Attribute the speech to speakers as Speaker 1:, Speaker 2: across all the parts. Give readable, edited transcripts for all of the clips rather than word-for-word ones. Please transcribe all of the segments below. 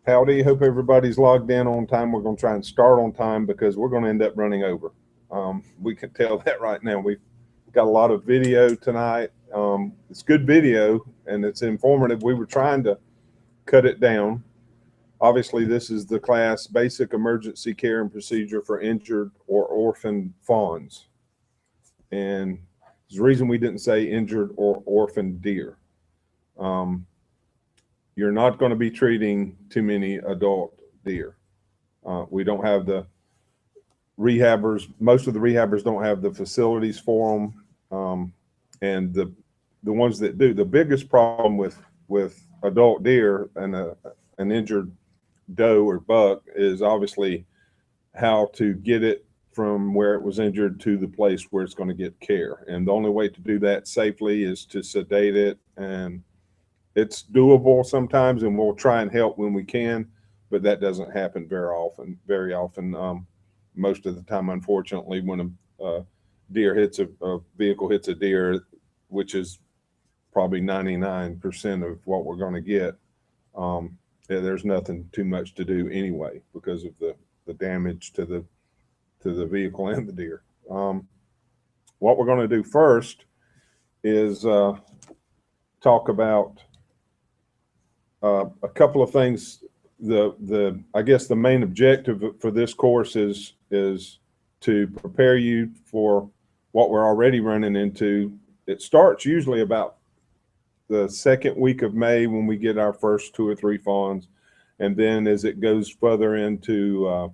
Speaker 1: Howdy, hope everybody's logged in on time. We're going to try and start on time because we're going to end up running over. We can tell that right now. We've got a lot of video tonight. It's good video and it's informative. We were trying to cut it down. Obviously, this is the class Basic Emergency Care and Procedure for Injured or Orphaned Fawns. And there's a reason we didn't say injured or orphaned deer. You're not going to be treating too many adult deer. We don't have the rehabbers. Most of the rehabbers don't have the facilities for them. And the ones that do, the biggest problem with adult deer and an injured doe or buck is obviously how to get it from where it was injured to the place where it's going to get care. And the only way to do that safely is to sedate it, and it's doable sometimes, and we'll try and help when we can, but that doesn't happen very often. Most of the time, unfortunately, when a vehicle hits a deer, which is probably 99% of what we're going to get, there's nothing too much to do anyway because of the damage to the vehicle and the deer. What we're going to do first is talk about a couple of things. I guess the main objective for this course is to prepare you for what we're already running into. It starts usually about the second week of May when we get our first 2 or 3 fawns, and then as it goes further into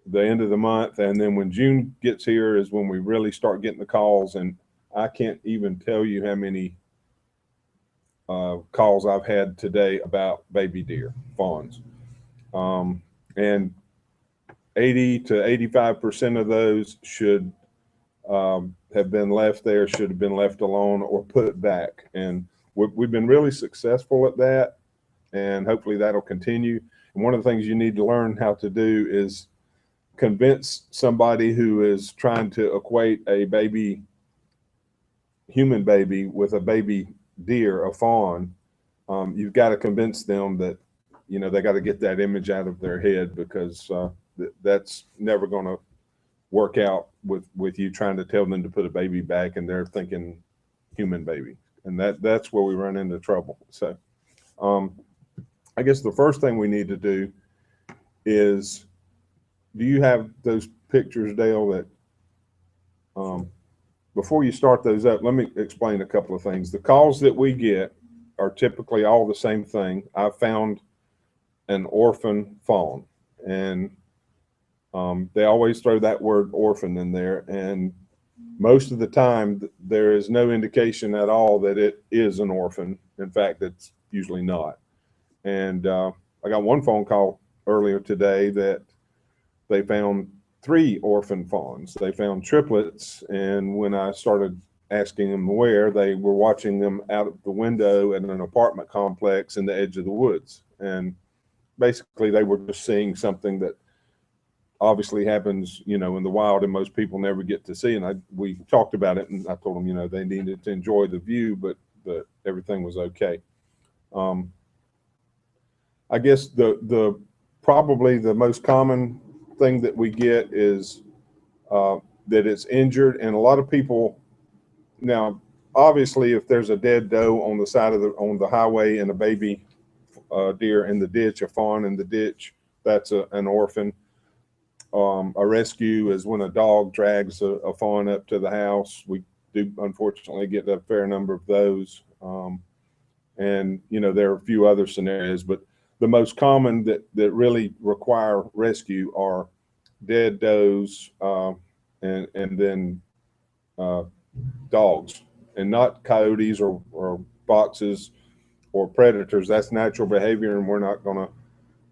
Speaker 1: the end of the month, and then when June gets here is when we really start getting the calls. And I can't even tell you how many calls I've had today about baby deer, fawns. And 80 to 85% of those should have been left there, should have been left alone or put back. And we've been really successful at that, and hopefully that'll continue. And one of the things you need to learn how to do is convince somebody who is trying to equate a human baby with a baby deer, a fawn. You've got to convince them that, they got to get that image out of their head, because that's never going to work out with you trying to tell them to put a baby back and they're thinking human baby. And that's where we run into trouble. So I guess the first thing we need to do is, do you have those pictures, Dale, that before you start those up, let me explain a couple of things. The calls that we get are typically all the same thing. I found an orphan fawn, and they always throw that word orphan in there. And most of the time, there is no indication at all that it is an orphan. In fact, it's usually not. And I got one phone call earlier today that they found 3 orphan fawns. They found triplets, and when I started asking them where, they were watching them out of the window at an apartment complex in the edge of the woods. And basically they were just seeing something that obviously happens, in the wild, and most people never get to see. And we talked about it, and I told them, they needed to enjoy the view, but everything was okay. I guess the probably the most common thing that we get is that it's injured. And a lot of people, now obviously if there's a dead doe on the side of on the highway and a baby deer in the ditch, a fawn in the ditch, that's an orphan. A rescue is when a dog drags a fawn up to the house. We do unfortunately get a fair number of those. And there are a few other scenarios, but the most common that really require rescue are dead does, and then dogs, and not coyotes or foxes or predators. That's natural behavior, and we're not going to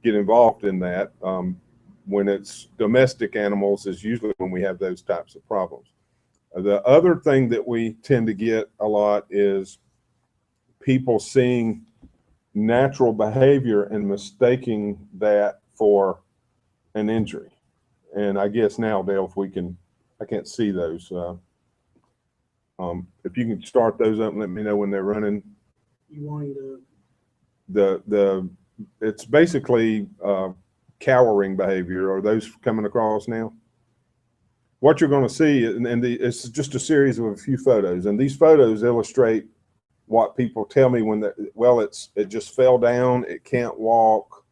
Speaker 1: get involved in that. When it's domestic animals is usually when we have those types of problems. The other thing that we tend to get a lot is people seeing natural behavior and mistaking that for an injury. And I guess now, Dale, if we can, I can't see those. If you can start those up and let me know when they're running.
Speaker 2: You wanting to?
Speaker 1: It's basically cowering behavior. Are those coming across now? What you're going to see, it's just a series of a few photos, and these photos illustrate what people tell me when it just fell down, it can't walk,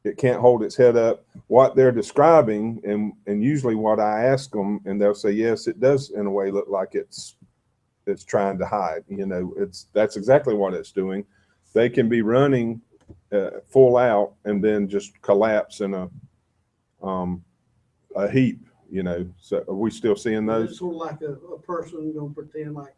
Speaker 1: it can't hold its head up. What they're describing, and usually what I ask them, and they'll say yes, it does in a way look like it's trying to hide. You know, that's exactly what it's doing. They can be running full out and then just collapse in a heap. You know, so are we still seeing those?
Speaker 2: It's sort of like a person gonna pretend like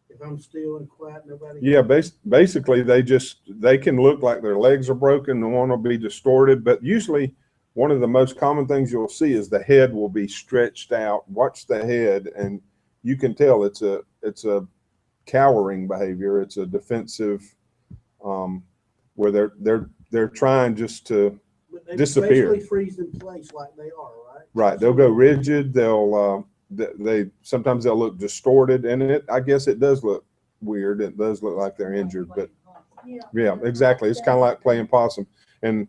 Speaker 2: if I'm still and quiet, nobody.
Speaker 1: Yeah, basically they can look like their legs are broken, the one will be distorted, but usually one of the most common things you'll see is the head will be stretched out. Watch the head, and you can tell it's a cowering behavior. It's a defensive, where they're trying just to disappear.
Speaker 2: Basically freeze in place like they are, right?
Speaker 1: Right. They'll go rigid. They sometimes they'll look distorted, and I guess it does look weird. It does look like they're injured, but yeah, exactly. It's kind of like playing possum. And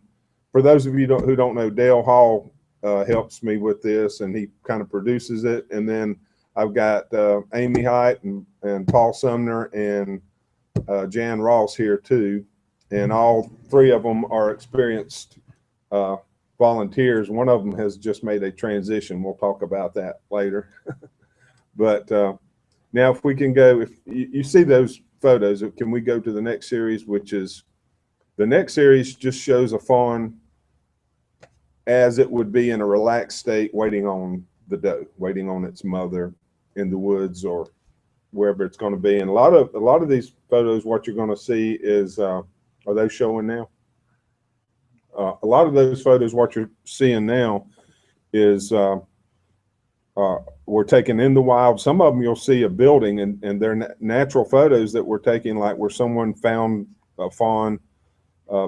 Speaker 1: for those of you who don't know, Dale Hall helps me with this, and he kind of produces it. And then I've got Amy Height and Paul Sumner and Jan Ross here too, and all three of them are experienced volunteers. One of them has just made a transition. We'll talk about that later. But now if we can go, if you see those photos, can we go to the next series, which is the next series just shows a fawn as it would be in a relaxed state, waiting on the doe, waiting on its mother in the woods or wherever it's going to be. And a lot of these photos, what you're going to see is, are they showing now? A lot of those photos, what you're seeing now is were taken in the wild. Some of them you'll see a building, and they're natural photos that we're taking, like where someone found a fawn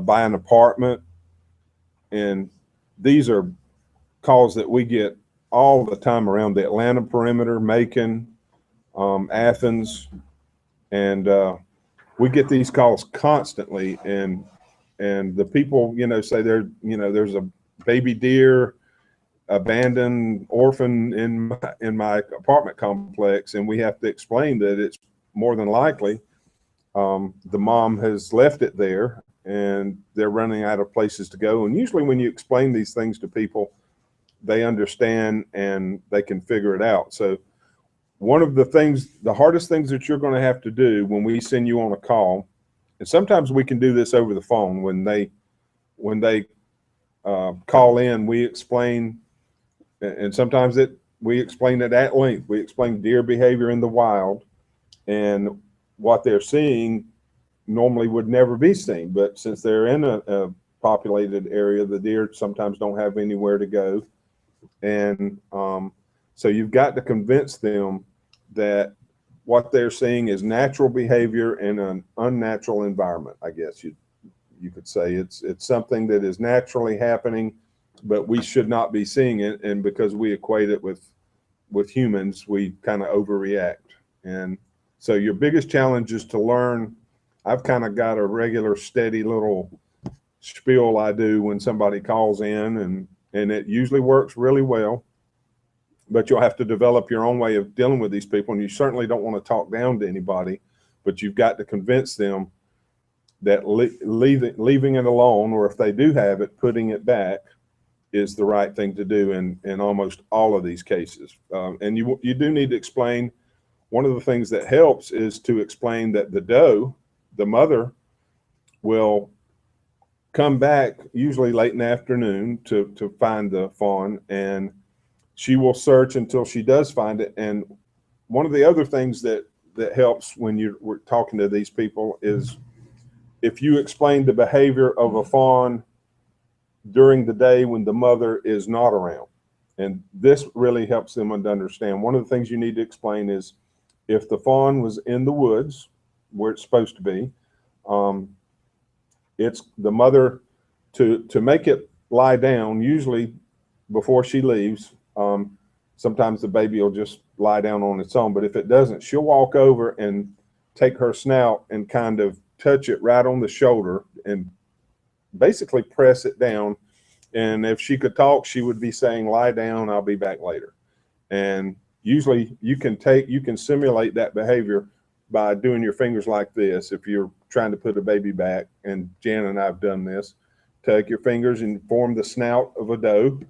Speaker 1: by an apartment. And these are calls that we get all the time around the Atlanta perimeter, Macon, Athens, and we get these calls constantly. And the people, say there's a baby deer abandoned, orphan in my apartment complex, and we have to explain that it's more than likely the mom has left it there and they're running out of places to go. And usually when you explain these things to people, they understand and they can figure it out. So one of the hardest things that you're going to have to do when we send you on a call, and sometimes we can do this over the phone when they call in, we explain, and sometimes we explain it at length. We explain deer behavior in the wild, and what they're seeing normally would never be seen. But since they're in a populated area, the deer sometimes don't have anywhere to go. And so you've got to convince them that what they're seeing is natural behavior in an unnatural environment. I guess you could say it's something that is naturally happening, but we should not be seeing it. And because we equate it with humans, we kind of overreact. And so your biggest challenge is to learn. I've kind of got a regular steady little spiel I do when somebody calls in, and it usually works really well. But you'll have to develop your own way of dealing with these people. And you certainly don't want to talk down to anybody, but you've got to convince them that leaving it alone, or if they do have it, putting it back is the right thing to do in almost all of these cases. And you do need to explain. One of the things that helps is to explain that the doe, the mother, will come back usually late in the afternoon to find the fawn, and she will search until she does find it. And one of the other things that helps when we're talking to these people is if you explain the behavior of a fawn during the day when the mother is not around. And this really helps them to understand. One of the things you need to explain is if the fawn was in the woods where it's supposed to be, it's the mother to make it lie down, usually before she leaves. sometimes the baby will just lie down on its own. But if it doesn't, she'll walk over and take her snout and kind of touch it right on the shoulder and basically press it down. And if she could talk, she would be saying, lie down, I'll be back later. And usually you can simulate that behavior by doing your fingers like this. If you're trying to put a baby back, and Jan and I have done this, take your fingers and form the snout of a doe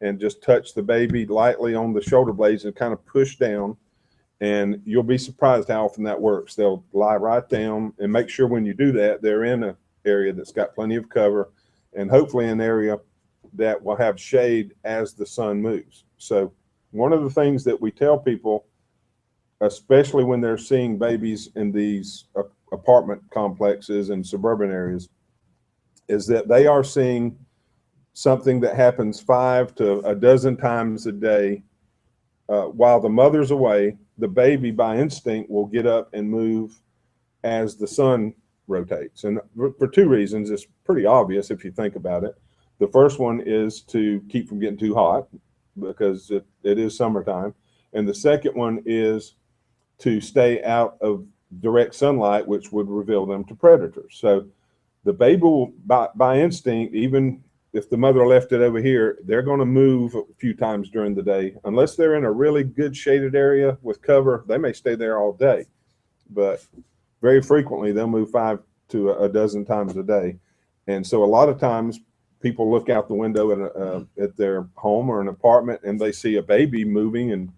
Speaker 1: and just touch the baby lightly on the shoulder blades and kind of push down. And you'll be surprised how often that works. They'll lie right down, and make sure when you do that, they're in an area that's got plenty of cover, and hopefully an area that will have shade as the sun moves. So one of the things that we tell people, especially when they're seeing babies in these apartment complexes and suburban areas, is that they are seeing something that happens 5 to a dozen times a day. While the mother's away, the baby by instinct will get up and move as the sun rotates. And for 2 reasons. It's pretty obvious if you think about it. The first one is to keep from getting too hot, because it is summertime. And the second one is to stay out of direct sunlight, which would reveal them to predators. So the baby will, by instinct, even if the mother left it over here, they're going to move a few times during the day. Unless they're in a really good shaded area with cover, they may stay there all day. But very frequently, they'll move 5 to a dozen times a day. And so a lot of times people look out the window at their home or an apartment, and they see a baby moving and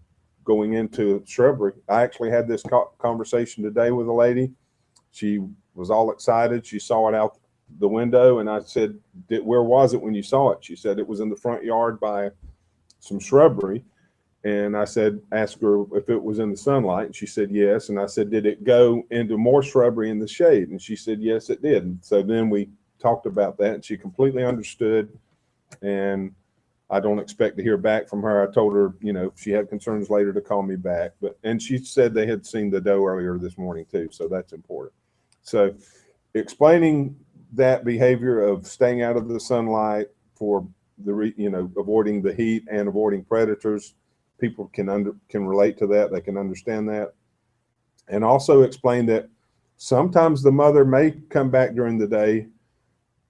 Speaker 1: going into shrubbery. I actually had this conversation today with a lady. She was all excited. She saw it out the window, and I said, where was it when you saw it? She said it was in the front yard by some shrubbery. And I said, ask her if it was in the sunlight. And she said, yes. And I said, did it go into more shrubbery in the shade? And she said, yes, it did. And so then we talked about that, and she completely understood. And I don't expect to hear back from her. I told her, if she had concerns later, to call me back. And she said they had seen the doe earlier this morning too. So that's important. So explaining that behavior of staying out of the sunlight for avoiding the heat and avoiding predators, people can relate to that. They can understand that. And also explain that sometimes the mother may come back during the day.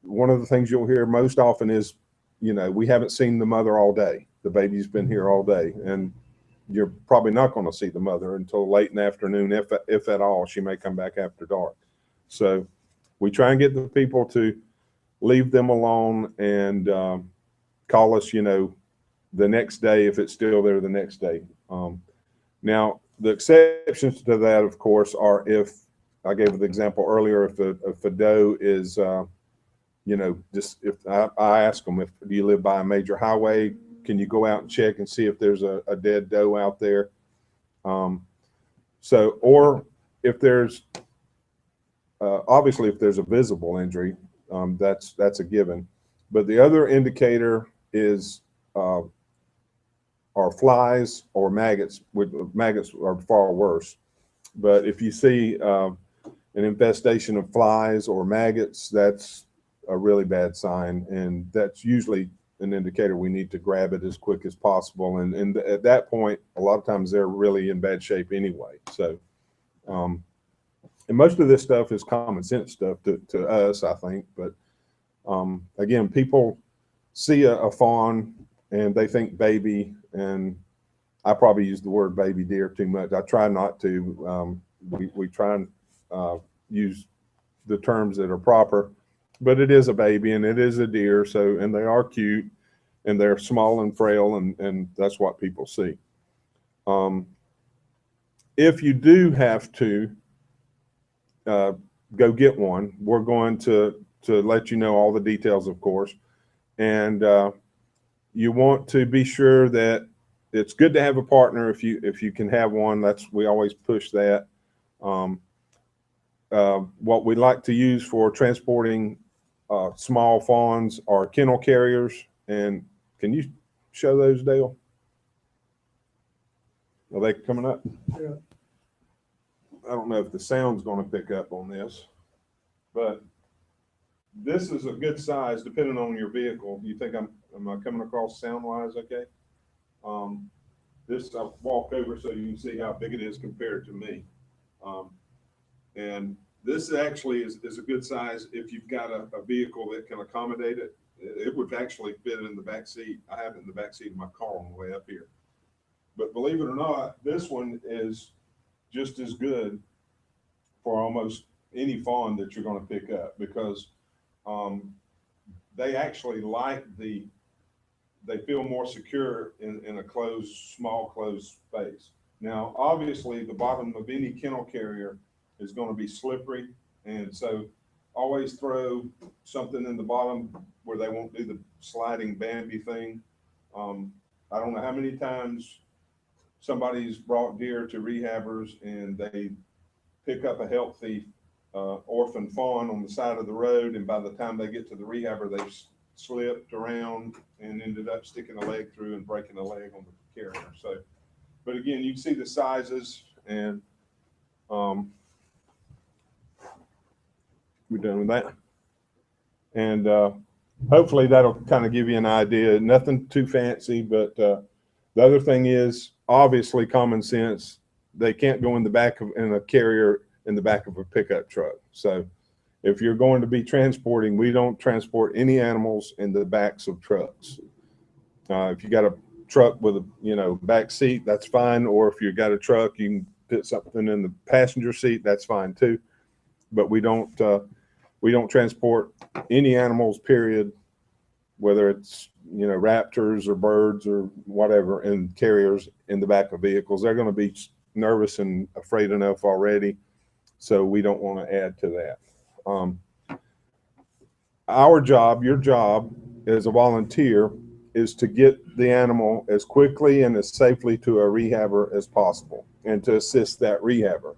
Speaker 1: One of the things you'll hear most often is, we haven't seen the mother all day. The baby's been here all day. And you're probably not going to see the mother until late in the afternoon, if at all. She may come back after dark. So we try and get the people to leave them alone and call us, the next day if it's still there the next day. Now, the exceptions to that, of course, are if I gave the example earlier, if a doe is, just if I ask them, do you live by a major highway? Can you go out and check and see if there's a dead doe out there? Or if there's, obviously, if there's a visible injury, that's a given. But the other indicator is are flies or maggots. Maggots are far worse. But if you see an infestation of flies or maggots, that's a really bad sign, and that's usually an indicator we need to grab it as quick as possible. And at that point, a lot of times they're really in bad shape anyway. So, and most of this stuff is common sense stuff to us, I think. But again, people see a fawn and they think baby, and I probably use the word baby deer too much. I try not to. We try and use the terms that are proper, but it is a baby and it is a deer. So, and they are cute and they're small and frail, and that's what people see. If you do have to go get one, we're going to let you know all the details, of course. And you want to be sure that it's good to have a partner if you can have one. We always push that. What we like to use for transporting small fawns are kennel carriers. And can you show those, Dale? Are they coming up?
Speaker 2: Yeah.
Speaker 1: I don't know if the sound's going to pick up on this, but this is a good size depending on your vehicle. You think am I coming across sound wise okay? this I'll walk over so you can see how big it is compared to me. And this actually is a good size if you've got a vehicle that can accommodate it. It would actually fit in the back seat. I have it in the back seat of my car on the way up here. But believe it or not, this one is just as good for almost any fawn that you're going to pick up, because they actually they feel more secure in a small closed space. Now, obviously, the bottom of any kennel carrier is going to be slippery, and so always throw something in the bottom where they won't do the sliding Bambi thing. I don't know how many times somebody's brought deer to rehabbers and they pick up a healthy orphan fawn on the side of the road, and by the time they get to the rehabber, they've slipped around and ended up sticking a leg through and breaking a leg on the carrier. So, but again, you can see the sizes, and we're done with that. And hopefully that'll kind of give you an idea. Nothing too fancy, but the other thing is obviously common sense. They can't go in a carrier in the back of a pickup truck. So if you're going to be transporting, we don't transport any animals in the backs of trucks. If you got a truck with a back seat, that's fine. Or if you got a truck, you can put something in the passenger seat, that's fine too. But we don't transport any animals, period, whether it's raptors or birds or whatever, in carriers in the back of vehicles. They're going to be nervous and afraid enough already, so we don't want to add to that. Our job, your job as a volunteer, is to get the animal as quickly and as safely to a rehabber as possible, and to assist that rehabber.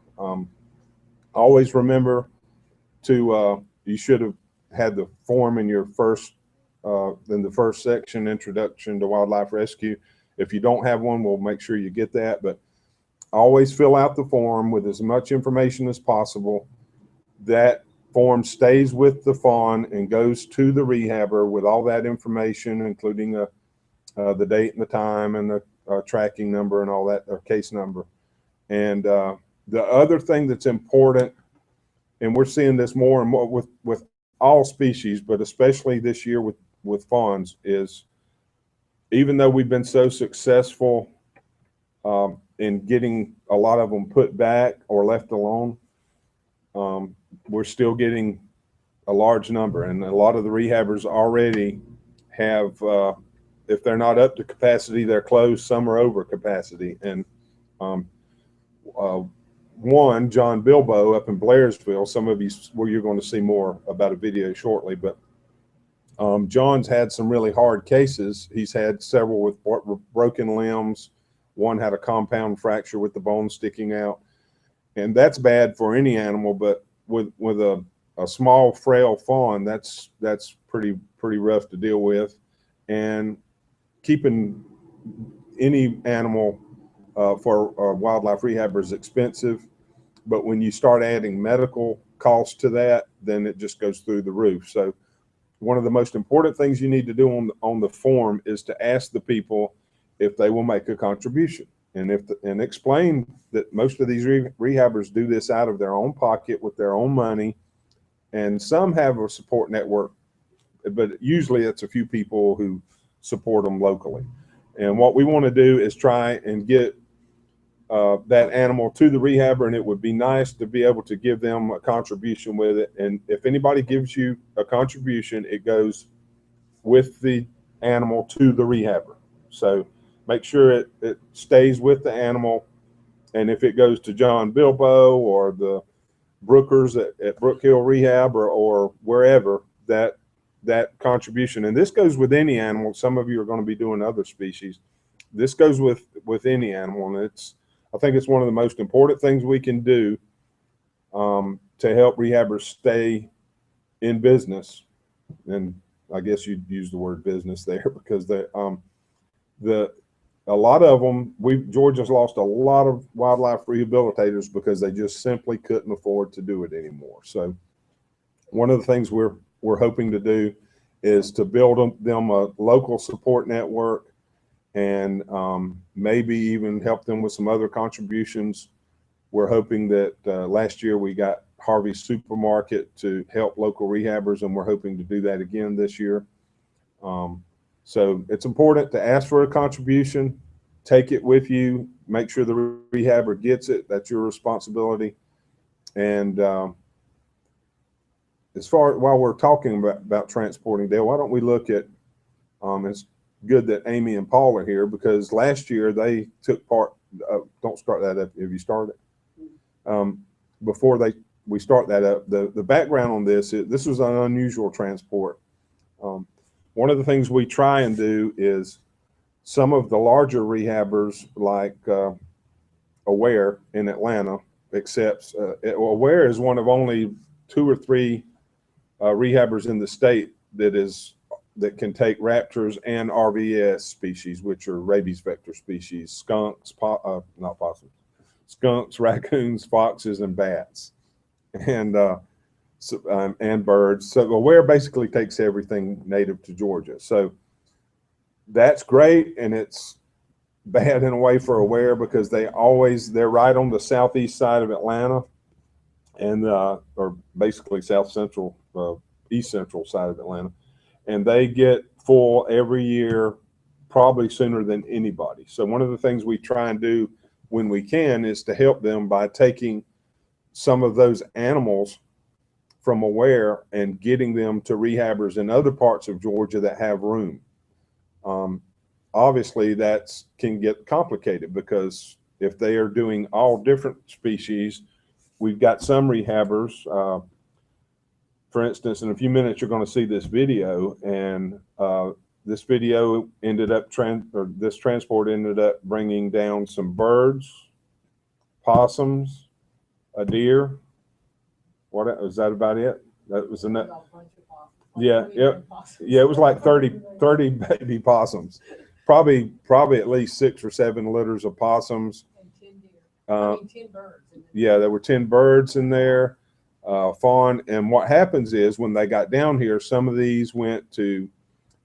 Speaker 1: Always remember to you should have had the form in your first in the first section, Introduction to Wildlife Rescue. If you don't have one, we'll make sure you get that, but always fill out the form with as much information as possible. That form stays with the fawn and goes to the rehabber with all that information, including the date and the time and the tracking number and all that, or case number. And the other thing that's important, and we're seeing this more and more with all species, but especially this year with fawns, is even though we've been so successful in getting a lot of them put back or left alone, we're still getting a large number, and a lot of the rehabbers already have, if they're not up to capacity, they're closed. Some are over capacity. And one, John Bilbo up in Blairsville, some of you, where you're going to see more about a video shortly, but John's had some really hard cases. He's had several with broken limbs. One had a compound fracture with the bone sticking out, and that's bad for any animal, but with a small frail fawn, that's pretty rough to deal with. And keeping any animal for a wildlife rehabber is expensive, but when you start adding medical costs to that, then it just goes through the roof. So one of the most important things you need to do on the form is to ask the people if they will make a contribution, and explain that most of these rehabbers do this out of their own pocket with their own money, and some have a support network, but usually it's a few people who support them locally. And what we want to do is try and get that animal to the rehabber, and it would be nice to be able to give them a contribution with it. And if anybody gives you a contribution, it goes with the animal to the rehabber. So make sure it stays with the animal. And if it goes to John Bilbo or the Brookers at Brook Hill Rehab or wherever, that contribution, and this goes with any animal. Some of you are going to be doing other species. This goes with any animal, and I think it's one of the most important things we can do to help rehabbers stay in business. And I guess you'd use the word business there, because a lot of them, Georgia's lost a lot of wildlife rehabilitators because they just simply couldn't afford to do it anymore. So one of the things we're hoping to do is to build them a local support network, and maybe even help them with some other contributions. We're hoping that last year we got Harvey's Supermarket to help local rehabbers, and we're hoping to do that again this year. So it's important to ask for a contribution, take it with you, make sure the rehabber gets it. That's your responsibility. And while we're talking about transporting, Dale, why don't we look at, it's good that Amy and Paul are here, because last year they took part, don't start that up, have you started? Before we start that up, the background on this was an unusual transport. One of the things we try and do is some of the larger rehabbers like Aware in Atlanta accepts, Aware is one of only 2 or 3 rehabbers in the state that can take raptors and RVS species, which are rabies vector species, skunks, not possums, skunks, raccoons, foxes, and bats, and birds. So Aware basically takes everything native to Georgia. So that's great, and it's bad in a way for Aware because they're right on the southeast side of Atlanta, and or basically south central, east central side of Atlanta, and they get full every year, probably sooner than anybody. So one of the things we try and do when we can is to help them by taking some of those animals from Aware and getting them to rehabbers in other parts of Georgia that have room. Obviously that can get complicated because if they are doing all different species, we've got some rehabbers, for instance, in a few minutes you're going to see this video, and this video ended up this transport ended up bringing down some birds, possums, a deer. What was that about it? That was enough. Yeah, it was like 30 baby possums, probably at least 6 or 7 litters of possums. And 10 deer. 10 birds. Yeah, there were 10 birds in there, fawn. And what happens is when they got down here, some of these went to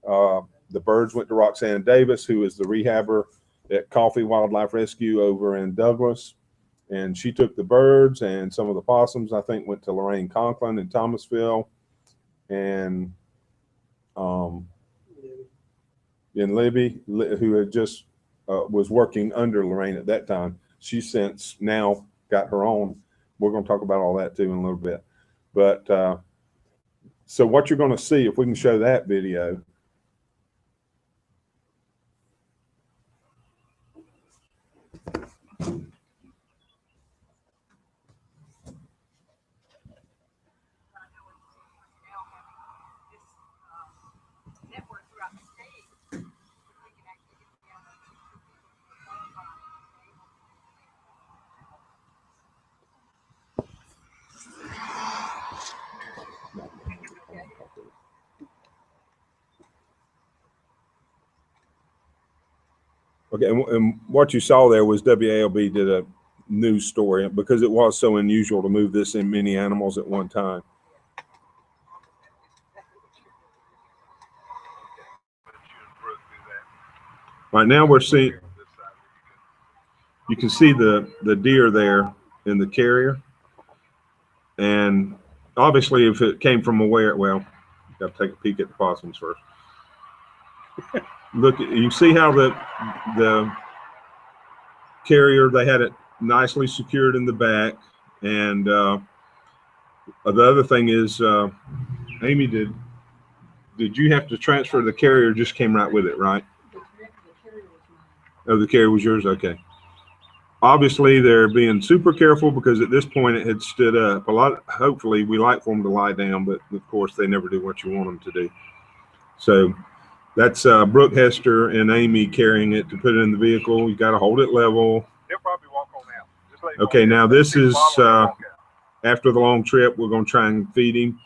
Speaker 1: the birds went to Roxanne Davis, who is the rehabber at Coffee Wildlife Rescue over in Douglas. And she took the birds, and some of the possums, I think, went to Lorraine Conklin in Thomasville, and Libby, who had just was working under Lorraine at that time. She's since now got her own. We're going to talk about all that too in a little bit. But so what you're going to see, if we can show that video. Okay, and what you saw there was WALB did a news story because it was so unusual to move this in many animals at one time. Right now we're seeing, you can see the deer there in the carrier, and obviously if it came from Aware, well, got to take a peek at the possums first. Look, you see how the carrier, they had it nicely secured in the back, and the other thing is, Amy, did you have to transfer the carrier? Or just came right with it, right? The carrier was mine. Oh, the carrier was yours. Okay. Obviously, they're being super careful because at this point it had stood up. Hopefully, we like for them to lie down, but of course they never do what you want them to do. So. That's Brooke, Hester, and Amy carrying it to put it in the vehicle. You got to hold it level.
Speaker 3: He'll probably walk on out. Just let him
Speaker 1: okay, now this is after the long trip. We're going to try and feed him.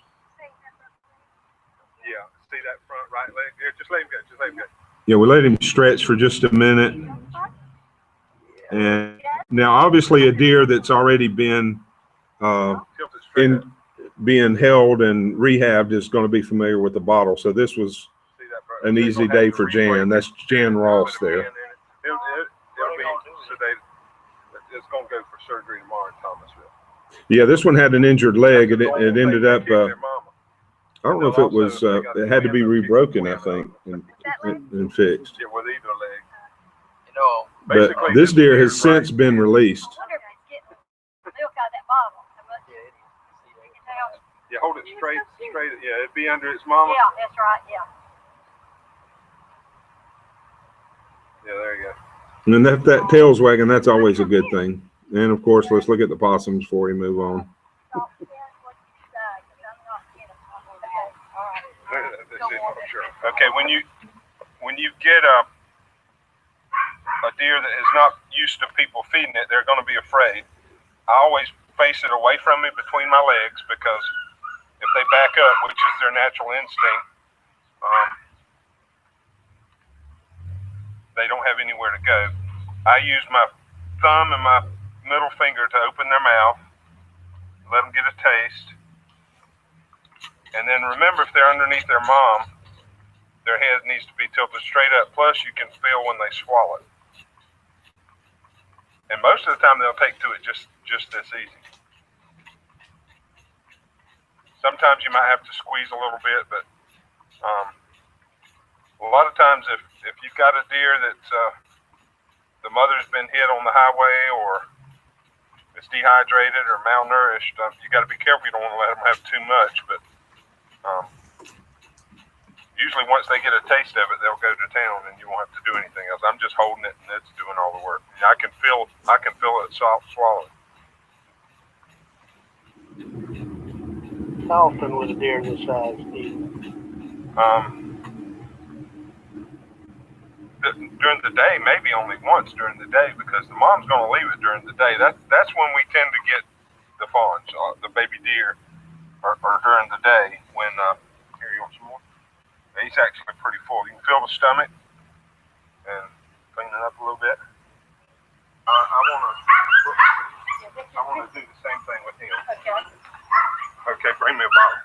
Speaker 3: Yeah, see that front right leg there? Just let him go. Just let him go.
Speaker 1: Yeah, we let him stretch for just a minute. And now, obviously, a deer that's already been being held and rehabbed is going to be familiar with the bottle. So this was an easy day for Jan. That's Jan Ross there.
Speaker 3: It'll be sedated. It's going to go for surgery tomorrow in Thomasville.
Speaker 1: Yeah, this one had an injured leg, and it ended up.
Speaker 3: Their mama.
Speaker 1: I don't know if it was. It had to be rebroken, I think, and fixed.
Speaker 3: Yeah, with either leg.
Speaker 4: You know,
Speaker 1: But this deer has since been released.
Speaker 3: Yeah, hold it straight. Yeah, it'd be under its mama.
Speaker 5: Yeah, that's right, yeah.
Speaker 3: Yeah, there you go.
Speaker 1: And then that tail's wagging, that's always a good thing. And of course, let's look at the possums before we move on.
Speaker 3: Okay, when you get a deer that is not used to people feeding it, they're going to be afraid. I always face it away from me between my legs, because if they back up, which is their natural instinct, they don't have anywhere to go. I use my thumb and my middle finger to open their mouth, let them get a taste, and then remember, if they're underneath their mom, their head needs to be tilted straight up. Plus, you can feel when they swallow. And most of the time, they'll take to it just this easy. Sometimes you might have to squeeze a little bit, but a lot of times, if you've got a deer that's the mother's been hit on the highway, or it's dehydrated or malnourished, you got to be careful. You don't want to let them have too much, but usually once they get a taste of it, they'll go to town, and you won't have to do anything else. I'm just holding it, and it's doing all the work. And I can feel it swallow.
Speaker 2: How often would a deer this size eat?
Speaker 3: During the day, maybe only once during the day, because the mom's going to leave it during the day. That's when we tend to get the fawns, the baby deer, or during the day when. Here, you want some more? He's actually pretty full. You can feel the stomach and clean it up a little bit. I want to do the same thing with him. Okay, bring me a bottle.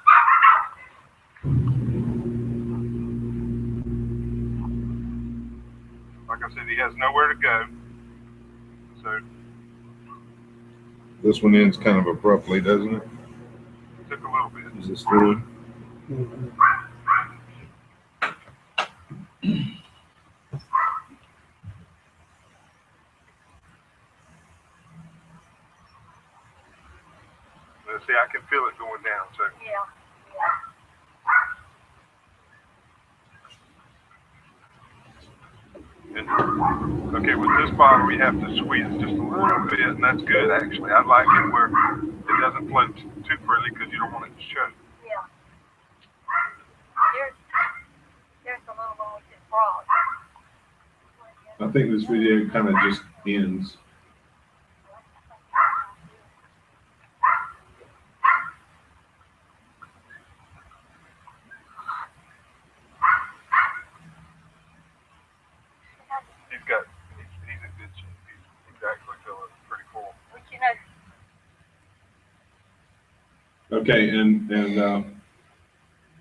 Speaker 3: Like I said, he has nowhere to go. So
Speaker 1: This one ends kind of abruptly, doesn't it?
Speaker 3: it took a little bit.
Speaker 1: Is this through?
Speaker 3: See, I can feel it going down. So
Speaker 5: Yeah,
Speaker 3: and, okay, with this bottle, we have to squeeze it just a little bit, and that's good actually. I like it where it doesn't float too freely, because you don't want it to choke.
Speaker 5: yeah. There's a little one with this frog.
Speaker 1: I think this video kind of just ends.
Speaker 3: He's in good shape. He's actually feeling pretty full.
Speaker 5: But you know,
Speaker 1: Okay, and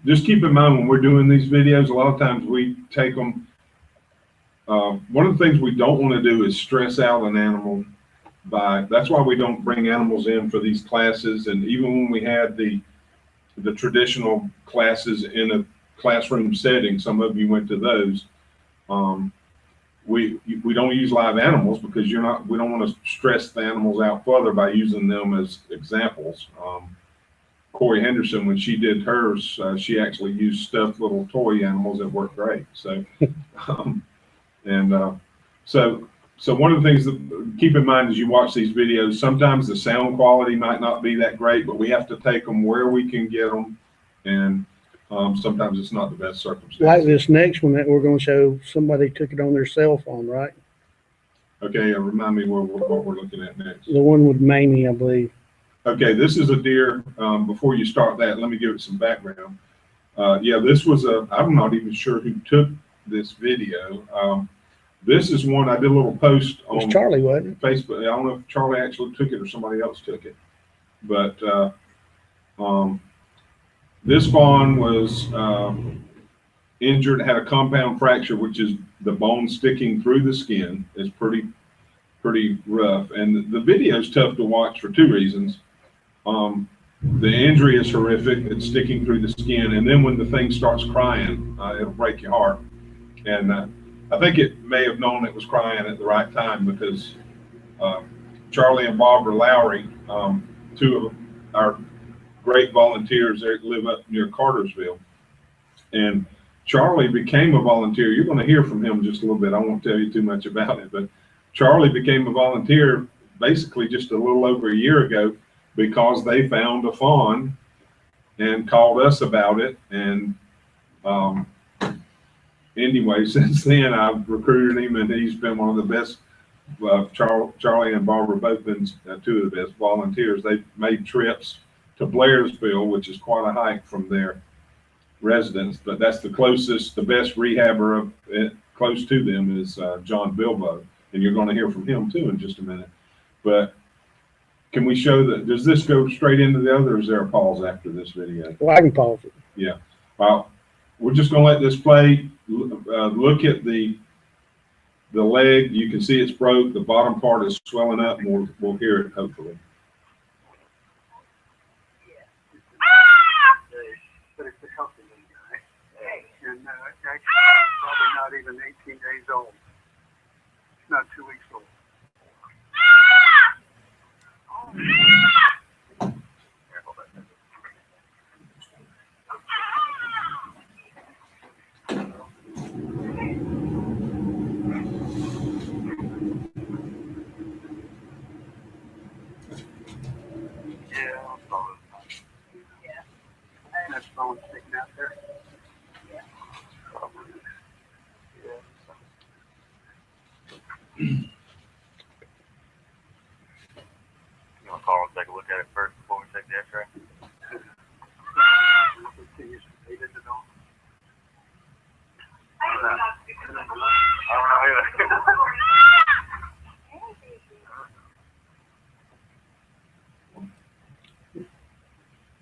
Speaker 1: just keep in mind when we're doing these videos, a lot of times we take them. One of the things we don't want to do is stress out an animal. That's why we don't bring animals in for these classes. And even when we had the traditional classes in a classroom setting, some of you went to those. We don't use live animals, because we don't want to stress the animals out further by using them as examples. Corey Henderson, when she did hers, she actually used stuffed little toy animals that worked great. So, so one of the things that keep in mind as you watch these videos, sometimes the sound quality might not be that great, but we have to take them where we can get them, and sometimes it's not the best circumstances.
Speaker 2: Like this next one that we're going to show, somebody took it on their cell phone, right?
Speaker 1: Okay, remind me what we're looking at next.
Speaker 2: The one with Mamie, I believe.
Speaker 1: Okay, this is a deer. Before you start that, let me give it some background. Yeah, this was I'm not even sure who took this video. This is one I did a little post on
Speaker 2: Charlie, wasn't it?
Speaker 1: Facebook. I don't know if Charlie actually took it or somebody else took it, but this fawn was injured, had a compound fracture, which is the bone sticking through the skin. Is pretty rough. And the video is tough to watch for two reasons. The injury is horrific. It's sticking through the skin. And then when the thing starts crying, it'll break your heart. And I think it may have known it was crying at the right time because Charlie and Barbara Lowry, two of our great volunteers that live up near Cartersville. And Charlie became a volunteer. You're going to hear from him just a little bit. I won't tell you too much about it, but Charlie became a volunteer basically just a little over a year ago because they found a fawn and called us about it. And anyway, since then I've recruited him, and he's been one of the best. Charlie and Barbara both been two of the best volunteers. They've made trips to Blairsville, which is quite a hike from their residence, but that's the closest, the best rehabber of it, close to them is John Bilbo, and you're going to hear from him too in just a minute. But can we show that? Does this go straight into the other, or is there a pause after this video?
Speaker 2: Well, I can pause it.
Speaker 1: Yeah. Well, we're just going to let this play. Look at the leg. You can see it's broke. The bottom part is swelling up, and we'll hear it hopefully.
Speaker 4: But it's a healthy little guy. And actually, probably not even 18 days old. It's not 2 weeks old. That's bone sticking out there.
Speaker 6: You want to call and take a look at it first before we take the x-ray?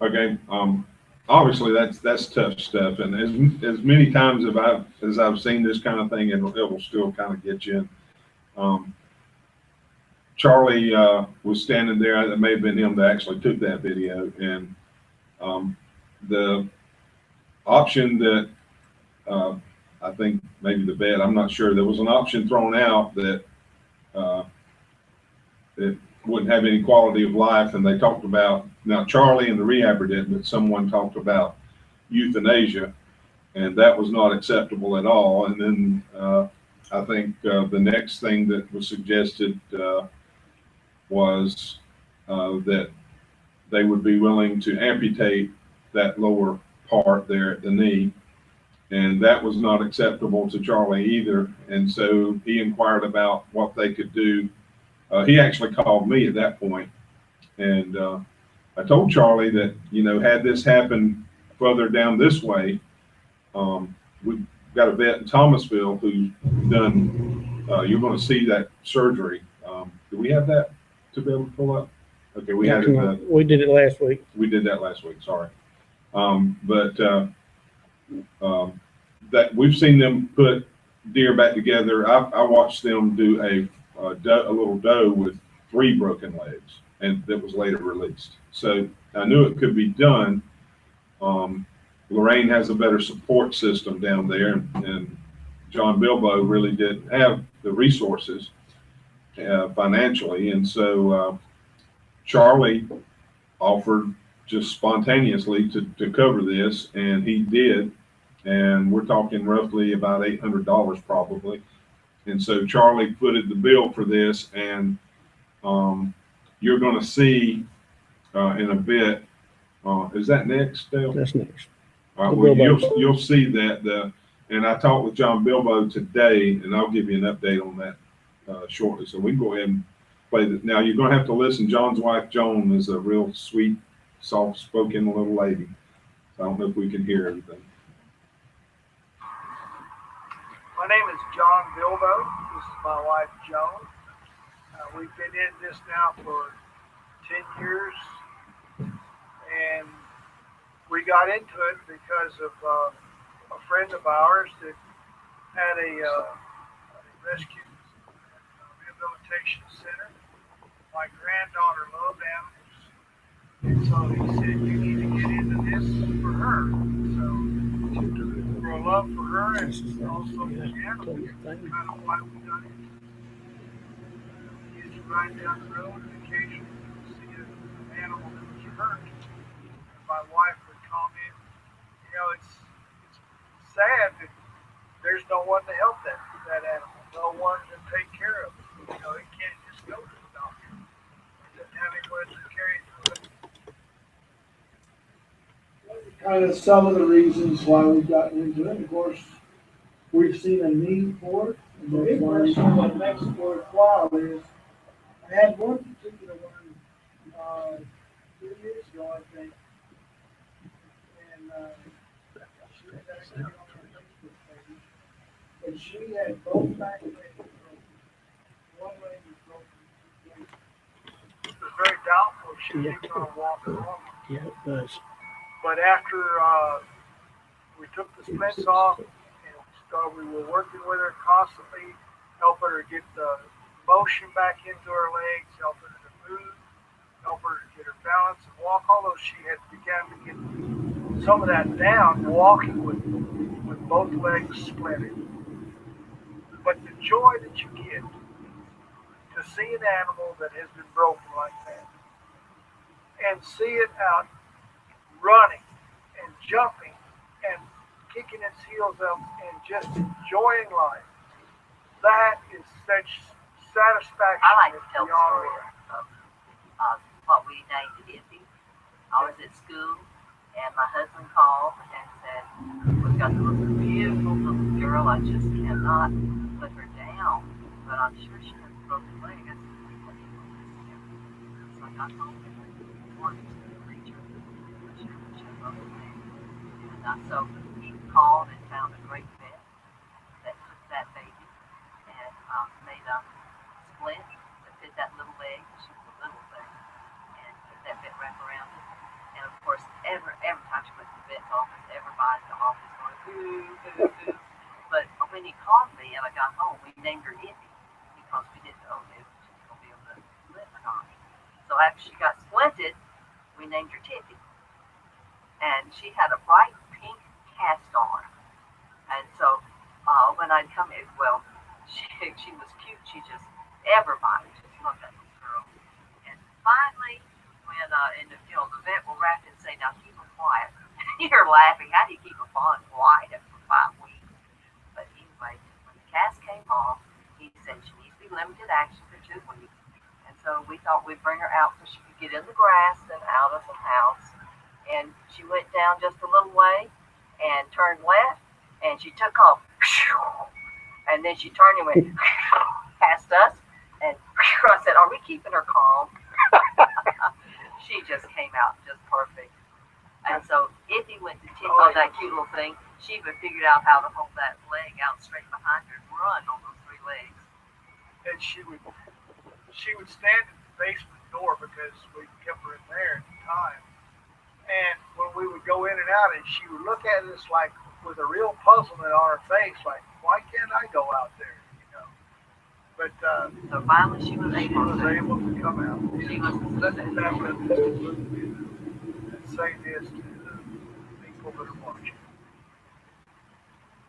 Speaker 1: Okay. Obviously that's tough stuff, and as many times as I've seen this kind of thing, it will still kind of get you. Charlie was standing there. That may have been him that actually took that video, and the option that I think maybe the vet, I'm not sure, there was an option thrown out that it wouldn't have any quality of life, and they talked about, now Charlie and the rehabber didn't, but someone talked about euthanasia, and that was not acceptable at all. And then I think the next thing that was suggested was that they would be willing to amputate that lower part there at the knee, and that was not acceptable to Charlie either. And so he inquired about what they could do. He actually called me at that point, and I told Charlie that, you know, had this happened further down this way, we've got a vet in Thomasville who's done, you're going to see that surgery. Do we have that to be able to pull up? Okay, we had it.
Speaker 2: We did it last week.
Speaker 1: We did that last week, sorry. That we've seen them put deer back together. I watched them do a little doe with 3 broken legs, and that was later released. So I knew it could be done. Lorraine has a better support system down there, and John Bilbo really didn't have the resources financially, and so Charlie offered just spontaneously to cover this, and he did, and we're talking roughly about $800 probably. And so Charlie footed the bill for this, and you're going to see in a bit. Is that next, Dale?
Speaker 2: That's next.
Speaker 1: All right, well, you'll see that and I talked with John Bilbo today, and I'll give you an update on that shortly. So we can go ahead and play this. Now you're going to have to listen. John's wife, Joan, is a real sweet, soft-spoken little lady. So I don't know if we can hear everything.
Speaker 4: My name is John Bilbo. This is my wife, Joan. We've been in this now for 10 years, and we got into it because of a friend of ours that had a rescue rehabilitation center. My granddaughter loved animals, and so he said, "You need to get into this for her." So, for a love for her and also for the animals, that's kind of why we got it. We used to ride down the road and occasionally see an animal that was hurt. And my wife would comment, you know, it's sad that there's no one to help that animal, no one to take care of it. You know, it can't just go to the doctor. It doesn't have anyone to carry it through it.
Speaker 2: Kind of some of the reasons why we've gotten into it. Of course, we've seen a need for it. And that's one reason what makes it worthwhile is I had one particular one 2 years ago, I think. And she was actually on our Facebook page. And she had both back legs broken. One leg was broken.
Speaker 4: It was very doubtful she was even going to walk along.
Speaker 2: Yeah, it does.
Speaker 4: But after we took the splints off and we were working with her constantly, helping her get the motion back into her legs, helping her to move, helping her to get her balance and walk, although she had begun to get some of that down, walking with both legs splinted. But the joy that you get to see an animal that has been broken like that and see it out running and jumping and kicking its heels up and just enjoying life, that is such satisfaction.
Speaker 7: I like to tell the
Speaker 4: beyond
Speaker 7: story
Speaker 4: words.
Speaker 7: of what we named Izzy. I was at school, and my husband called and said, "We've got this beautiful little girl. I just cannot put her down, but I'm sure she has a broken leg." I said, "What do you want this to?" So I got home and wanted to reach her. She had a broken leg. And so he called and found a great vet that took that baby and made a splint that fit that little leg. She was a little thing, and put that vet wrap around it. And of course, every time she went to the vet's office, everybody in the office going, "Boo, boo, boo." But when he called me and I got home, we named her Izzy because we didn't know if she was going to be able to live or not. So after she got splinted, we named her Tippy. And she had a bright pink cast on. And so when I'd come in, well, she was cute. She just, everybody just loved that little girl. And finally, when the vet will wrap and say, "Now keep her quiet." You're laughing. How do you keep a fawn quiet for 5 weeks? But anyway, when the cast came off, he said she needs to be limited action for 2 weeks. And so we thought we'd bring her out so she could get in the grass and out of the house. And she went down just a little way and turned left, and she took off. And then she turned and went past us. And I said, "Are we keeping her calm?" She just came out just perfect. And so if he went to tip on that cute little thing, she even figured out how to hold that leg out straight behind her and run on those 3 legs.
Speaker 4: And she would stand at the basement door because we kept her in there at the time. And when we would go in and out, and she would look at us like with a real puzzlement on her face, like, "Why can't I go out there?" You know. But
Speaker 7: So finally she was able
Speaker 4: to come out.
Speaker 7: She was
Speaker 4: Let's say this to the people that are watching.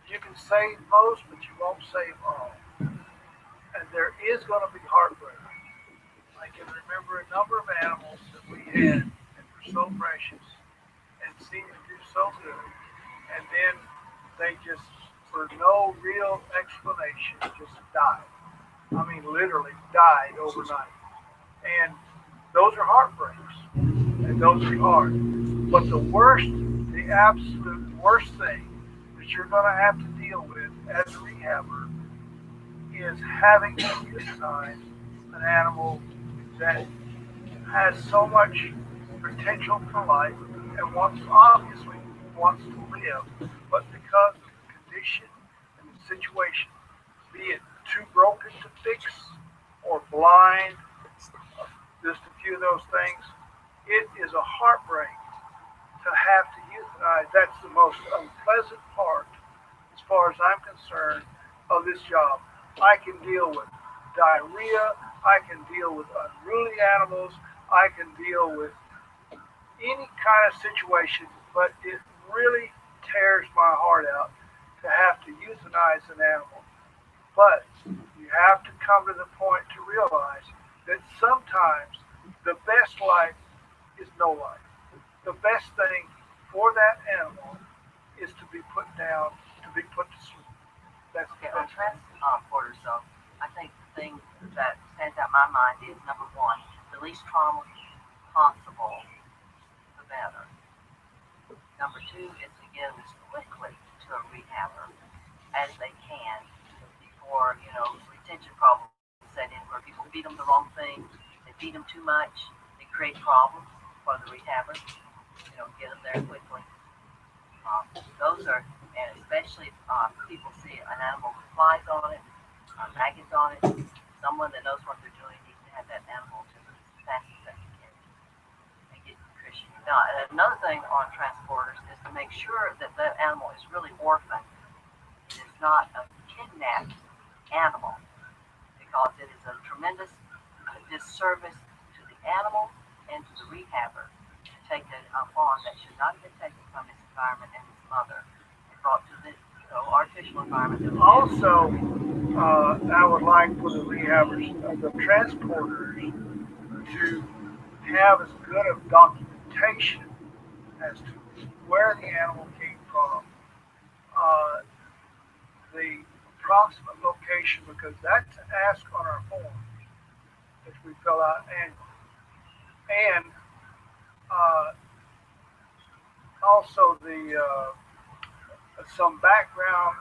Speaker 4: You can save most, but you won't save all. And there is going to be heartbreak. I can remember a number of animals that we had that were so precious and seemed to do so good. And then they just, for no real explanation, just died. I mean, literally died overnight. And those are heartbreaks. And those are hard. But the absolute worst thing that you're going to have to deal with as a rehabber is having to euthanize an animal that has so much potential for life and obviously wants to live, but because of the condition and the situation, be it too broken to fix or blind, just a few of those things, it is a heartbreak to have to euthanize. euthanize. That's the most unpleasant part, as far as I'm concerned, of this job. I can deal with diarrhea. I can deal with unruly animals. I can deal with any kind of situation, but it really tears my heart out to have to euthanize an animal. But you have to come to the point to realize that sometimes the best life is no life. The best thing for that animal is to be put down, to be put to sleep. That's the
Speaker 7: Okay, on
Speaker 4: best thing.
Speaker 7: transporters, though, I think the thing that stands out in my mind is number one, the least trauma possible, the better. Number two is to get them as quickly to a rehabber as they can before, retention problems set in where people feed them the wrong thing, they feed them too much, they create problems for the rehabber, get them there quickly. Those are, and especially if people see an animal with flies on it, maggots on it, someone that knows what they're doing needs to have that animal to as fast as they can and get nutrition. Now, and another thing on transporters is to make sure that that animal is really orphaned. It is not a kidnapped animal because it is a tremendous disservice to the animal and to the rehabber to take a fawn that should not have been taken from its environment and its mother and brought to the artificial environment.
Speaker 4: Also, I would like for the rehabbers, the transporters, to have as good of documentation as to where the animal came from, the approximate location, because that's asked on our forms that we fill out annually, and also the some background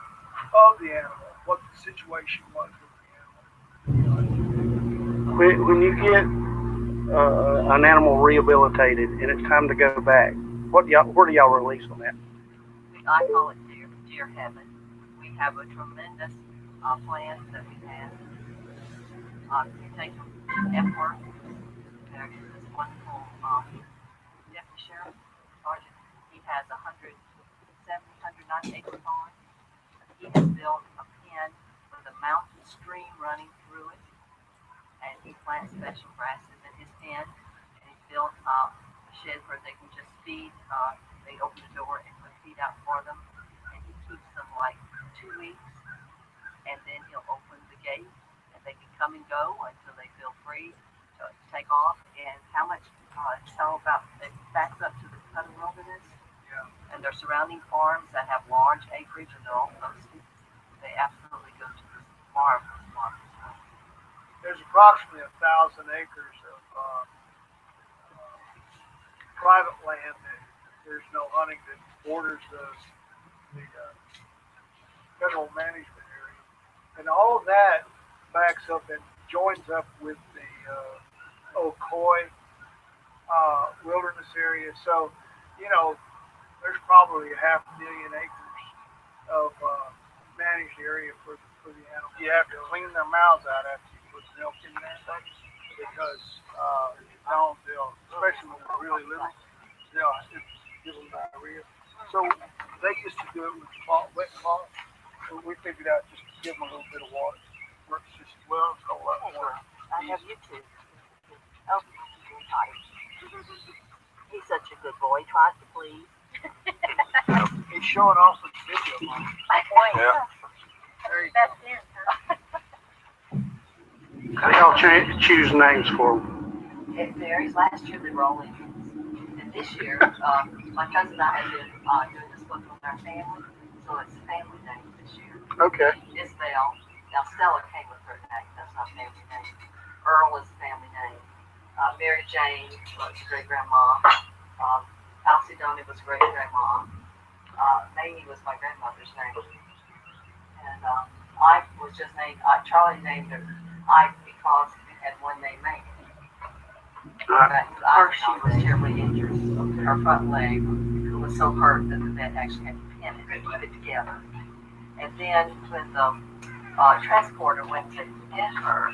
Speaker 4: of the animal, what the situation was with the animal.
Speaker 8: When you get an animal rehabilitated and it's time to go back, where do y'all release on that?
Speaker 7: I call it deer heaven. We have a tremendous plan that we have. We take them to Epworth. There is this wonderful deputy sheriff, sergeant. He has 170, 190 acre farm. He has built a pen with a mountain stream running through it, and he plants special grasses in his pen. And he's built a shed where they can just feed. They open the door and put feed out for them, and he keeps them like 2 weeks, and then he'll open the gate, and they can come and go until they feel free to take off. And how much? It's all about it backs up to the Cutter Wilderness, and their surrounding farms that have large acreage, and they're all posted. They absolutely go to this marvelous, marvelous place.
Speaker 4: There's approximately 1,000 acres of private land that there's no hunting that borders the federal management area, and all of that backs up and joins up with the Ocoee wilderness area. So, there's probably 500,000 acres of managed area for the animals. You have to clean their mouths out after you put milk in there, because they'll, especially when they're really little, they'll give them diarrhea. So they used to do it with wet cloth. So we figured out just to give them a little bit of water. Works just well. It's a lot more.
Speaker 7: I have you too. Oh, hi. He's such a good boy. He tries to please.
Speaker 4: He's showing off with video.
Speaker 3: Yeah.
Speaker 4: There you
Speaker 5: That's
Speaker 4: go.
Speaker 5: it, huh?
Speaker 8: How do y'all choose names for them?
Speaker 7: It varies. Last year they were all Indians. And this year, my cousin and I have been doing this book with our family, so it's family name this year.
Speaker 8: Okay.
Speaker 7: Isabel. Now Stella came with her name. That's not family name. Earl is family name. Mary Jane was great grandma. Alcidone was great grandma. Mamie was my grandmother's name. And I was just named. Charlie named her I because we had one named Mamie. She was terribly injured. Her front leg was so hurt that the vet actually had to pin it to keep it together. And then when the transporter went to get her,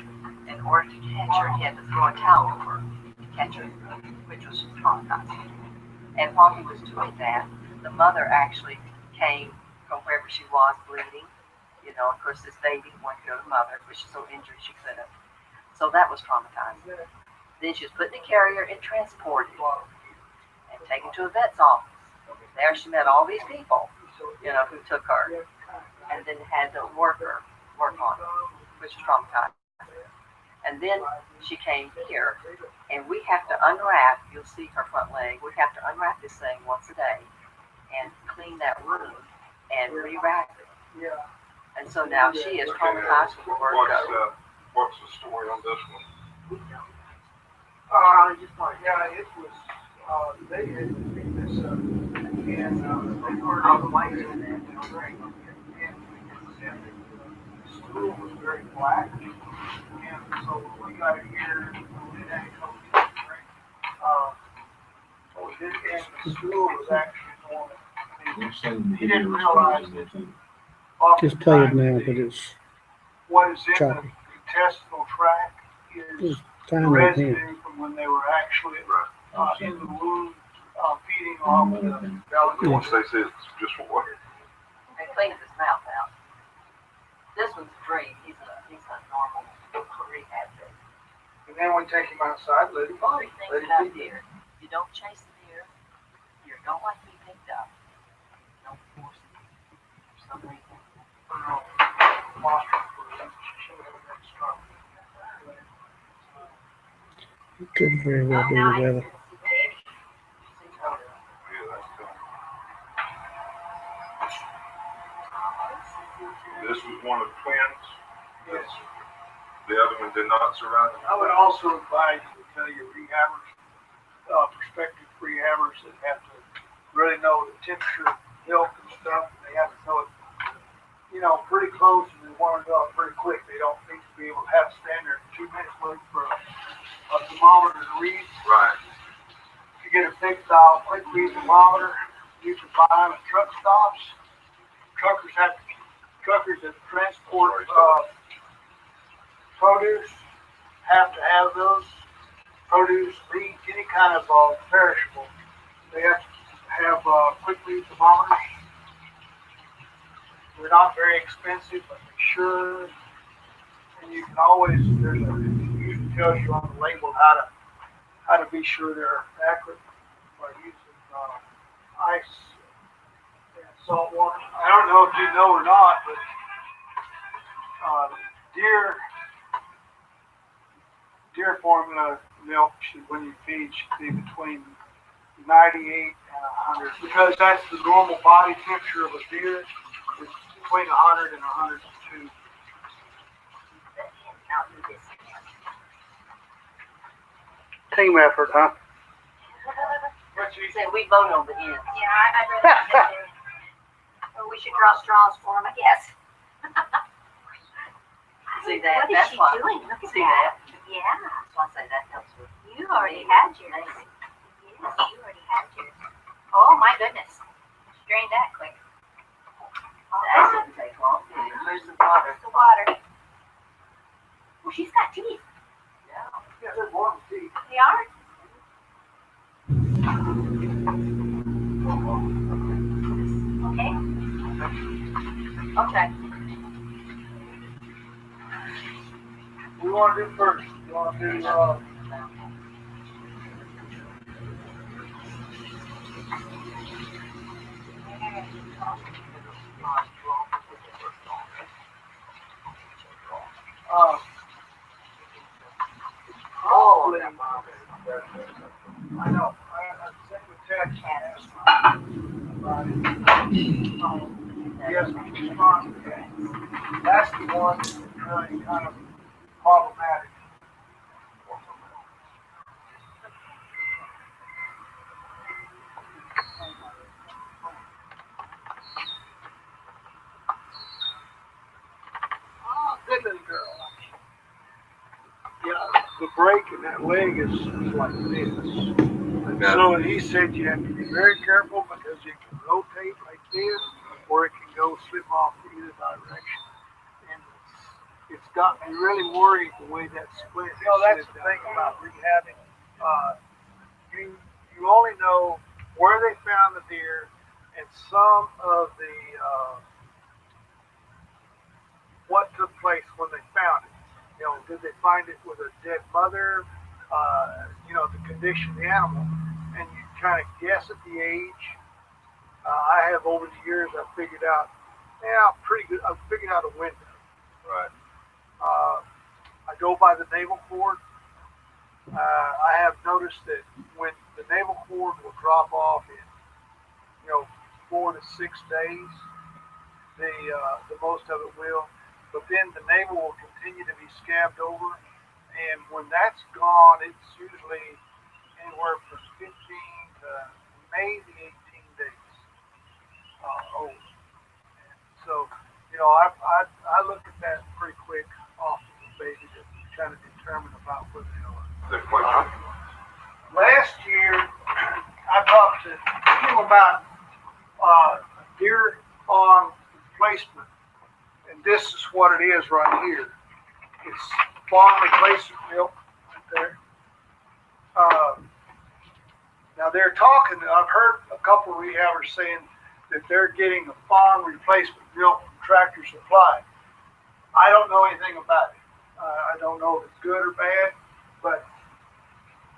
Speaker 7: in order to catch her, he had to throw a towel over to catch her, which was traumatizing. And while he was doing that, the mother actually came from wherever she was bleeding. You know, of course, this baby wanted to go to the mother, but she's so injured she couldn't. So that was traumatizing. Then she was put in a carrier and transported and taken to a vet's office. There she met all these people, you know, who took her and then had the worker work on her, which was traumatizing. And then she came here, and we have to unwrap, you'll see her front leg, we have to unwrap this thing once a day and clean that wound and rewrap it.
Speaker 2: Yeah.
Speaker 7: And so now she is traumatized from the word go.
Speaker 3: What's the story on this one?
Speaker 4: Yeah, it was, they had picked this up and, they were on the way to that, and the school was very black. And so we got here, we didn't have and the school was actually normal. He didn't realize that.
Speaker 8: Just play it now, but it's
Speaker 4: What is in
Speaker 8: choppy.
Speaker 4: the intestinal tract is
Speaker 8: Time
Speaker 4: the
Speaker 8: right
Speaker 4: residue
Speaker 8: here.
Speaker 4: from when they were actually in the wound, feeding off the belly.
Speaker 3: Once they say it's just water.
Speaker 7: They cleaned his mouth out. This one's free. He's a normal rehab baby.
Speaker 4: And then we take him outside, let him
Speaker 7: Three
Speaker 4: bite.
Speaker 7: things about deer. You don't chase the deer. Deer don't like to be picked up. You don't force it. For some reason.
Speaker 8: It could very well be the weather.
Speaker 3: This was one of the twins. Yes. The other one did not survive.
Speaker 4: I would also advise you to tell your rehabbers, prospective rehabbers that have to really know the temperature, health and stuff. They have to know it, you know, pretty close, and they want to know it pretty quick. They don't need to be able to have standard 2 minutes waiting for a thermometer to read.
Speaker 3: Right.
Speaker 4: If you get a fixed dial, quick read thermometer, you can buy them at truck stops. Truckers that transport produce have to have those. Produce, meat, any kind of perishable. They have to have quick read thermometers. They're not very expensive, but they're sure. And you can always, it usually tells you on the label how to be sure they're accurate by using ice and salt water. I don't know if you know or not, but deer formula milk when you feed should be between 98 and 100 because that's the normal body temperature of a deer. It's between 100 and 102.
Speaker 8: Team effort, huh?
Speaker 7: Say we vote on the end.
Speaker 5: Yeah, I'd rather have that too. Or we should draw straws for them, I guess.
Speaker 7: See that?
Speaker 5: What is
Speaker 7: That's
Speaker 5: she
Speaker 7: why.
Speaker 5: doing? Look at
Speaker 7: See
Speaker 5: that.
Speaker 7: that?
Speaker 5: Yeah.
Speaker 7: That's why I say that helps with.
Speaker 5: You already had yours.
Speaker 7: Amazing.
Speaker 5: Yes, you already had yours. Oh my goodness. Drained that quick.
Speaker 7: That didn't take long. Where's the water?
Speaker 5: The water. Well, she's got teeth.
Speaker 7: Yeah.
Speaker 4: Yeah, they're warm teeth.
Speaker 5: They are? Okay. Okay.
Speaker 4: We want to do first. We want to do probably. I know. I sent the text and asked about it. Yes, response to that. That's the one that's really kind of problematic. Oh, good little girl. Yeah, the break in that leg is like this. And so he said you have to be very careful because it can rotate like this, or it can go slip off either direction. And it's got me really worried the way that split. You know, that's the thing about rehabbing. You only know where they found the deer and some of the what took place when they found it. You know, did they find it with a dead mother? You know, the condition of the animal, and you kind of guess at the age. I have over the years, I've figured out, pretty good. I've figured out a window.
Speaker 3: Right.
Speaker 4: I go by the navel cord. I have noticed that when the navel cord will drop off in, 4 to 6 days, the most of it will. But then the navel will continue to be scabbed over, and when that's gone, it's usually anywhere from 15 to maybe 18 days old. And so, I look at that pretty quick off of the baby to kind of determine about where they are. Last year, I talked to him about deer on replacement, and this is what it is right here. It's fawn replacement milk right there. Now they're talking, I've heard a couple of rehabbers saying that they're getting a fawn replacement milk from Tractor Supply. I don't know anything about it. I don't know if it's good or bad, but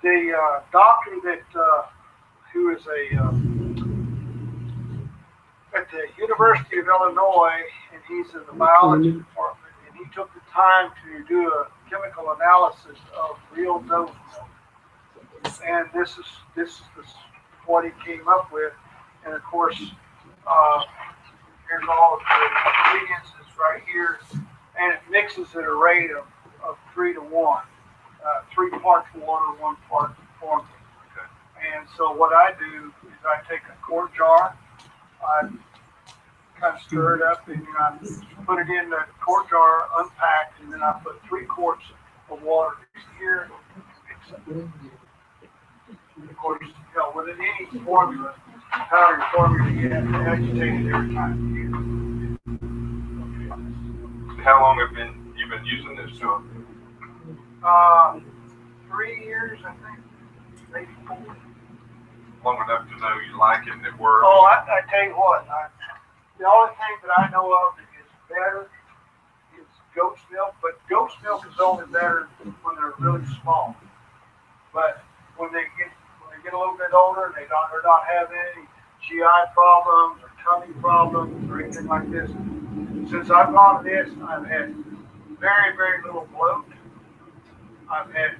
Speaker 4: the doctor that who is at the University of Illinois, and he's in the biology department, and he took the time to do a chemical analysis of real doe milk, and this is what he came up with, and of course, here's all of the ingredients. It's right here, and it mixes at a rate of 3 to 1, 3 parts water, 1 part formula. Okay. And so what I do is I take a quart jar, I kind of stir it up, and then I put it in the quart jar, unpacked, and then I put 3 quarts of water here. Of course, with any formula, powdered formula, you have to agitate it every time you use it.
Speaker 3: How long have you been using this stuff?
Speaker 4: 3 years, I think, maybe 4.
Speaker 3: Long enough to know you like it and it works.
Speaker 4: Oh, I tell you what, the only thing that I know of that is better is goat's milk, but goat's milk is only better when they're really small. But when they get a little bit older, they're not having any GI problems or tummy problems or anything like this. Since I've gone to this, I've had very, very little bloat. I've had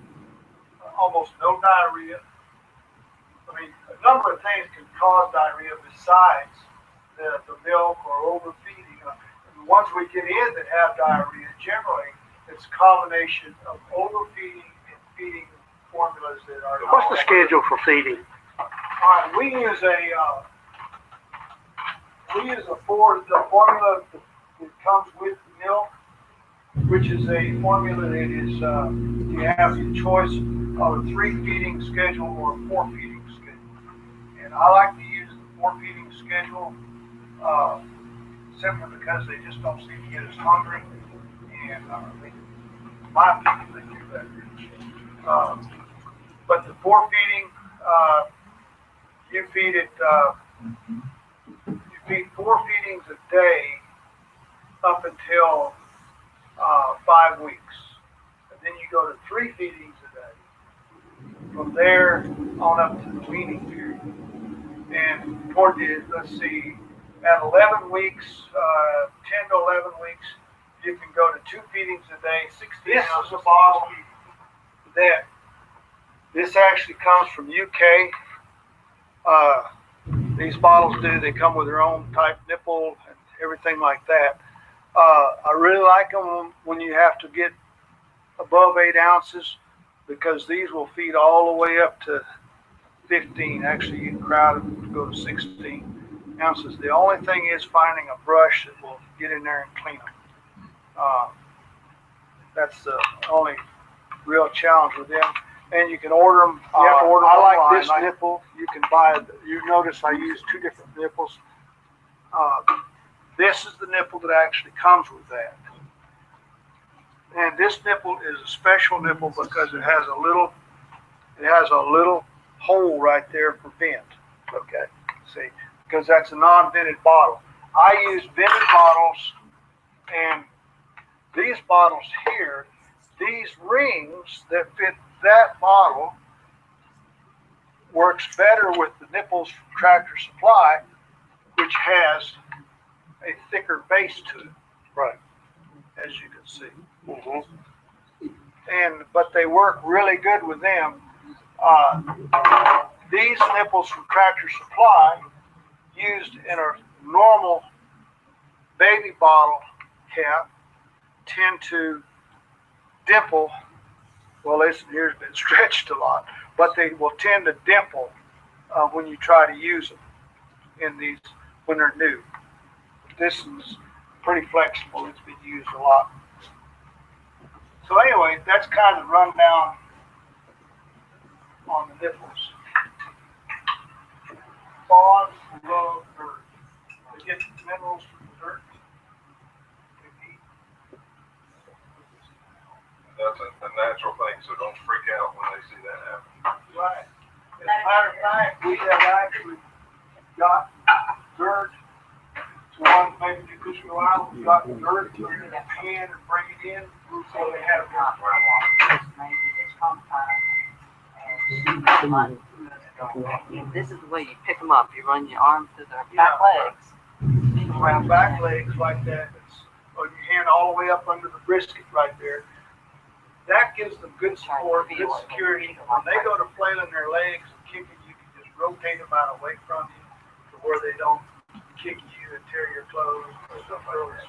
Speaker 4: almost no diarrhea. I mean, a number of things can cause diarrhea besides the milk or overfeeding. The ones we get in that have diarrhea, generally, it's a combination of overfeeding and feeding formulas that are.
Speaker 8: What's the schedule for feeding?
Speaker 4: All right, we use the formula that comes with the milk, which is a formula that is you have your choice of a 3 feeding schedule or a 4 feeding schedule. And I like to use the 4 feeding schedule simply because they just don't seem to get as hungry, and in my opinion, they do better. But the 4 feeding, you feed it. You feed 4 feedings a day up until 5 weeks, and then you go to 3 feedings a day. From there on up to the weaning period, and toward the at 11 weeks, 10 to 11 weeks, you can go to 2 feedings a day. 16 ounces. This is a bottle that this actually comes from UK. These bottles they come with their own type nipple and everything like that. I really like them when you have to get above 8 ounces, because these will feed all the way up to 15. Actually, you can crowd them to go to 16 ounces. The only thing is finding a brush that will get in there and clean them. That's the only real challenge with them. And you can order them. You have to order them. I like this nipple. You can buy. You notice I use 2 different nipples. This is the nipple that actually comes with that. And this nipple is a special nipple because it has a little hole right there for vent. Okay. See, because that's a non-vented bottle. I use vented bottles, and these bottles here, these rings that fit that bottle works better with the nipples from Tractor Supply, which has a thicker base to it.
Speaker 8: Right.
Speaker 4: As you can see.
Speaker 8: Mm-hmm.
Speaker 4: But they work really good with them. These nipples from Tractor Supply, used in a normal baby bottle cap, tend to dimple. Well, this here's been stretched a lot, but they will tend to dimple when you try to use them in these when they're new. This is pretty flexible. It's been used a lot. So anyway, that's kind of the rundown on the nipples. Fawns love dirt. They get minerals from the dirt.
Speaker 3: That's a natural thing, so don't freak out when they see that happen.
Speaker 4: Right. As a matter of fact, we have actually got dirt. So one maybe you could go out, we got dirt, put it in a pan and bring it in, so they have
Speaker 7: This is the way you pick them up. You run your arm through their back legs.
Speaker 4: around back legs like that, or your hand all the way up under the brisket right there. That gives them good support, good security. When they go to flailing their legs and kicking, you can just rotate them out away from you to where they don't kick you and tear your clothes or stuff like that.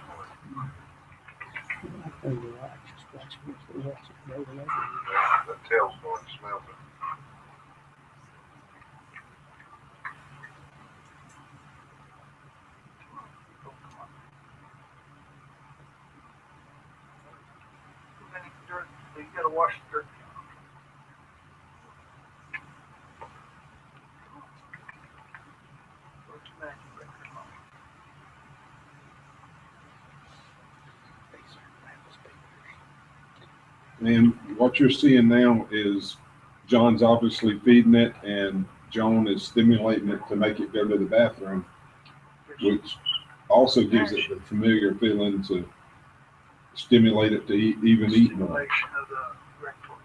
Speaker 3: The tail's going to smell it.
Speaker 4: You gotta wash the dirt.
Speaker 1: And what you're seeing now is John's obviously feeding it, and Joan is stimulating it to make it go to the bathroom, which also gives it the familiar feeling to stimulate it to even eat more.
Speaker 4: Stimulation of the rectal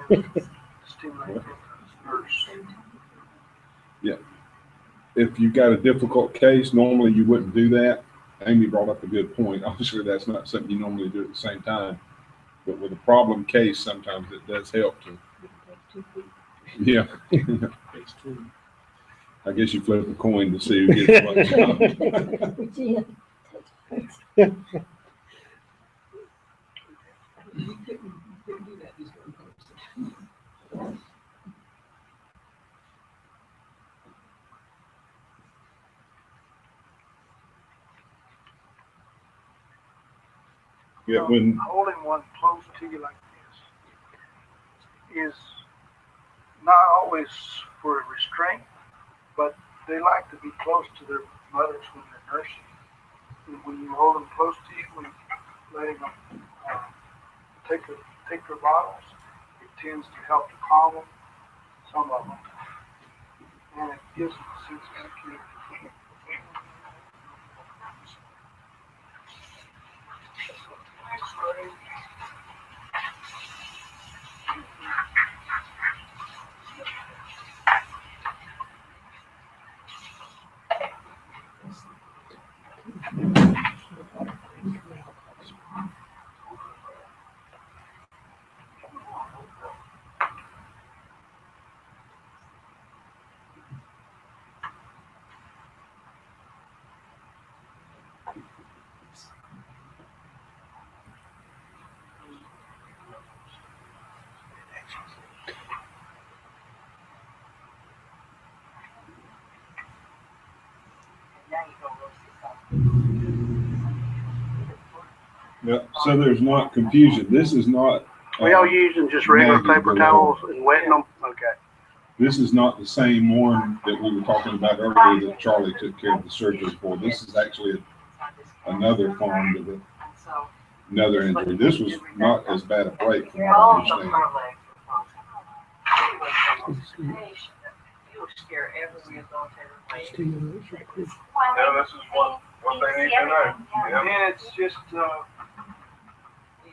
Speaker 4: area. Stimulate the nerves.
Speaker 1: Yeah. If you've got a difficult case, normally you wouldn't do that. Amy brought up a good point. Obviously, that's not something you normally do at the same time. But with a problem case, sometimes it does help to. Yeah. I guess you flip a coin to see who gets what job. Yeah, when
Speaker 4: Holding one close to you like this is not always for restraint, but they like to be close to their mothers when they're nursing. And when you hold them close to you, when you're letting them take their bottles, it tends to help to calm them, some of them, and it gives them a sense of security.
Speaker 1: yeah, so there's not confusion. This is not.
Speaker 8: Are y'all using just regular paper towels and wetting them? Okay.
Speaker 1: This is not the same one that we were talking about earlier that Charlie took care of the surgery for. This is actually another form of another injury. This was not as bad a break from what I understand.
Speaker 7: scare every rehabilitator away.
Speaker 5: Why
Speaker 3: Yeah,
Speaker 5: wouldn't
Speaker 3: this is
Speaker 5: you
Speaker 3: what
Speaker 5: say
Speaker 3: they
Speaker 5: you
Speaker 3: need
Speaker 5: see
Speaker 3: to know.
Speaker 5: everything? Yeah.
Speaker 3: Yeah.
Speaker 4: And then it's just,
Speaker 7: You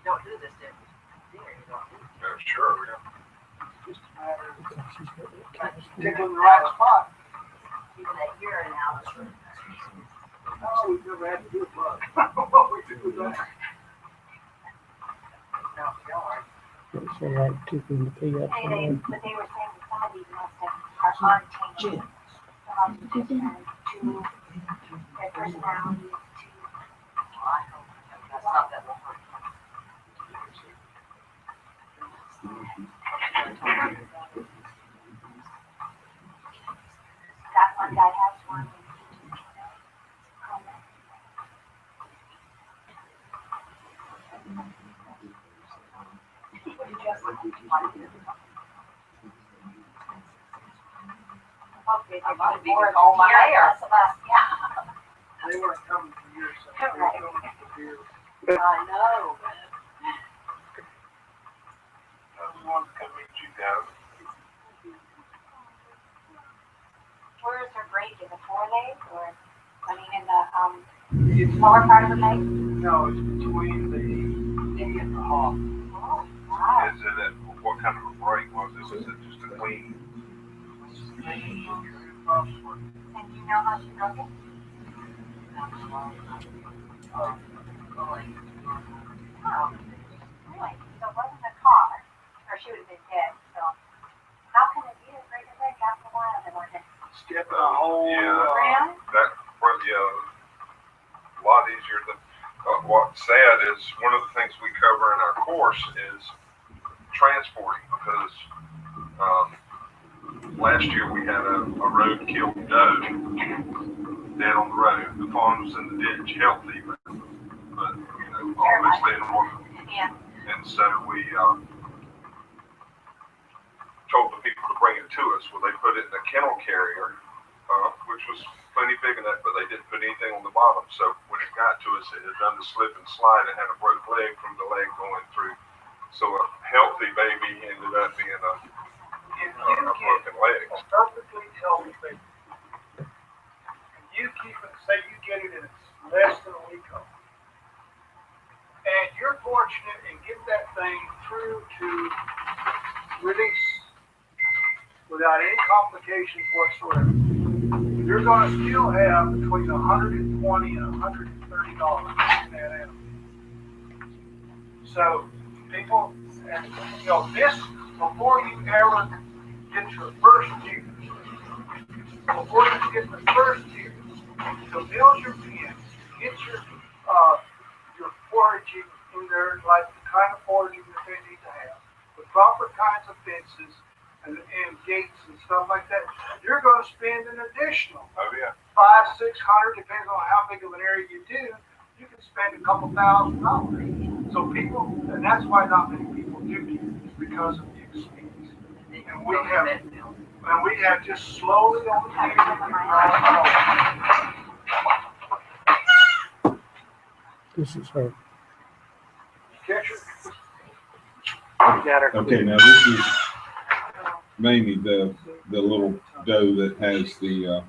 Speaker 7: don't do this to deer, you don't do this.
Speaker 3: Yeah, sure.
Speaker 4: just a matter of tickling the right spot.
Speaker 7: Keeping that urine out.
Speaker 4: Oh, we've never had to do it, but what we do with that.
Speaker 7: No, don't worry.
Speaker 2: So like tickling the pee up.
Speaker 5: Hey, but they were saying that some of these must have are untainted. Some of them just too, their personality is too.
Speaker 7: Well, I hope that's not that will hurt.
Speaker 5: That one guy has one. Okay,
Speaker 7: I'm gonna be
Speaker 5: more
Speaker 7: all my
Speaker 5: year,
Speaker 7: hair.
Speaker 5: less of us, yeah.
Speaker 4: They weren't coming for years, so they were coming for beers.
Speaker 7: I know.
Speaker 3: I was wanting to come meet you guys.
Speaker 5: Where is her break? In the forelegs or, I mean, in the, lower part of the leg?
Speaker 4: No, it's between the knee and the hop.
Speaker 5: Oh, wow.
Speaker 3: Is it what kind of a break was it? Was it just a clean?
Speaker 5: And you know how she broke it? Oh, really? So it wasn't a car, or she would have been dead, so. How can it be a break a leg after a while? They weren't.
Speaker 4: Step in a hole.
Speaker 3: Yeah.
Speaker 5: Really?
Speaker 3: That was a lot easier than what's sad is one of the things we cover in our course is transporting because last year we had a road-kill doe dead on the road. The fawn was in the ditch, healthy, but obviously an orphan.
Speaker 5: Yeah.
Speaker 3: And so we told the people to bring it to us. Well, they put it in a kennel carrier, which was plenty big enough, but they didn't put anything on the bottom. So when it got to us, it had done the slip and slide and had a broke leg from the leg going through. So a healthy baby ended up being a broken leg.
Speaker 4: A perfectly healthy baby. And you keep it, say you get it and it's less than a week old. And you're fortunate and get that thing through to release without any complications whatsoever. You're going to still have between $120 and $130 in that animal. So people, this before you ever get your first deer, before you get the first deer, to build your pen, get your foraging in there, like the kind of foraging that they need to have, the proper kinds of fences and gates and stuff like that. You're going to spend an additional $500-600, depending on how big of an area you do. You can spend a couple $1,000. So people, and that's why not many people do it, is because of the expense. And we have just slowly over the years been rising.
Speaker 2: This is her.
Speaker 4: Catcher.
Speaker 8: Got her.
Speaker 1: Okay, now this is Mamie, the little doe that has the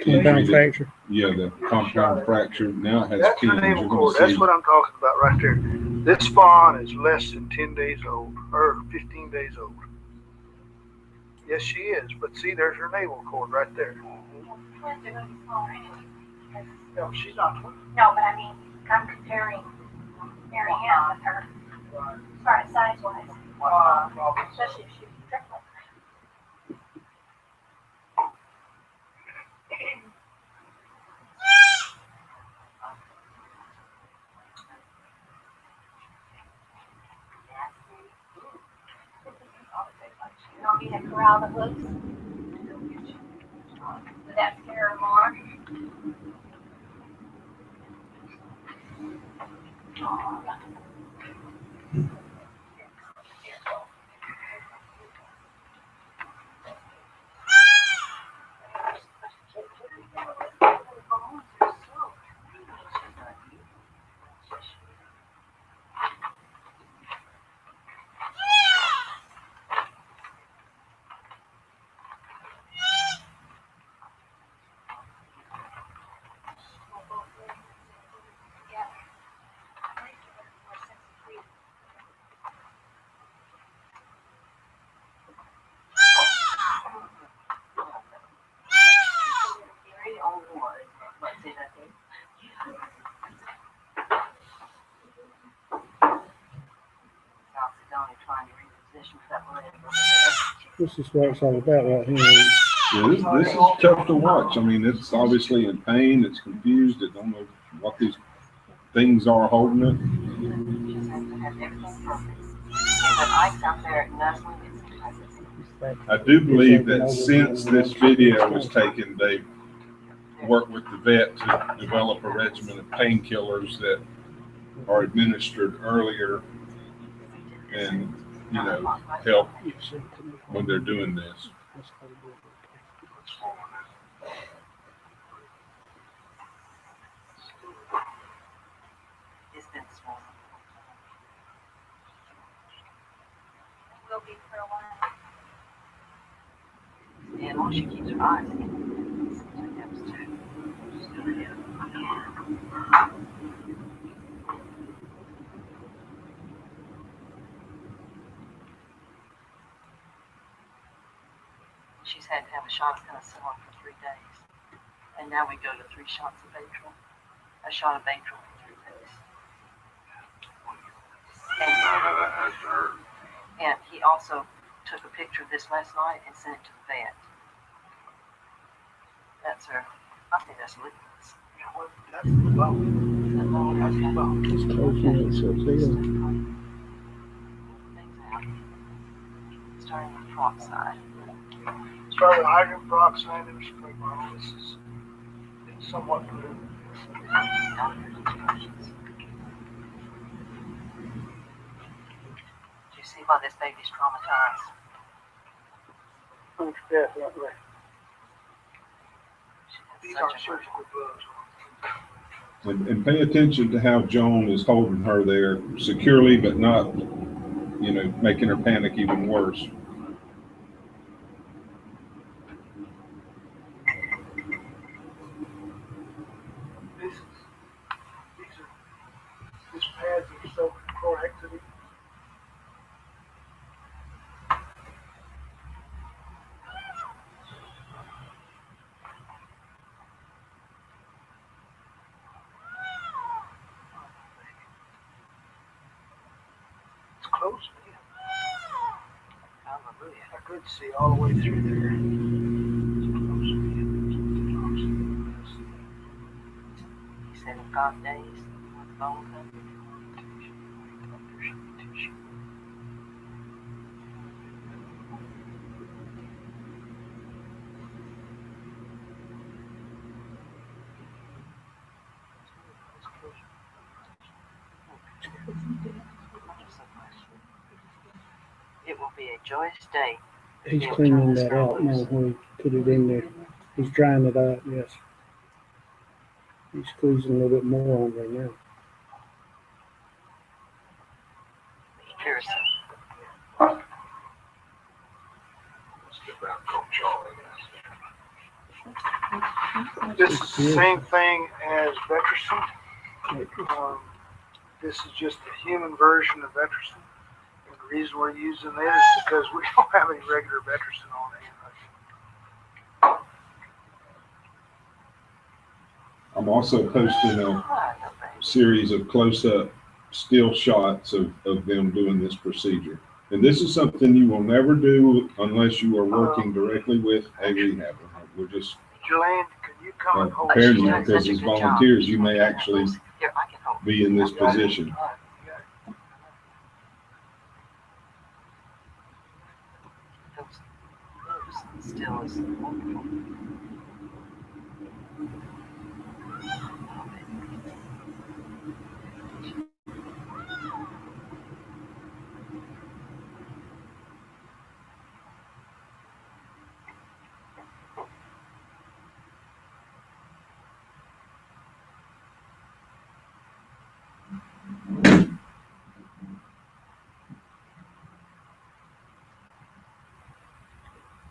Speaker 2: Compound fracture.
Speaker 1: the compound fracture. Now it has
Speaker 4: That's
Speaker 1: pins.
Speaker 4: her navel
Speaker 1: You're
Speaker 4: cord.
Speaker 1: gonna
Speaker 4: That's
Speaker 1: see.
Speaker 4: what I'm talking about right there. This fawn is less than 10 days old, or 15 days old. Yes, she is. But see, there's her navel cord right there.
Speaker 5: Twins are going to be smaller anyway.
Speaker 4: No, she's not twin.
Speaker 5: No, but I mean, I'm comparing Mary Ann with her, as far as size-wise, especially if she's triplet. You don't need to corral the hooks? Would that scare her more?
Speaker 7: fishing for that leg.
Speaker 2: This is what it's all about right here.
Speaker 1: Yeah, this is tough to watch. I mean, it's obviously in pain. It's confused. It don't know what these things are holding it.
Speaker 7: Just have to have everything perfect. And the ice out there nuzzling, it's
Speaker 1: I do believe that since this video was taken, they've worked with the vet to develop a regimen of painkillers that are administered earlier and, you know, help when they're doing this.
Speaker 7: it's been swollen.
Speaker 5: Will be for a while.
Speaker 7: And once she keeps her eyes in, it helps too. Just do it. She's had to have a shot of penicillin for 3 days. And now we go to 3 shots of Atrial. A shot of Atrial for 3 days. And he also took a picture of this last night and sent it to the vet. That's her. I think that's liquids.
Speaker 4: That's the bone.
Speaker 2: It's closing itself in.
Speaker 7: Things out. Starting with peroxide.
Speaker 4: Start with hydrogen peroxide and spray bottle. This is somewhat new.
Speaker 7: Doctor's instructions. Do you see why this baby's traumatized?
Speaker 8: Definitely.
Speaker 4: These
Speaker 7: Such
Speaker 4: aren't
Speaker 7: a
Speaker 4: surgical gloves.
Speaker 1: And pay attention to how Joan is holding her there securely, but not, you know, making her panic even worse.
Speaker 4: These pads are so chlorhexidine. It's close, man.
Speaker 7: Hallelujah.
Speaker 4: I could see all the way through there. It's close, man.
Speaker 7: He said in 5 days, with bone cut. It will be a joyous day.
Speaker 2: He's cleaning that out now when he put it in there. He's drying it out, yes. He's squeezing a little bit more on there now.
Speaker 7: Pearson.
Speaker 4: This is the same thing as Vetricin. This is just a human version of Vetricin. And the reason we're using this is because we don't have any regular Vetricin on hand.
Speaker 1: I'm also posting a series of close-up still shots of them doing this procedure. And this is something you will never do unless you are working directly with a rehabber. We're just
Speaker 4: Jelaine, can you come and hold
Speaker 1: preparing
Speaker 4: this?
Speaker 1: you because as volunteers, you may actually
Speaker 7: Here, I can hold.
Speaker 1: be in this position.
Speaker 7: Those still is wonderful.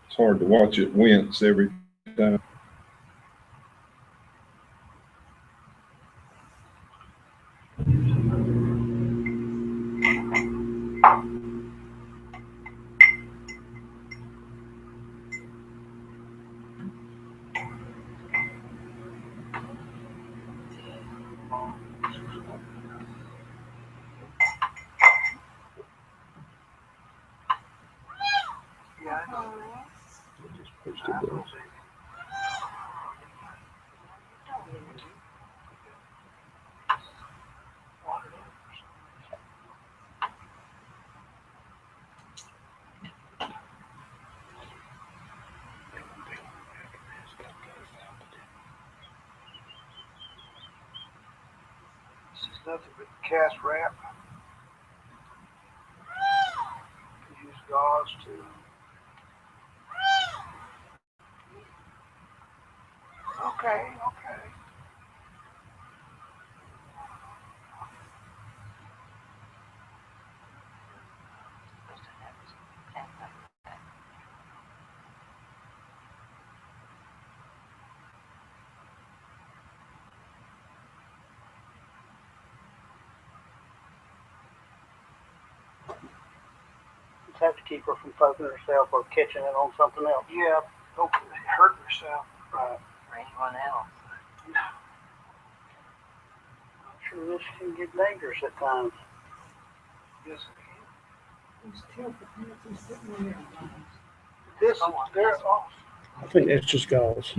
Speaker 1: It's hard to watch it wince every time. Just posted those.
Speaker 4: This is nothing but cast wrap. Use gauze to. Okay, okay.
Speaker 8: Just have to keep her from poking herself or catching it on something else.
Speaker 4: Yeah, hopefully hurt herself.
Speaker 7: For anyone else.
Speaker 8: I'm sure this can get dangerous at times.
Speaker 4: Yes,
Speaker 2: It's still the parents are sitting in there.
Speaker 4: this is their off.
Speaker 8: I think that's just gauze.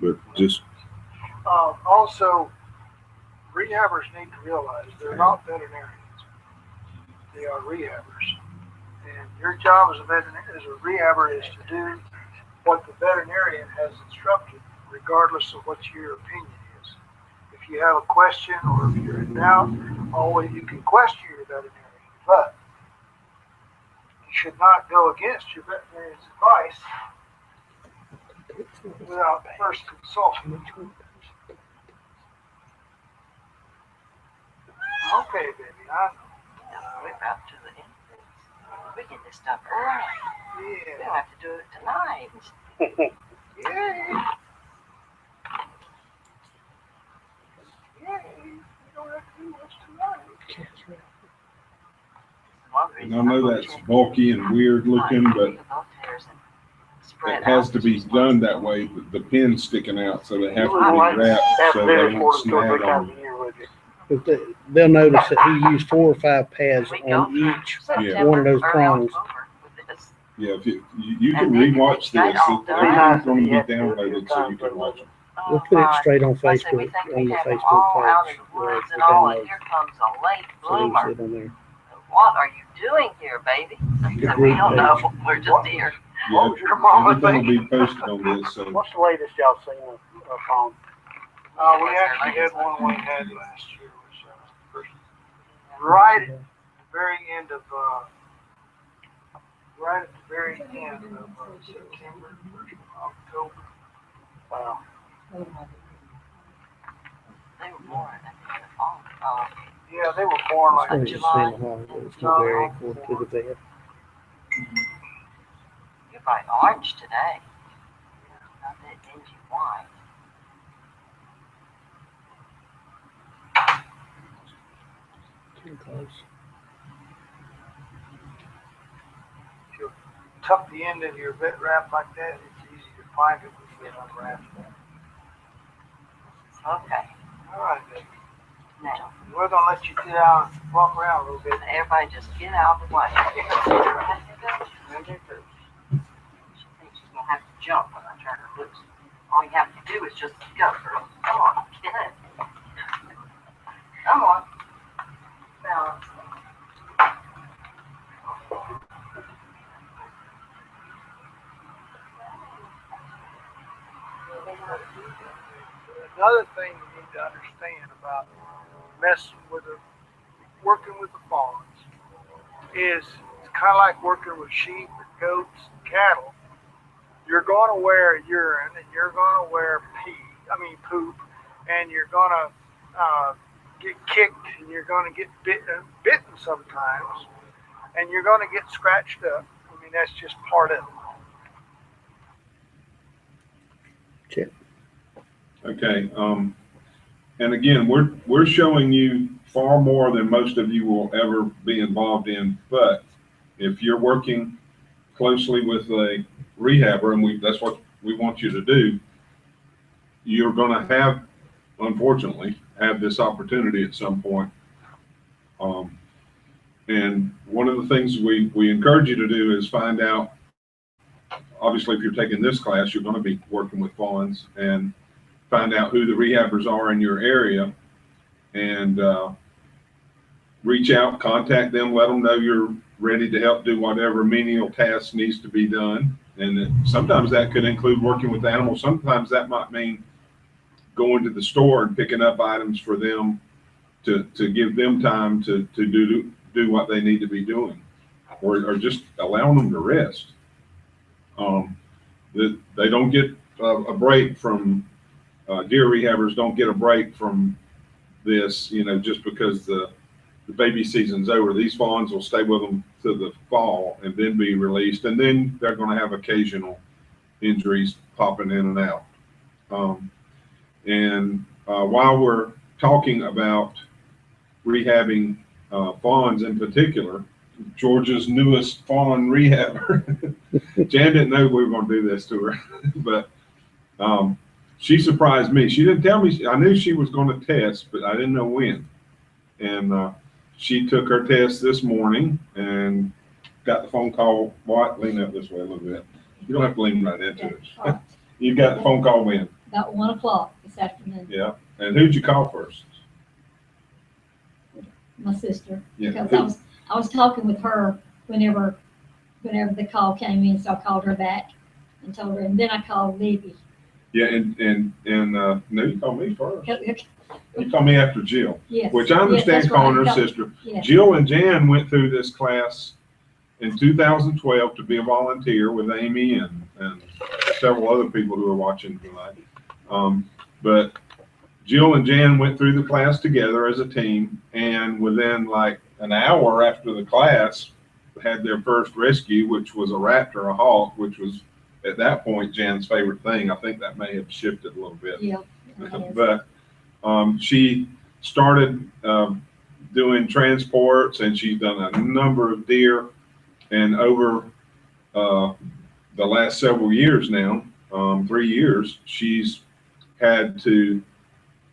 Speaker 1: But just,
Speaker 4: Also, rehabbers need to realize they're not veterinarians. They are rehabbers. And your job as a rehabber is to do what the veterinarian has instructed, regardless of what your opinion is. If you have a question or if you're in doubt, always you can question your veterinarian, but you should not go against your veterinarian's advice without first consulting. Okay, baby, I know.
Speaker 7: We're about to the end. We get this stuff early. We
Speaker 4: Yeah.
Speaker 7: don't have to do it tonight.
Speaker 4: Yay. Yay. We don't have to do much tonight.
Speaker 1: and I know that's bulky and weird looking, but it has to be done that way. The pin's sticking out, so they have to be wrapped so they won't snag on.
Speaker 8: But they'll notice that he used 4 or 5 pads on each one of those prongs.
Speaker 1: Yeah, if you can rewatch this. Everything's going to be downloaded so you can watch it.
Speaker 8: We'll put it straight on Facebook, on the Facebook page. Where it's downloaded.
Speaker 7: Here comes a late
Speaker 8: So
Speaker 7: bloomer.
Speaker 8: it's on there.
Speaker 7: What are you doing here, baby? I said, we don't know. We're just here.
Speaker 1: Yeah,
Speaker 4: Your mama
Speaker 1: everything will
Speaker 4: think?
Speaker 1: be posted on this. So
Speaker 8: What's the latest y'all seen of Fawns?
Speaker 4: We actually had one we had last year, which right at the very end of September, October.
Speaker 8: Wow.
Speaker 7: They were born at the end of fall.
Speaker 4: Yeah, they were born
Speaker 8: I
Speaker 4: like
Speaker 8: just seen a while ago. It's not very according to the vet.
Speaker 7: You're bright orange today. Not that dingy white.
Speaker 8: Too close.
Speaker 4: if you tuck the end of your vet wrap like that, it's easy to find it when you get unwrapped.
Speaker 7: Okay.
Speaker 4: All right, baby.
Speaker 7: Now,
Speaker 4: We're gonna let you get out and walk around a little bit.
Speaker 7: everybody just get out of the way. She thinks she's gonna have to jump when I turn her loose. All you have to do is just go, girl. Come on, get in. Come on. Balance.
Speaker 4: Another thing you need to understand about working with the fawns is it's kind of like working with sheep and goats and cattle. You're going to wear urine and you're going to wear poop, and you're going to get kicked and you're going to get bitten sometimes, and you're going to get scratched up. I mean, that's just part of it.
Speaker 1: okay, and again, we're showing you far more than most of you will ever be involved in. But if you're working closely with a rehabber, and that's what we want you to do, you're going to unfortunately, have this opportunity at some point. And one of the things we encourage you to do is find out obviously, if you're taking this class, you're going to be working with fawns, and find out who the rehabbers are in your area, and reach out, contact them, let them know you're ready to help do whatever menial task needs to be done. And sometimes that could include working with animals. Sometimes that might mean going to the store and picking up items for them to give them time to do what they need to be doing, or just allowing them to rest. They don't get a break from deer rehabbers don't get a break from this, just because the baby season's over. These fawns will stay with them to the fall and then be released, and then they're going to have occasional injuries popping in and out. While we're talking about rehabbing fawns in particular, Georgia's newest fawn rehabber, Jan didn't know we were going to do this to her, but she surprised me. She didn't tell me. I knew she was going to test, but I didn't know when. And she took her test this morning and got the phone call. What? Lean up this way a little bit. You don't have to lean right into it.
Speaker 9: Right.
Speaker 1: You got the phone call when?
Speaker 9: About 1 o'clock this afternoon.
Speaker 1: Yeah. And who'd you call first?
Speaker 9: My sister.
Speaker 1: Yeah.
Speaker 9: Because I was talking with her whenever the call came in, so I called her back and told her, and then I called Libby.
Speaker 1: Yeah, and no, you called me first. You called me after Jill.
Speaker 9: Yes.
Speaker 1: Which I understand,
Speaker 9: yes,
Speaker 1: calling
Speaker 9: right.
Speaker 1: her sister.
Speaker 9: Yes.
Speaker 1: Jill and Jan went through this class in 2012 to be a volunteer with Amy and several other people who are watching tonight. But Jill and Jan went through the class together as a team, and within like an hour after the class, had their first rescue, which was a raptor, a hawk, which was at that point Jan's favorite thing. I think that may have shifted a little bit.
Speaker 9: Yeah.
Speaker 1: But she started doing transports, and she's done a number of deer. And over the last several years now, 3 years, she's had to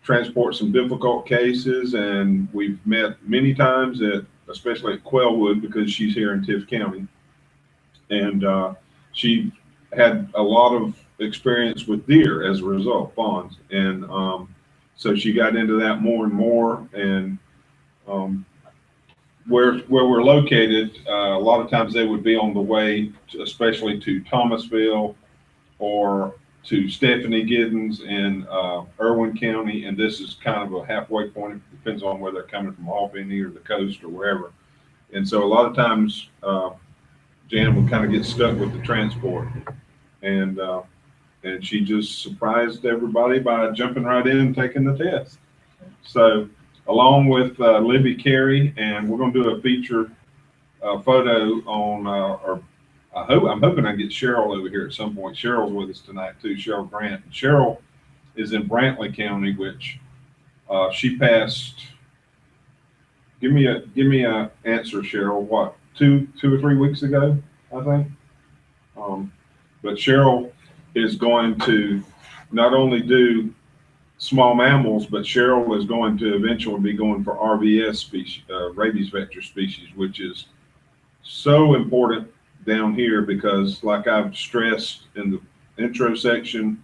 Speaker 1: transport some difficult cases, and we've met many times especially at Quellwood, because she's here in Tift County. And she had a lot of experience with deer as a result, fawns. And so she got into that more and more. And where we're located, a lot of times they would be on the way, especially to Thomasville or to Stephanie Giddens in Irwin County, and this is kind of a halfway point. It depends on where they're coming from, Albany or the coast or wherever. And so a lot of times Jan would kind of get stuck with the transport, and she just surprised everybody by jumping right in and taking the test. So along with Libby Carey, and we're going to do a feature photo on I'm hoping I get Cheryl over here at some point. Cheryl's with us tonight too, Cheryl Grant. And Cheryl is in Brantley County, which she passed. Give me a answer, Cheryl. What, two or 3 weeks ago, I think. But Cheryl is going to not only do small mammals, but Cheryl is going to eventually be going for RVS species, rabies vector species, which is so important down here, because like I've stressed in the intro section,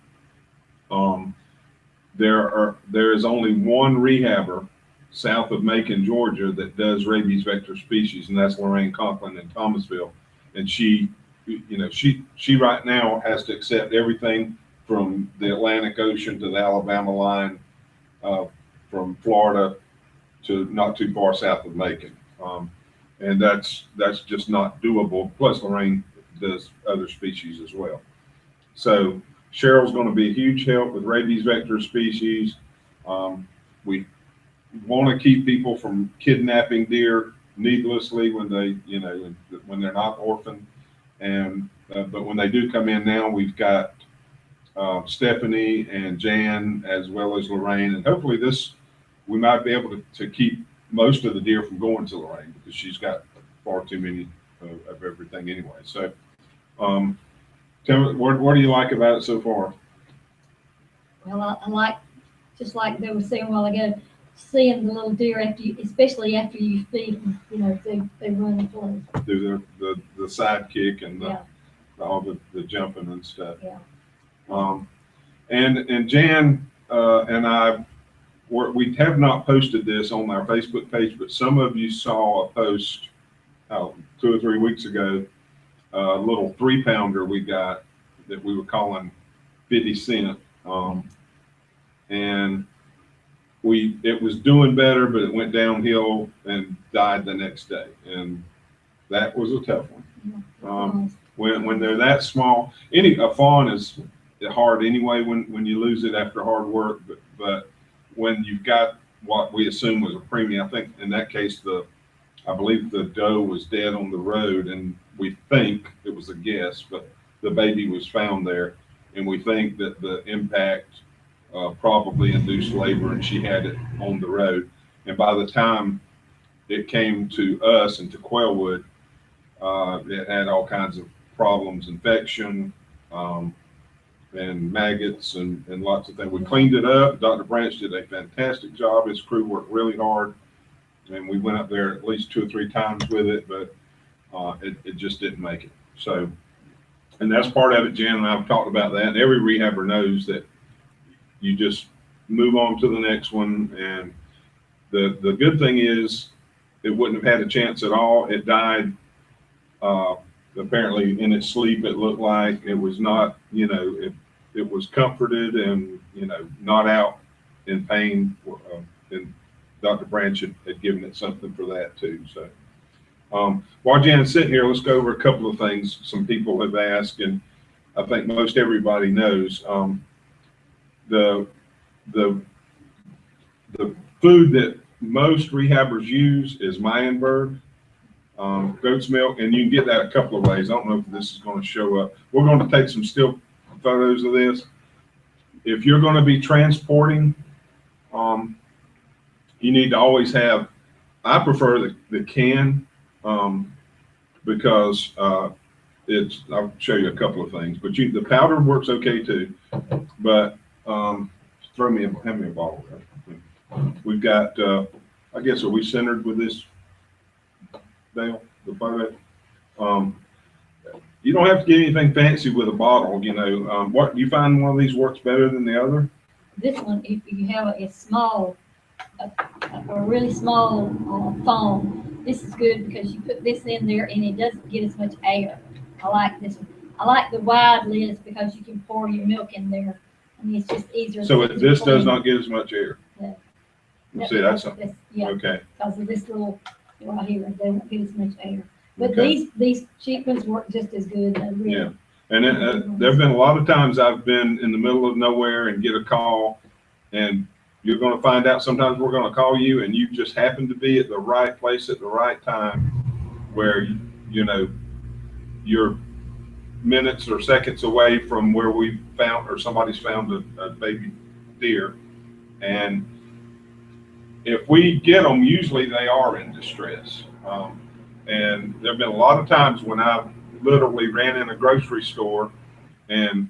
Speaker 1: there is only one rehabber south of Macon, Georgia, that does rabies vector species, and that's Lorraine Conklin in Thomasville. And she right now has to accept everything from the Atlantic Ocean to the Alabama line, from Florida to not too far south of Macon. And that's just not doable. Plus Lorraine does other species as well. So Cheryl's going to be a huge help with rabies vector species. We want to keep people from kidnapping deer needlessly when when they're not orphaned. And but when they do come in now, we've got Stephanie and Jan as well as Lorraine, and hopefully we might be able to keep most of the deer from going to Lorraine, because she's got far too many of everything anyway. So tell me, what do you like about it so far?
Speaker 9: Well, I like, just like they were saying a while ago, seeing the little deer especially after you feed them, they run and play.
Speaker 1: Do the side kick and all the jumping and stuff.
Speaker 9: Yeah.
Speaker 1: And Jan and I, we have not posted this on our Facebook page, but some of you saw a post 2 or 3 weeks ago, a little 3-pounder we got that we were calling 50 cent. And it was doing better, but it went downhill and died the next day. And that was a tough one. When they're that small, a fawn is hard anyway when you lose it after hard work, but when you've got what we assume was a preemie, I think in that case I believe the doe was dead on the road, and we think, it was a guess, but the baby was found there, and we think that the impact probably induced labor, and she had it on the road. And by the time it came to us and to Quailwood, it had all kinds of problems, infection, and maggots and lots of things. We cleaned it up. Dr. Branch did a fantastic job. His crew worked really hard, and we went up there at least 2 or 3 times with it, but it just didn't make it. So, and that's part of it. Jan and I have talked about that, and every rehabber knows that you just move on to the next one. And the good thing is it wouldn't have had a chance at all. It died apparently in its sleep. It looked like it was not, it was comforted and, not out in pain. And Dr. Branch had given it something for that too. So while Jan's sitting here, let's go over a couple of things some people have asked, and I think most everybody knows. The food that most rehabbers use is Mayenberg, goat's milk, and you can get that a couple of ways. I don't know if this is going to show up. We're going to take some still photos of this. If you're going to be transporting, you need to always have, I prefer the can, because I'll show you a couple of things, but the powder works okay too, but hand me a bottle. We've got, I guess, are we centered with this, Dale, the photo? You don't have to get anything fancy with a bottle, what, do you find one of these works better than the other?
Speaker 9: This one, if you have a small, a really small foam, this is good because you put this in there and it doesn't get as much air. I like this one. I like the wide lids because you can pour your milk in there. I mean, it's just easier.
Speaker 1: So this does not get as much air.
Speaker 9: Yeah.
Speaker 1: See, that's something.
Speaker 9: Yeah.
Speaker 1: Okay.
Speaker 9: Because of this little right here, they won't get as much air. But these cheap ones work just as good. Really,
Speaker 1: yeah. And there have been a lot of times I've been in the middle of nowhere and get a call, and you're going to find out sometimes we're going to call you and you just happen to be at the right place at the right time, where you're minutes or seconds away from where we found, or somebody's found a baby deer. And if we get them, usually they are in distress. And there have been a lot of times when I've literally ran in a grocery store and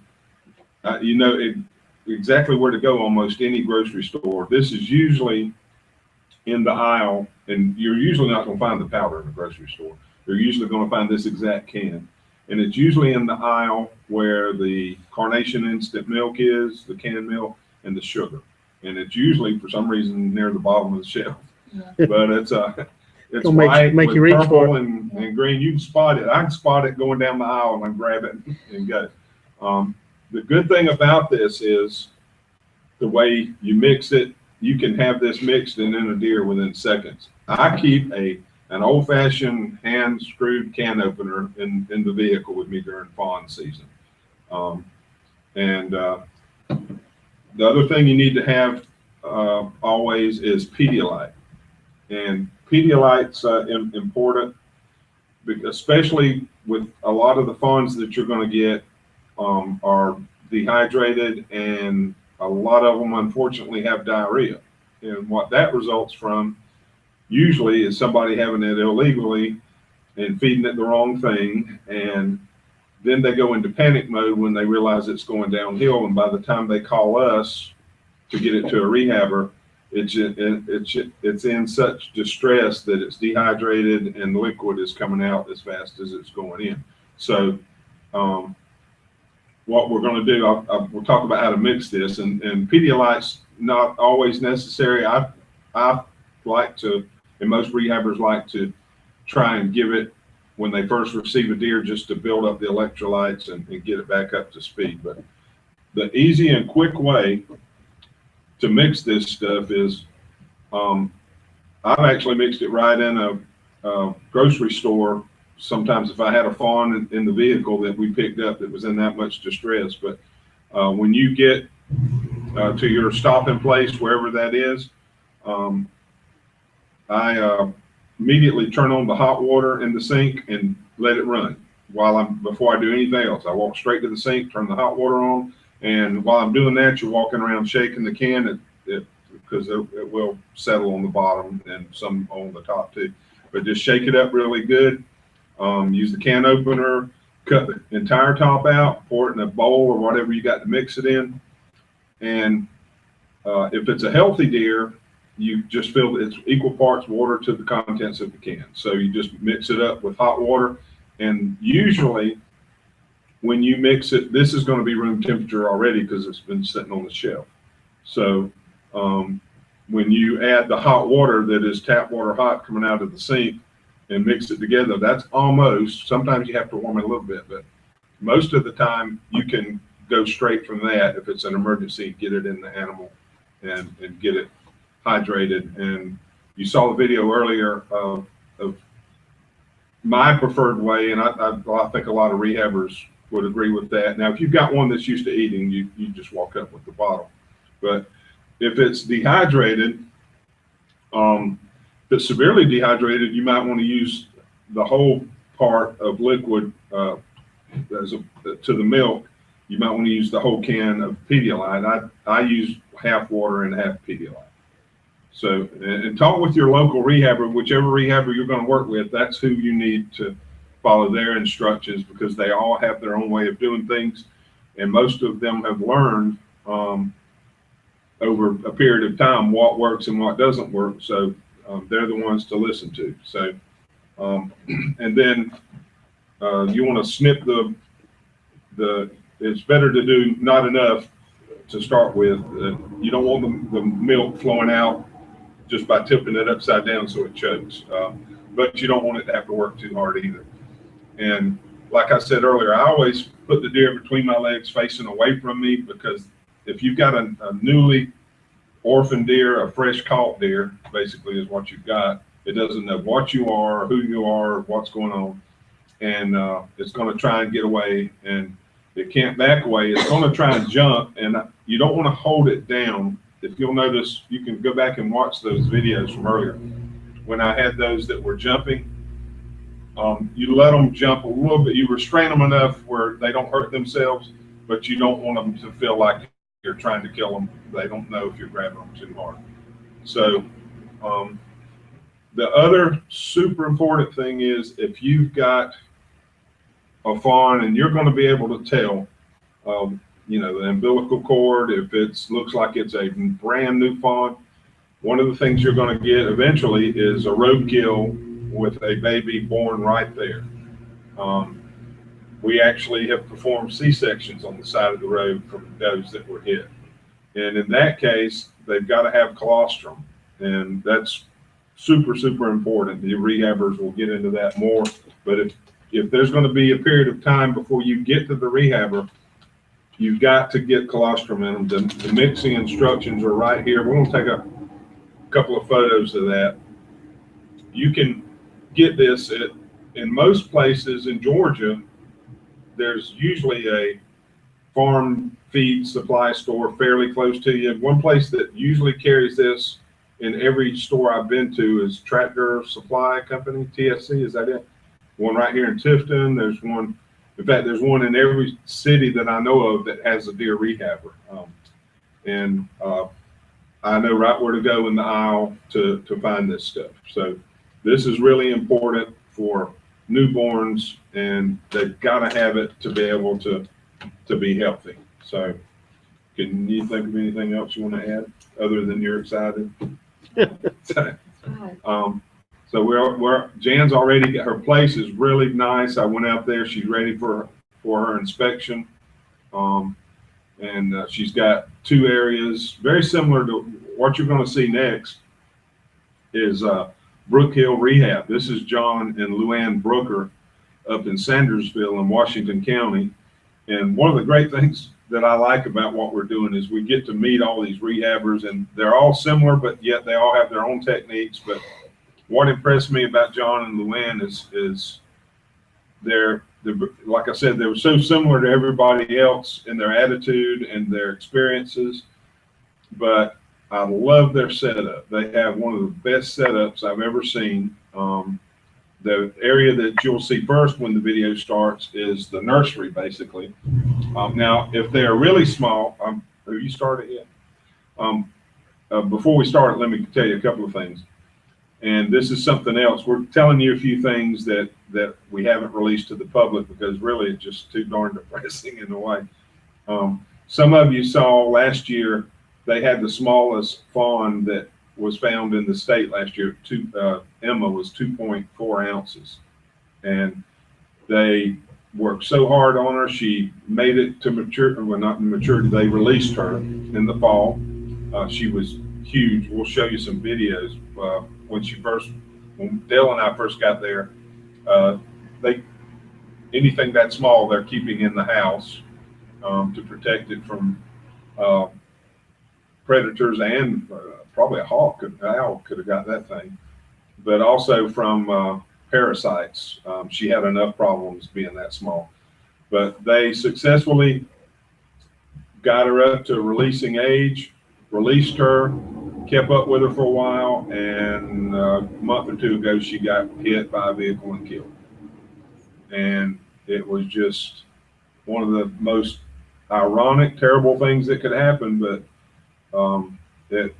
Speaker 1: exactly where to go almost any grocery store. This is usually in the aisle, and you're usually not going to find the powder in the grocery store. You're usually going to find this exact can. And it's usually in the aisle where the Carnation instant milk is, the canned milk, and the sugar. And it's usually, for some reason, near the bottom of the shelf. Yeah. But it's white with purple and green. You can spot it. I can spot it going down the aisle and grab it and go. The good thing about this is the way you mix it. You can have this mixed and in a deer within seconds. I keep an old-fashioned hand-screwed can opener in the vehicle with me during fawn season. The other thing you need to have always is Pedialyte. And Pedialyte's important, especially with a lot of the fawns that you're going to get are dehydrated, and a lot of them unfortunately have diarrhea. And what that results from usually is somebody having it illegally and feeding it the wrong thing, and then they go into panic mode when they realize it's going downhill, and by the time they call us to get it to a rehabber, it's in such distress that it's dehydrated and the liquid is coming out as fast as it's going in. So what we're going to do, we'll talk about how to mix this, and Pedialyte's not always necessary. I like to, and most rehabbers like to try and give it when they first receive a deer, just to build up the electrolytes and get it back up to speed. But the easy and quick way to mix this stuff is, I've actually mixed it right in a grocery store. Sometimes if I had a fawn in the vehicle that we picked up that was in that much distress. But when you get to your stopping place, wherever that is, I immediately turn on the hot water in the sink and let it run before I do anything else. I walk straight to the sink, turn the hot water on, and while I'm doing that, you're walking around shaking the can because it will settle on the bottom and some on the top too. But just shake it up really good. Use the can opener, cut the entire top out, pour it in a bowl or whatever you got to mix it in. And if it's a healthy deer, you just fill it's equal parts water to the contents of the can. So you just mix it up with hot water. And usually when you mix it, this is going to be room temperature already because it's been sitting on the shelf. So when you add the hot water that is tap water hot coming out of the sink and mix it together, that's almost, sometimes you have to warm it a little bit, but most of the time you can go straight from that. If it's an emergency, get it in the animal and get it hydrated. And you saw the video earlier of my preferred way, and I think a lot of rehabbers would agree with that. Now, if you've got one that's used to eating, you just walk up with the bottle. But if it's dehydrated, if it's severely dehydrated, you might want to use the whole part of liquid to the milk. You might want to use the whole can of Pedialyte. I use half water and half Pedialyte. So, and talk with your local rehabber, whichever rehabber you're going to work with, that's who you need to follow their instructions, because they all have their own way of doing things. And most of them have learned over a period of time what works and what doesn't work. So they're the ones to listen to. So, and then you want to snip it's better to do not enough to start with. You don't want the milk flowing out just by tipping it upside down so it chokes. But you don't want it to have to work too hard either. And like I said earlier, I always put the deer between my legs facing away from me, because if you've got a newly orphaned deer, a fresh caught deer, basically is what you've got, it doesn't know what you are, who you are, what's going on. And it's going to try and get away, and it can't back away. It's going to try and jump, and you don't want to hold it down. If you'll notice, you can go back and watch those videos from earlier. When I had those that were jumping, you let them jump a little bit. You restrain them enough where they don't hurt themselves, but you don't want them to feel like you're trying to kill them. They don't know if you're grabbing them too hard. So the other super important thing is, if you've got a fawn and you're going to be able to tell, you know, the umbilical cord, if it looks like it's a brand new fawn, one of the things you're going to get eventually is a roadkill with a baby born right there. We actually have performed C-sections on the side of the road from does that were hit. And in that case, they've got to have colostrum. And that's super, super important. The rehabbers will get into that more. But if there's going to be a period of time before you get to the rehabber, you've got to get colostrum in them. The mixing instructions are right here. We're going to take a couple of photos of that. You can get this in most places in Georgia. There's usually a farm feed supply store fairly close to you. One place that usually carries this in every store I've been to is Tractor Supply Company, TSC, is that it? One right here in Tifton. There's one, in fact, there's one in every city that I know of that has a deer rehabber. I know right where to go in the aisle to find this stuff. So this is really important for newborns, and they've got to have it to be able to be healthy. So can you think of anything else you want to add other than you're excited? So Jan's already got her place is really nice. I went out there. She's ready for for her inspection. And she's got 2 areas very similar to what you're going to see next is Brook Hill Rehab. This is John and Luann Brooker up in Sandersville in Washington County. And one of the great things that I like about what we're doing is we get to meet all these rehabbers, and they're all similar, but yet they all have their own techniques. But what impressed me about John and Luann is they're like I said, they were so similar to everybody else in their attitude and their experiences, but I love their setup. They have one of the best setups I've ever seen. The area that you'll see first when the video starts is the nursery, basically. Now, if they are really small, have you started yet? Before we start, let me tell you a couple of things. And this is something else. We're telling you a few things that we haven't released to the public because really it's just too darn depressing in a way. Some of you saw last year, they had the smallest fawn that was found in the state last year. Emma was 2.4 ounces. And they worked so hard on her. She made it to mature, well, not maturity. They released her in the fall. She was huge. We'll show you some videos. When Dale and I first got there, anything that small, they're keeping in the house to protect it from predators and probably an owl could have got that thing, but also from parasites. She had enough problems being that small, but they successfully got her up to releasing age, released her, kept up with her for a while, and a month or 2 ago, she got hit by a vehicle and killed. And it was just one of the most ironic, terrible things that could happen, but it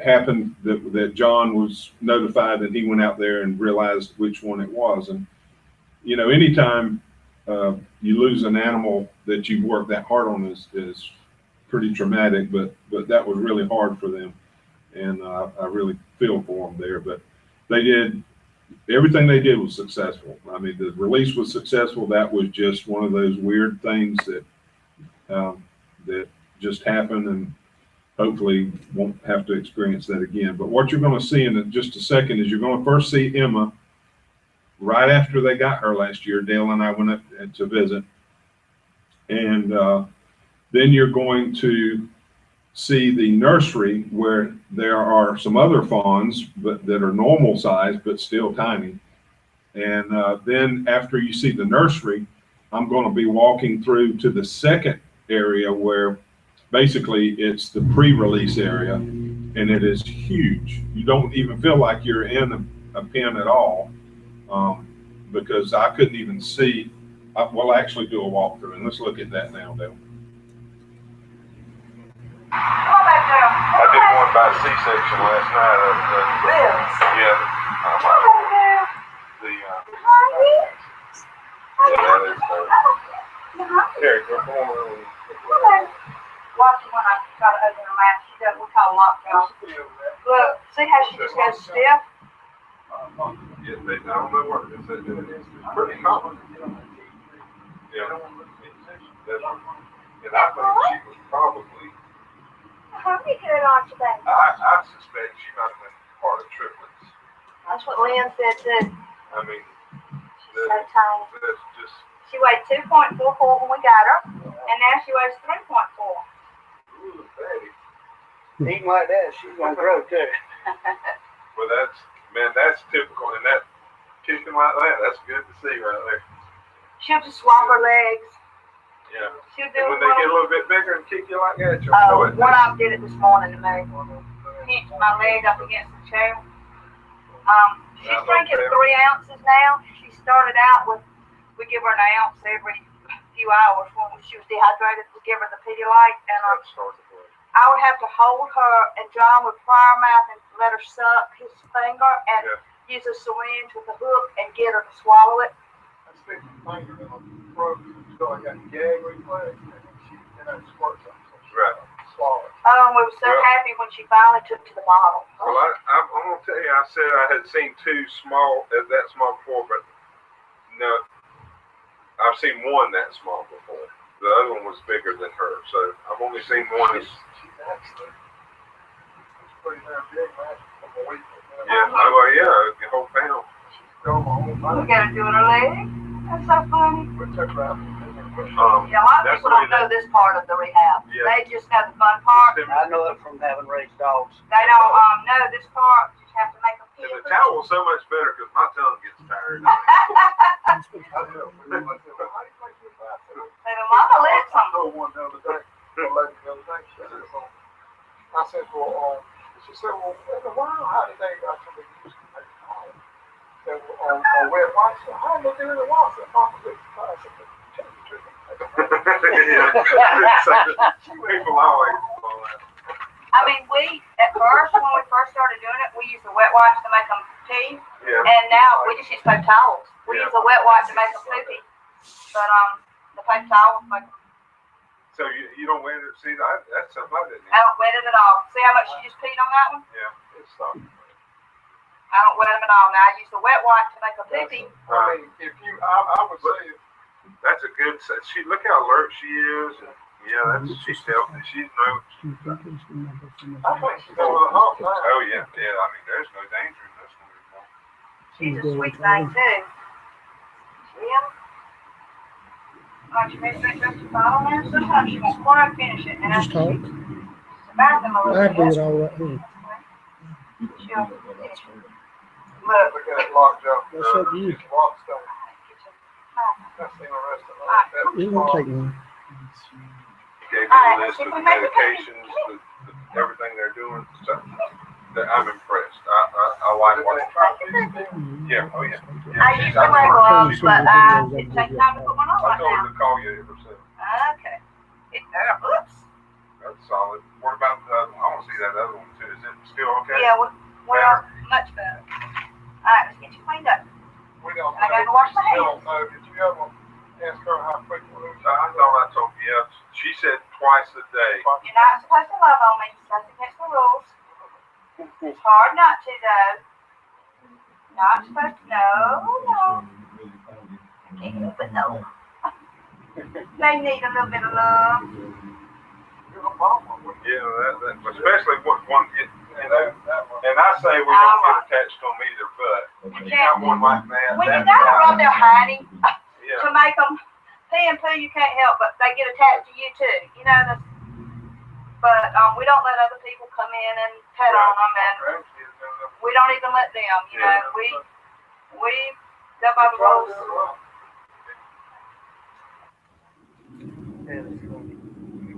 Speaker 1: happened that John was notified, and he went out there and realized which one it was. And, you know, anytime you lose an animal that you've worked that hard on is pretty traumatic, but that was really hard for them. And I really feel for them there, but everything they did was successful. I mean, the release was successful. That was just one of those weird things that just happened, and hopefully won't have to experience that again. But what you're going to see in just a second is you're going to first see Emma right after they got her last year. Dale and I went up to visit, and then you're going to see the nursery where there are some other fawns that are normal size but still tiny. And then after you see the nursery, I'm going to be walking through to the second area where basically it's the pre-release area, and it is huge. You don't even feel like you're in a pen at all, because I couldn't even see. We'll actually do a walkthrough, and let's look at that now, Dale.
Speaker 3: I did one by C-section last night. Yeah. Here, come on.
Speaker 5: Watching when I try to open her mouth, she does, we call lockjaw. Look, see how she just goes stiff?
Speaker 3: Yeah, I don't know what it is. It's pretty common. Yeah. And I think she was probably,
Speaker 5: How many good on today?
Speaker 3: I suspect she might have been part of triplets.
Speaker 5: That's what Lynn said too.
Speaker 3: I mean,
Speaker 5: She's so tiny.
Speaker 3: that's just.
Speaker 5: She weighed 2.44 when we got her, and now she weighs 3.4.
Speaker 3: Ooh, baby.
Speaker 8: Eating like that, she's gonna grow too.
Speaker 3: Well, that's typical, and that kicking like that's good to see right there.
Speaker 5: She'll just swap her legs.
Speaker 3: Yeah.
Speaker 5: She'll do
Speaker 3: And when they get a little bit bigger and kick you like that, you'll know it.
Speaker 5: One of them did it this morning to me. Pinched my leg up against the chair. She's drinking 3 ounces now. She started out with, we give her an ounce every few hours when she was dehydrated. We give her the Pedialyte, and I would have to hold her, and John would pry her mouth and let her suck his finger and use a syringe with a hook and get her to swallow it.
Speaker 2: I stick my finger in her throat until I got the gag reflex, and I squirt something. So she swallowed it.
Speaker 5: We were so happy when she finally took to the bottle.
Speaker 3: Well, I'm going to tell you, I said I had seen 2 small, that small before, but no, I I've seen one that small before. The other one was bigger than her, so I've only seen one.
Speaker 4: She's actually pretty damn big, man.
Speaker 3: Yeah, well, yeah, the whole pound.
Speaker 5: We got her doing her leg. That's so funny. Yeah, a lot of people don't know this part of the rehab.
Speaker 3: Yeah.
Speaker 5: They just know the fun part.
Speaker 8: I know it from having raised dogs.
Speaker 5: They don't know this part. You just have to make them feel
Speaker 3: And the
Speaker 5: it.
Speaker 3: towel's so much better because my tongue gets tired.
Speaker 5: Say the mama let some.
Speaker 4: I said, well, she said, well, in the wild, how did they actually use to make towels? Said, well, on wet wipes, so how did they do it in the wild? I said, Mama, this is I said,
Speaker 3: People always call that.
Speaker 5: I mean, at first, when we first started doing it, we used the wet wipes to make them pee.
Speaker 3: Yeah.
Speaker 5: And now we just use paper towels. We
Speaker 3: Yeah.
Speaker 5: use the wet wipes to make them poopy. But the paper towels make them.
Speaker 3: So you don't wet it? See, that's something I didn't
Speaker 5: I don't wet it at all. See how much you just peed on that one?
Speaker 3: Yeah, it's
Speaker 5: I don't wet them at all. Now I use the wet wipe to make them poopy.
Speaker 4: I mean, if you, I would say,
Speaker 3: that's a good. Look how alert she is. And, yeah, she's healthy. She's no.
Speaker 4: I think she's over the hump now.
Speaker 3: Oh yeah, yeah. I mean, there's no danger in this one anymore.
Speaker 5: She's a sweet thing too. Yeah. Like she makes me just bottle there. Sometimes she won't quite finish it, and
Speaker 10: Just talk.
Speaker 5: bathroom a little
Speaker 10: I
Speaker 5: bit.
Speaker 10: do it all right here.
Speaker 5: She'll finish it. Look.
Speaker 4: Look at that lockjaw.
Speaker 10: That's up to you.
Speaker 4: Lock stone. That's interesting.
Speaker 10: It won't take long.
Speaker 3: He gave me a list of medications, everything they're doing. So I'm impressed. I like what. Yeah. Oh yeah.
Speaker 5: I used to wear gloves, but it takes time to put one on
Speaker 3: I
Speaker 5: right
Speaker 3: told her
Speaker 5: now.
Speaker 3: to call you ever soon.
Speaker 5: Okay. Oops.
Speaker 3: That's solid. What about the other one? I want to see that other one too. Is it still okay?
Speaker 5: Yeah, well, much better. All right, let's get you cleaned up.
Speaker 4: We don't
Speaker 5: I gotta go wash my hands.
Speaker 4: No, did you ever ask her how frequently?
Speaker 3: I thought I told you. Yeah, she said twice a day.
Speaker 5: You're not supposed to love on me. That's against the rules. It's hard not to, though. Not supposed to. No. Can't help it, no. They need a little bit of love.
Speaker 3: Yeah, that especially one get, you know. And I say we don't get attached to them either, but when you got one like that,
Speaker 5: When you gotta rub their hiney
Speaker 3: yeah.
Speaker 5: to make them pee and poo, you can't help, but they get attached to you too. You know, but we don't let other people come in and pet on them, and we don't even let them. You know, we go by the rules.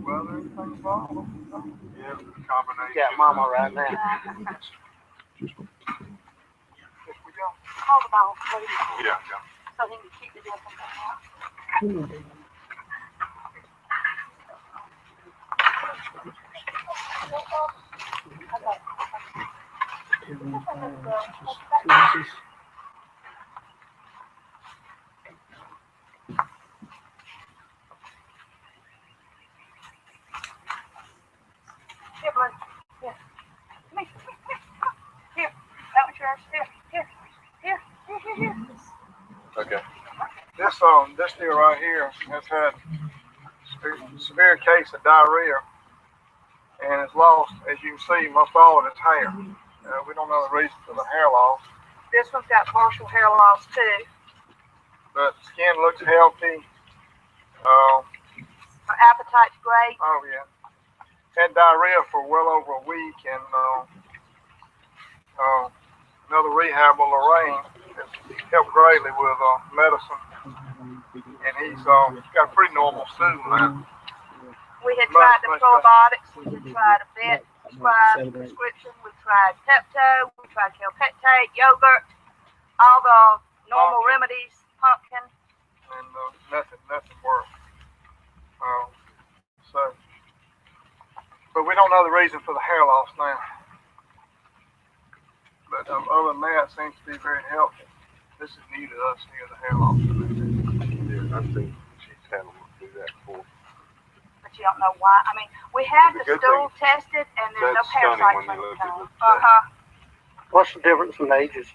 Speaker 4: Well, everything's wrong.
Speaker 3: Yeah, combination.
Speaker 8: Got Mama right now.
Speaker 5: Call the ball, please,
Speaker 3: Yeah.
Speaker 5: so he can keep the deal from coming out. Here, Blue. Here. Come here. Here. That one's yours. Here.
Speaker 3: Okay.
Speaker 4: This deer right here has had severe case of diarrhea and has lost, as you can see, most all of its hair. We don't know the reason for the hair loss,
Speaker 5: This one's got partial hair loss too.
Speaker 4: but skin looks healthy.
Speaker 5: Her appetite's great.
Speaker 4: Oh yeah, had diarrhea for well over a week, and another rehab with Lorraine has helped greatly with medicine, and he's got a pretty normal stool now.
Speaker 5: We had tried the probiotics, we had tried a vet prescribed prescription, we tried Pepto, we tried Kelpectate, yogurt, all the normal remedies, pumpkin.
Speaker 4: And nothing worked. But we don't know the reason for the hair loss now. But other than that, it seems to be very healthy. This is new to us here, the hair loss.
Speaker 3: Yeah, I think she's had them do that before.
Speaker 5: But you don't know why. I mean, we had the
Speaker 3: The good
Speaker 5: stool tested and there's no
Speaker 3: That's stunning
Speaker 5: parasites
Speaker 3: when
Speaker 5: on
Speaker 3: you
Speaker 5: the
Speaker 3: look at
Speaker 5: tongue.
Speaker 3: the-
Speaker 8: What's the difference in ages?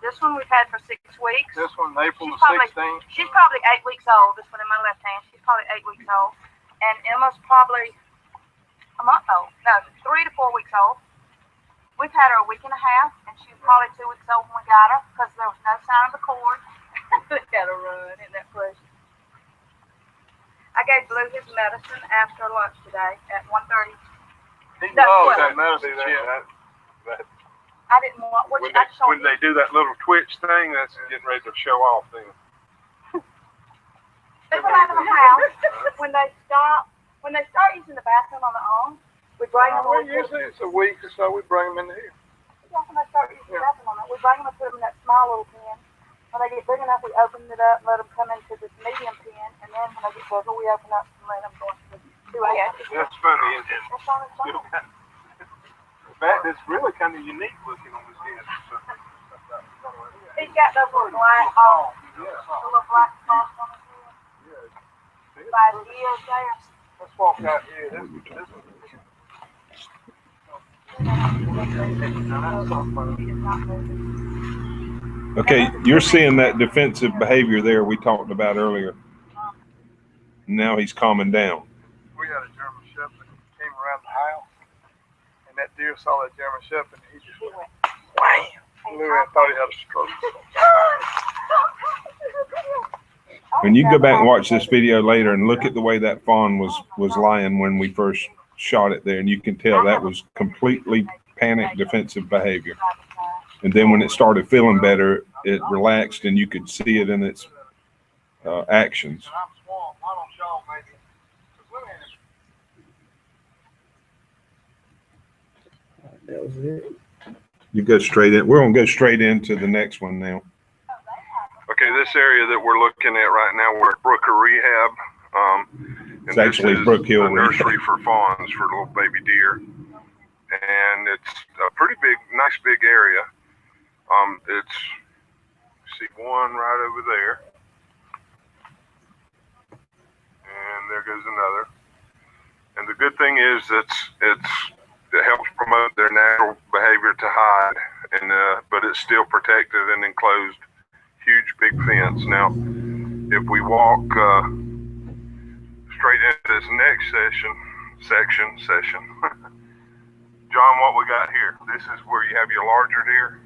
Speaker 5: This one we've had for 6 weeks.
Speaker 4: This one, April
Speaker 5: She's
Speaker 4: the
Speaker 5: probably-
Speaker 4: 16th.
Speaker 5: She's probably 8 weeks old. This one in my left hand. She's probably 8 weeks old. And Emma's probably a month old. No, 3 to 4 weeks old. We've had her a week and a half, and she was probably 2 weeks old when we got her because there was no sign of the cord. Look at her run. Isn't that precious? I gave Blue his medicine after lunch today at 1:30.
Speaker 4: He
Speaker 5: That's
Speaker 4: loves
Speaker 5: what-
Speaker 4: that medicine,
Speaker 3: See
Speaker 4: yeah.
Speaker 3: that
Speaker 5: I didn't want what
Speaker 3: when,
Speaker 5: I showed
Speaker 3: when they do that little twitch thing, that's getting ready to show off then.
Speaker 5: They come out of the house when they start using the bathroom on their own. We bring them.
Speaker 4: Well, usually it's a week or so, we bring them in here.
Speaker 5: Yeah, when they start using the bathroom on it, we bring them and put them in that small little pen. When they get big enough, we open it up and let them come into this medium pen, and then when they get bigger, we open up and let them go into the 2A.
Speaker 3: That's funny, isn't it?
Speaker 5: That's all it's
Speaker 3: Still
Speaker 5: fun.
Speaker 3: kind of, that is really kind of unique looking on his head.
Speaker 5: He's got those little black, the little black spots on his head. By the ears there.
Speaker 4: Let's walk out here. This one.
Speaker 1: Okay, you're seeing that defensive behavior there we talked about earlier. Now he's calming down.
Speaker 4: We had a German Shepherd that came around the house, and that deer saw that German Shepherd, and he just went, wham! Blew in, thought he had a stroke.
Speaker 1: When you go back and watch this video later and look at the way that fawn was lying when we first shot it there, and you can tell that was completely panic defensive behavior. And then when it started feeling better, it relaxed and you could see it in its actions.
Speaker 4: And I'm swamped. Why don't y'all maybe?
Speaker 10: That was it.
Speaker 1: You go straight in. We're gonna go straight into the next one now.
Speaker 3: Okay, this area that we're looking at right now, we're at Brooker Rehab. And
Speaker 1: It's actually
Speaker 3: this is
Speaker 1: Brook Hill
Speaker 3: a nursery
Speaker 1: Rehab.
Speaker 3: for fawns for little baby deer. And it's a pretty big, nice big area. It's, see one right over there. And there goes another. And the good thing is it helps promote their natural behavior to hide, and but it's still protected and enclosed, huge big fence. Now, if we walk straight into this next section, John, what we got here? This is where you have your larger deer.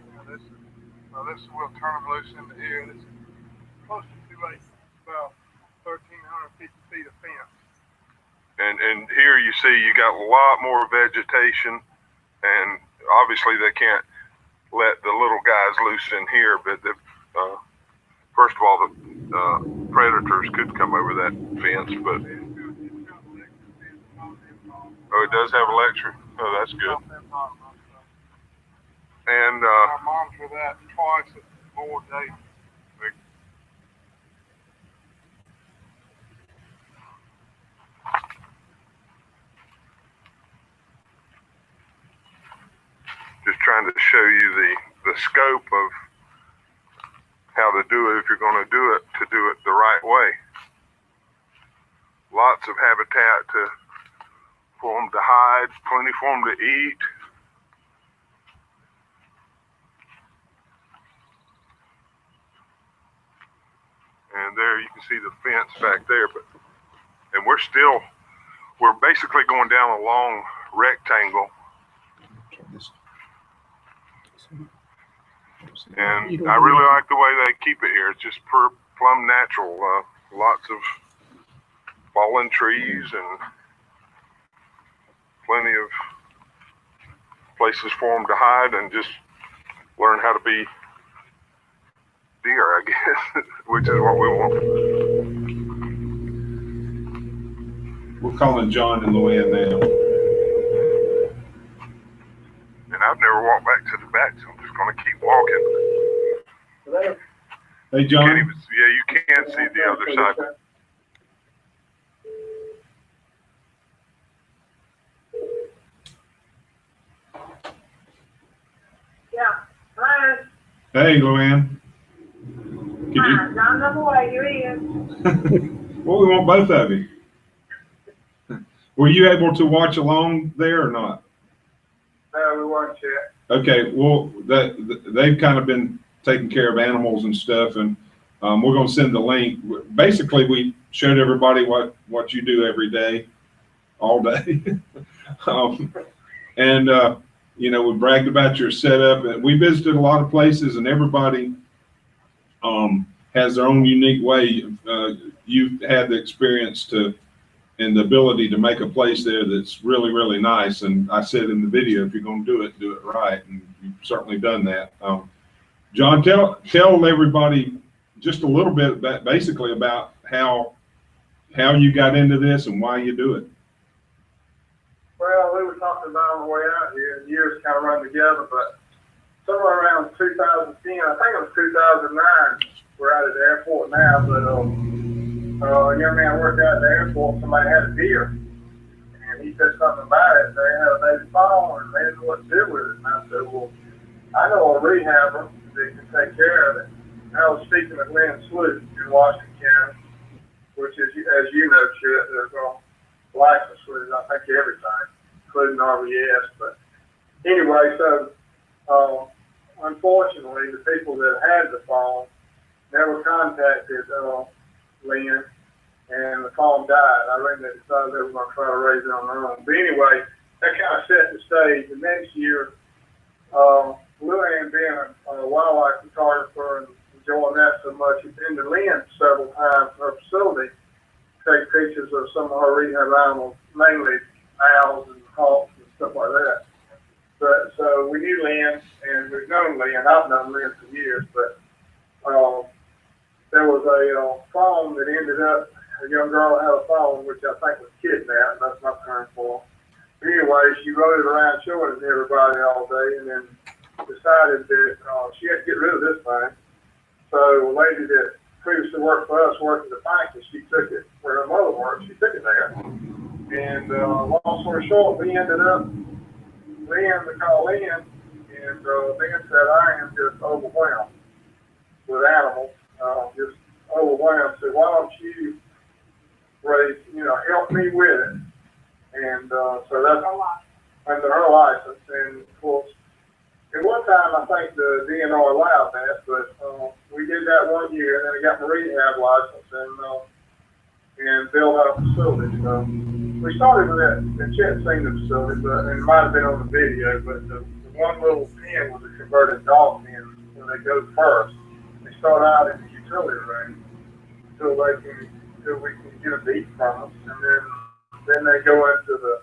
Speaker 4: This we'll turn them loose into here. This is close to 2 acres, about 1,350 feet of fence.
Speaker 3: And here you see you got a lot more vegetation, and obviously they can't let the little guys loose in here, but first of all, the predators could come over that fence, but oh, it does have electric. Oh, that's good. And
Speaker 4: I monitor that twice more days.
Speaker 3: just trying to show you the scope of how to do it if you're going to do it the right way. Lots of habitat for them to hide, plenty for them to eat. And there you can see the fence back there, and we're basically going down a long rectangle. And I really like the way they keep it here. It's just plumb natural. Lots of fallen trees and plenty of places for them to hide and just learn how to be deer, I guess, which is what we want.
Speaker 1: We're calling John and Luann now.
Speaker 3: And I've never walked back to the back, so I'm just going to keep walking.
Speaker 1: Hey,
Speaker 3: Yeah,
Speaker 1: John.
Speaker 3: you can see the other side.
Speaker 5: Yeah. Hi.
Speaker 1: Hey, Luann. Could you?
Speaker 5: Not number way. Here he is.
Speaker 1: Well, we want both of you. Were you able to watch along there or not?
Speaker 4: No, we weren't yet.
Speaker 1: Okay, well, they've kind of been taking care of animals and stuff. And we're going to send the link. Basically, we showed everybody what you do every day, all day. You know, we bragged about your setup. We visited a lot of places, and everybody has their own unique way. You've had the experience and the ability to make a place there that's really, really nice. And I said in the video, if you're going to do it right. And you've certainly done that. John, tell everybody just a little bit about, basically about how you got into this and why you do it.
Speaker 3: Well, we were talking about on the way out here, and years kind of run together, but somewhere around 2010, I think it was 2009, we're out at the airport now, but a young man worked out at the airport, somebody had a deer, and he said something about it. They had a baby fawn, and they didn't know what to do with it. And I said, well, I know a rehabber that can take care of it. And I was speaking with Lynn Sloot in Washington County, which is, as you know, Chet, they're going to license with, I think, everything, including RVS. But anyway, so unfortunately, the people that had the fawn never contacted Lynn, and the fawn died. I reckon they decided they were going to try to raise it on their own. But anyway, that kind of set the stage. The next year, Luann being a wildlife photographer and enjoying that so much, she's been to Lynn several times in her facility to take pictures of some of her rehab animals, mainly owls and hawks and stuff like that. But so we knew Lynn, and we've known Lynn. I've known Lynn for years, but there was a fawn that ended up, a young girl had a fawn, which I think was kidnapped. That's my term for. But anyway, she rode it around showing it to everybody all day, and then decided that she had to get rid of this thing. So a lady that previously worked for us, worked at the bank, and she took it where her mother worked. She took it there. And long story short, we ended up, we called Lynn, and Lynn said, I am just overwhelmed with animals, just overwhelmed. So why don't you help me with it? And so that's under her license. And of course, at one time, I think the DNR allowed that, but we did that 1 year, and then I got my rehab license and built out a facility. So we started with that, and Chet seen the facility, but it might have been on the video, but the one little pen was a converted dog pen when they go first. They start out in the utility room until we can get a beat from them, and then they go into the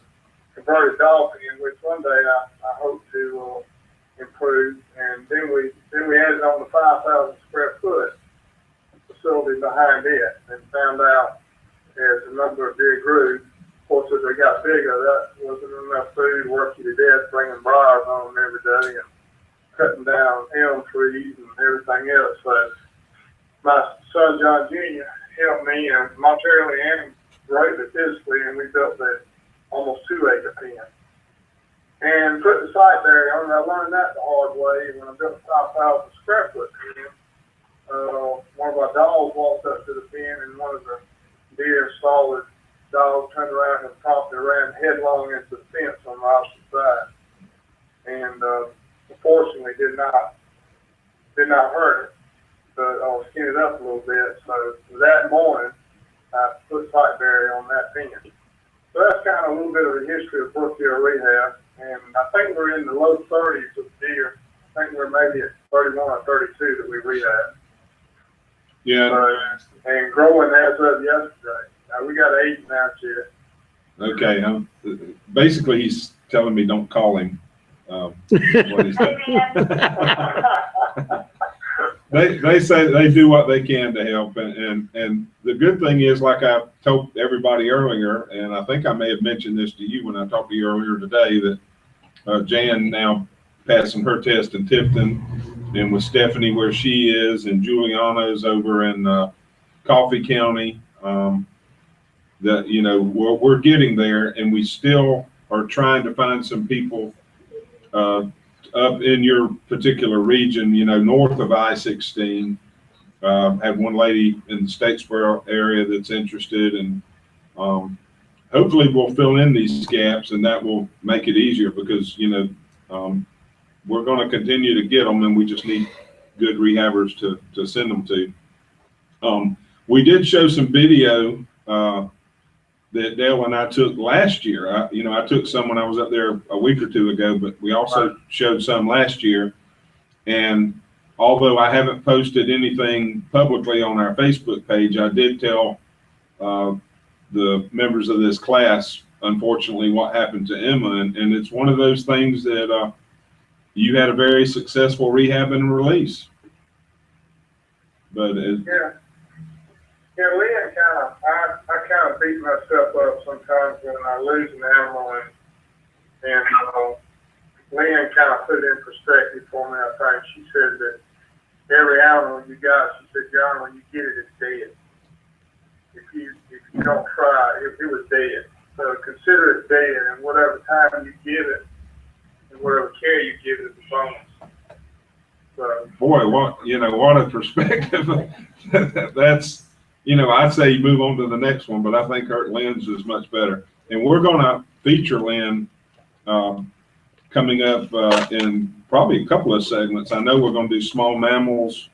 Speaker 3: converted dog pen, which one day I hope to improve, and then we added on the 5,000 square foot facility behind it, and found out as the number of deer grew. Of course, as they got bigger, that wasn't enough food to work you to death, bringing briars on them every day and cutting down elm trees and everything else. So my son John Jr. helped me monetarily and greatly physically, and we built that almost 2-acre pen. And put the site there on. I learned that the hard way when I built a 5,000 square foot pen. One of our dogs walked up to the pen, and one of the deer saw the dog turned around and promptly ran headlong into the fence on the opposite side. And unfortunately did not hurt it, but skinned it up a little bit. So that morning, I put site barrier on that pen. So that's kind of a little bit of the history of Brookfield Rehab. And I think we're in the low 30s of deer. I think we're maybe at 31 or 32 that we rehab.
Speaker 1: Yeah.
Speaker 3: So, and growing as of yesterday. We got 8 now, Chet.
Speaker 1: Okay. Basically, he's telling me don't call him. What he said. They say they do what they can to help, and the good thing is, like I told everybody earlier, and I think I may have mentioned this to you when I talked to you earlier today, that Jan now passing her test in Tifton, and with Stephanie where she is, and Juliana's over in Coffee County. That we're getting there, and we still are trying to find some people up in your particular region, north of I-16. Had one lady in the Statesboro area that's interested, and hopefully we'll fill in these gaps, and that will make it easier because we're going to continue to get them, and we just need good rehabbers to send them to. We did show some video that Dale and I took last year. I took some when I was up there a week or two ago, but we also showed some last year. And although I haven't posted anything publicly on our Facebook page, I did tell the members of this class, unfortunately, what happened to Emma. And it's one of those things that you had a very successful rehab and release. But
Speaker 3: Yeah, Leanne I kind of beat myself up sometimes when I lose an animal, and Leanne kind of put it in perspective for me. I think she said that every animal you got, she said, John, when you get it, it's dead. If you don't try, it was dead. So consider it dead, and whatever time you give it, and whatever care you give it, it's a bonus. So,
Speaker 1: boy, what a perspective. That's. I'd say move on to the next one, but I think Lynn's is much better. And we're going to feature Lynn coming up in probably a couple of segments. I know we're going to do small mammals.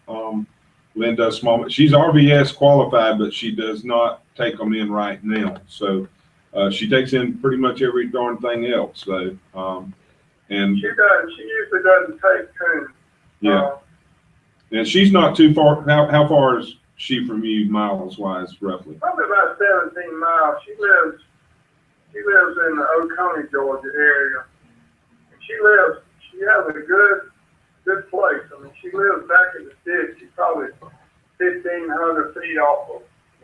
Speaker 1: Lynn does small. She's RVS qualified, but she does not take them in right now. So she takes in pretty much every darn thing else. So and
Speaker 3: she does. She usually doesn't take two.
Speaker 1: Yeah. And she's not too far. How far is she from you, miles wise, roughly?
Speaker 3: Probably about 17 miles. She lives in the Oconee, Georgia area. And she has a good place. I mean, she lives back in the sticks. She's probably 1,500 feet off of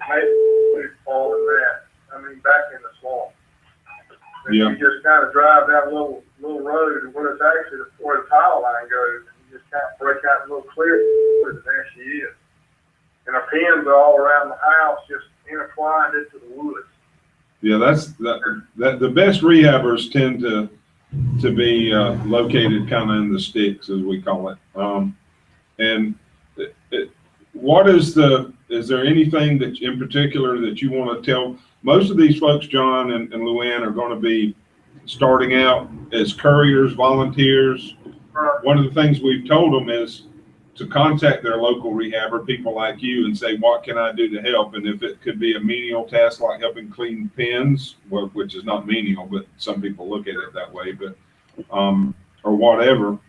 Speaker 3: maybe more than that. I mean, back in the swamp. And you just kind of drive down a little road, and where it's actually where the power line goes, and you just kind of break out a little clear, and there she is. And her pins are all around the house, just intertwined into the woods. Yeah,
Speaker 1: that's the best rehabbers tend to be located kind of in the sticks, as we call it. And is there anything that in particular that you want to tell? Most of these folks, John and Luann, are going to be starting out as couriers, volunteers. One of the things we've told them is to contact their local rehabber, people like you, and say, what can I do to help? And if it could be a menial task like helping clean pens, which is not menial, but some people look at it that way, but or whatever,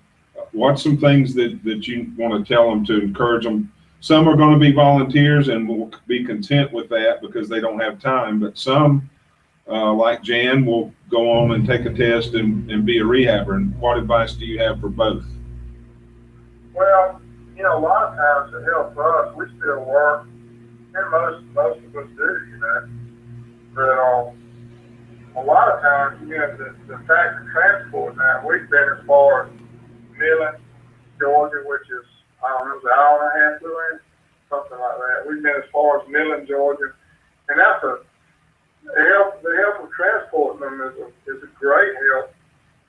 Speaker 1: what's some things that you want to tell them to encourage them? Some are going to be volunteers and will be content with that because they don't have time, but some, like Jan, will go on and take a test and be a rehabber. And what advice do you have for both?
Speaker 3: Well, a lot of times it helps us. We still work, and most of us do, But a lot of times, the fact of transport now, we've been as far as Millen, Georgia, which is, I don't know, an hour and a half, Luann, something like that. We've been as far as Millen, Georgia, and that's the help of transporting them is a great help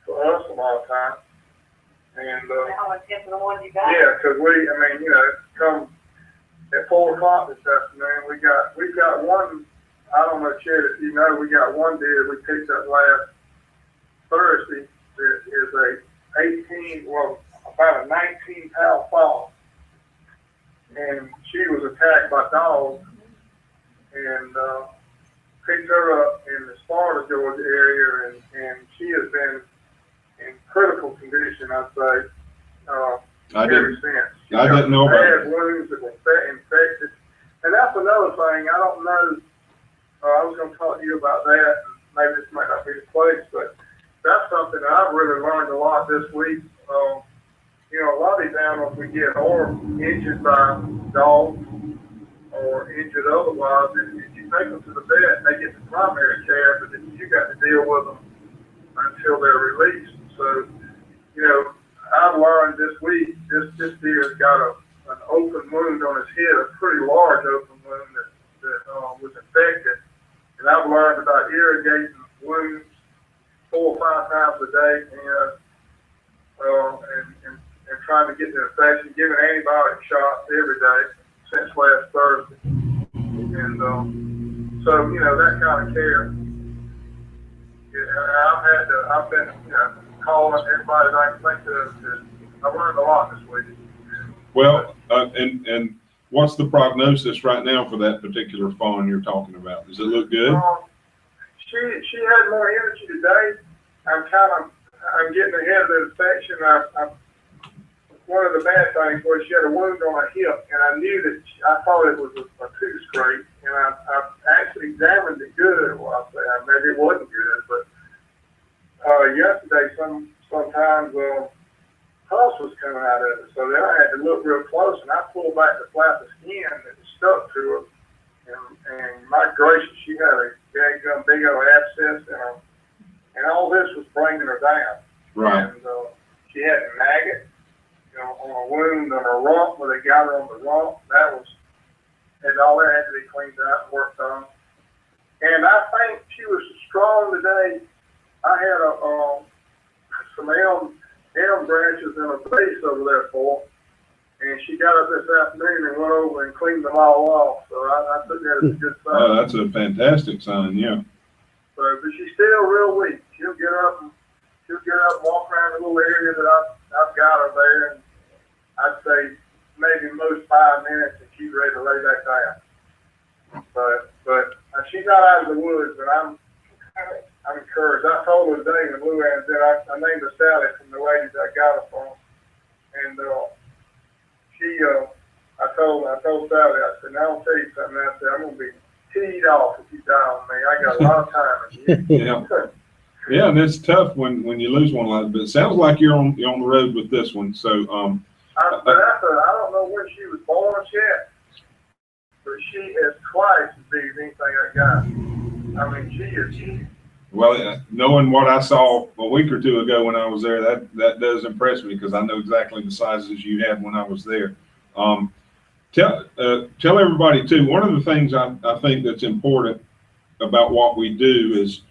Speaker 3: for us a lot of times. And yeah, because come at 4 o'clock this afternoon, we've got one. I don't know, Chad, if you know, we got one deer we picked up last Thursday that is about a 19-pound fawn, and she was attacked by dogs, and picked her up in the Sparta, Georgia area, and she has been in critical condition, I'd say, ever since.
Speaker 1: I didn't know about it.
Speaker 3: Bad wounds that were infected. And that's another thing. I don't know. I was going to talk to you about that. Maybe this might not be the place, but that's something that I've really learned a lot this week. A lot of these animals we get are injured by dogs or injured otherwise. And if you take them to the vet, they get the primary care, but then you got to deal with them until they're released. So, I've learned this week, this deer's got an open wound on his head, a pretty large open wound that was infected. And I've learned about irrigating wounds 4 or 5 times a day and trying to get the infection, giving antibiotic shots every day since last Thursday. And so, that kind of care. I've been calling everybody that I can think of. I've learned a lot this week.
Speaker 1: Well, and what's the prognosis right now for that particular fawn you're talking about? Does it look good?
Speaker 3: She had more energy today. I'm getting ahead of the infection. One of the bad things was she had a wound on her hip, and I knew that I thought it was a tooth scrape, and I actually examined it good. Well, I'll say maybe it wasn't good, but yesterday sometimes pus was coming out of it, so then I had to look real close, and I pulled back the flap of skin that was stuck to her, and my gracious, she had a big old abscess, and all this was bringing her down.
Speaker 1: Right.
Speaker 3: And she had a maggot, on a wound on her rump, where they got her on the rump. And all that had to be cleaned out and worked on. And I think she was strong today. I had some elm branches in a vase over there for her, and she got up this afternoon and went over and cleaned them all off. So I took that as a good sign.
Speaker 1: Oh, that's a fantastic sign, yeah.
Speaker 3: But she's still real weak. She'll get up and walk around the little area that I've got her there, and I'd say maybe most 5 minutes, and she's ready to lay back down. But she's not out of the woods, and I'm encouraged. I told her today when Lou Ann said I named her Sally from the ladies I got her from, and I told Sally, I said, now I'll tell you something. I said, I'm gonna be teed off if you die on me. I got a lot of time in you.
Speaker 1: Yeah. Yeah, and it's tough when you lose one like that. But it sounds like you're on the road with this one. So
Speaker 3: I don't know when she was born yet, but she is twice as big as anything I got. I mean, she is.
Speaker 1: Well, knowing what I saw a week or two ago when I was there, that does impress me, because I know exactly the sizes you had when I was there. Tell everybody too. One of the things I think that's important about what we do is,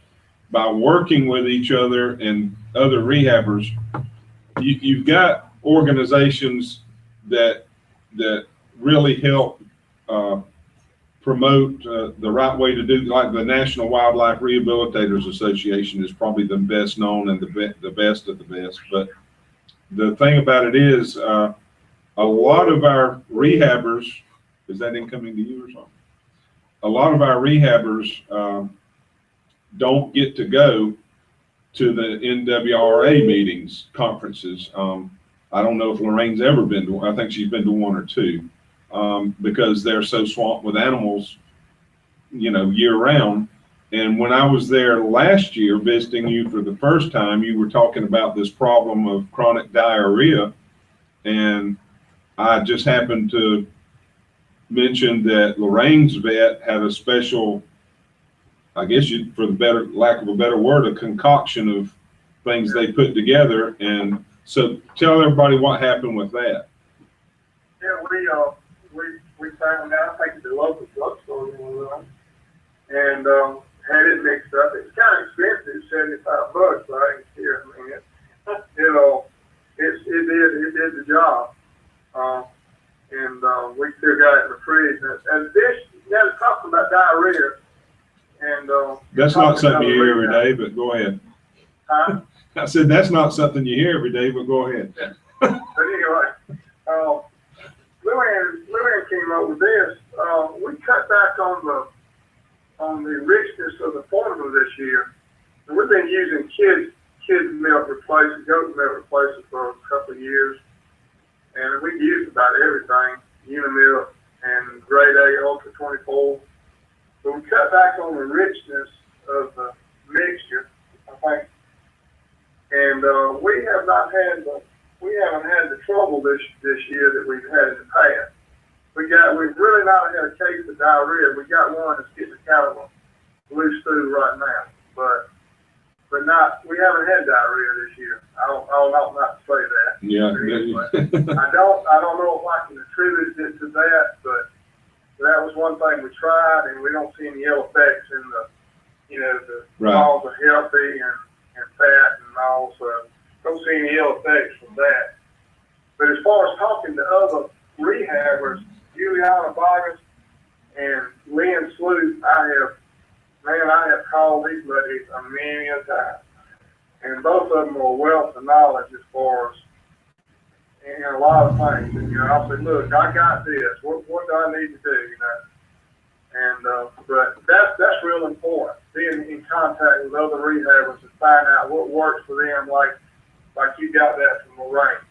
Speaker 1: by working with each other and other rehabbers, you've got organizations that really help promote the right way to do, like the National Wildlife Rehabilitators Association is probably the best known and the best of the best. But the thing about it is, a lot of our rehabbers, is that incoming to you or something? A lot of our rehabbers don't get to go to the NWRA meetings, conferences. I don't know if Lorraine's ever been to one. I think she's been to one or two, because they're so swamped with animals, year round. And when I was there last year visiting you for the first time, you were talking about this problem of chronic diarrhea. And I just happened to mention that Lorraine's vet had a special, I guess for the lack of a better word, a concoction of things they put together. And so tell everybody what happened with that.
Speaker 3: Yeah, we found out, I think at the local drugstore, and had it mixed up. It's kind of expensive, $75, but I ain't scared. I mean, it did the job. And we still got it in the fridge. And this, to talk about diarrhea. And
Speaker 1: that's not something you hear every day, but go ahead.
Speaker 3: Huh?
Speaker 1: I said that's not something you hear every day, but go ahead.
Speaker 3: But anyway, Lillian came up with this. We cut back on the richness of the formula this year. And we've been using kids milk replacement, goat milk replacement for a couple of years. And we used about everything, Unimilk and Grade A Ultra 24. But we cut back on the richness of the mixture, I think. And we haven't had the trouble this year that we've had in the past. We've really not had a case of diarrhea. We got one that's getting kind of a blue stew right now, but we haven't had diarrhea this year. I'll not say that.
Speaker 1: Yeah.
Speaker 3: I don't know if I can attribute it to that, but that was one thing we tried, and we don't see any ill effects in the
Speaker 1: right.
Speaker 3: Balls are healthy and fat and all, so don't see any ill effects from that. But as far as talking to other rehabbers, Juliana Vargas and Lynn Sleuth, I have called these ladies many a time. And both of them are a wealth of knowledge as far as in a lot of things. And, you know, I'll say, look, I got this. What do I need to do, you know? And, but that's real important, being in contact with other rehabbers and find out what works for them, like you got that from Lorraine.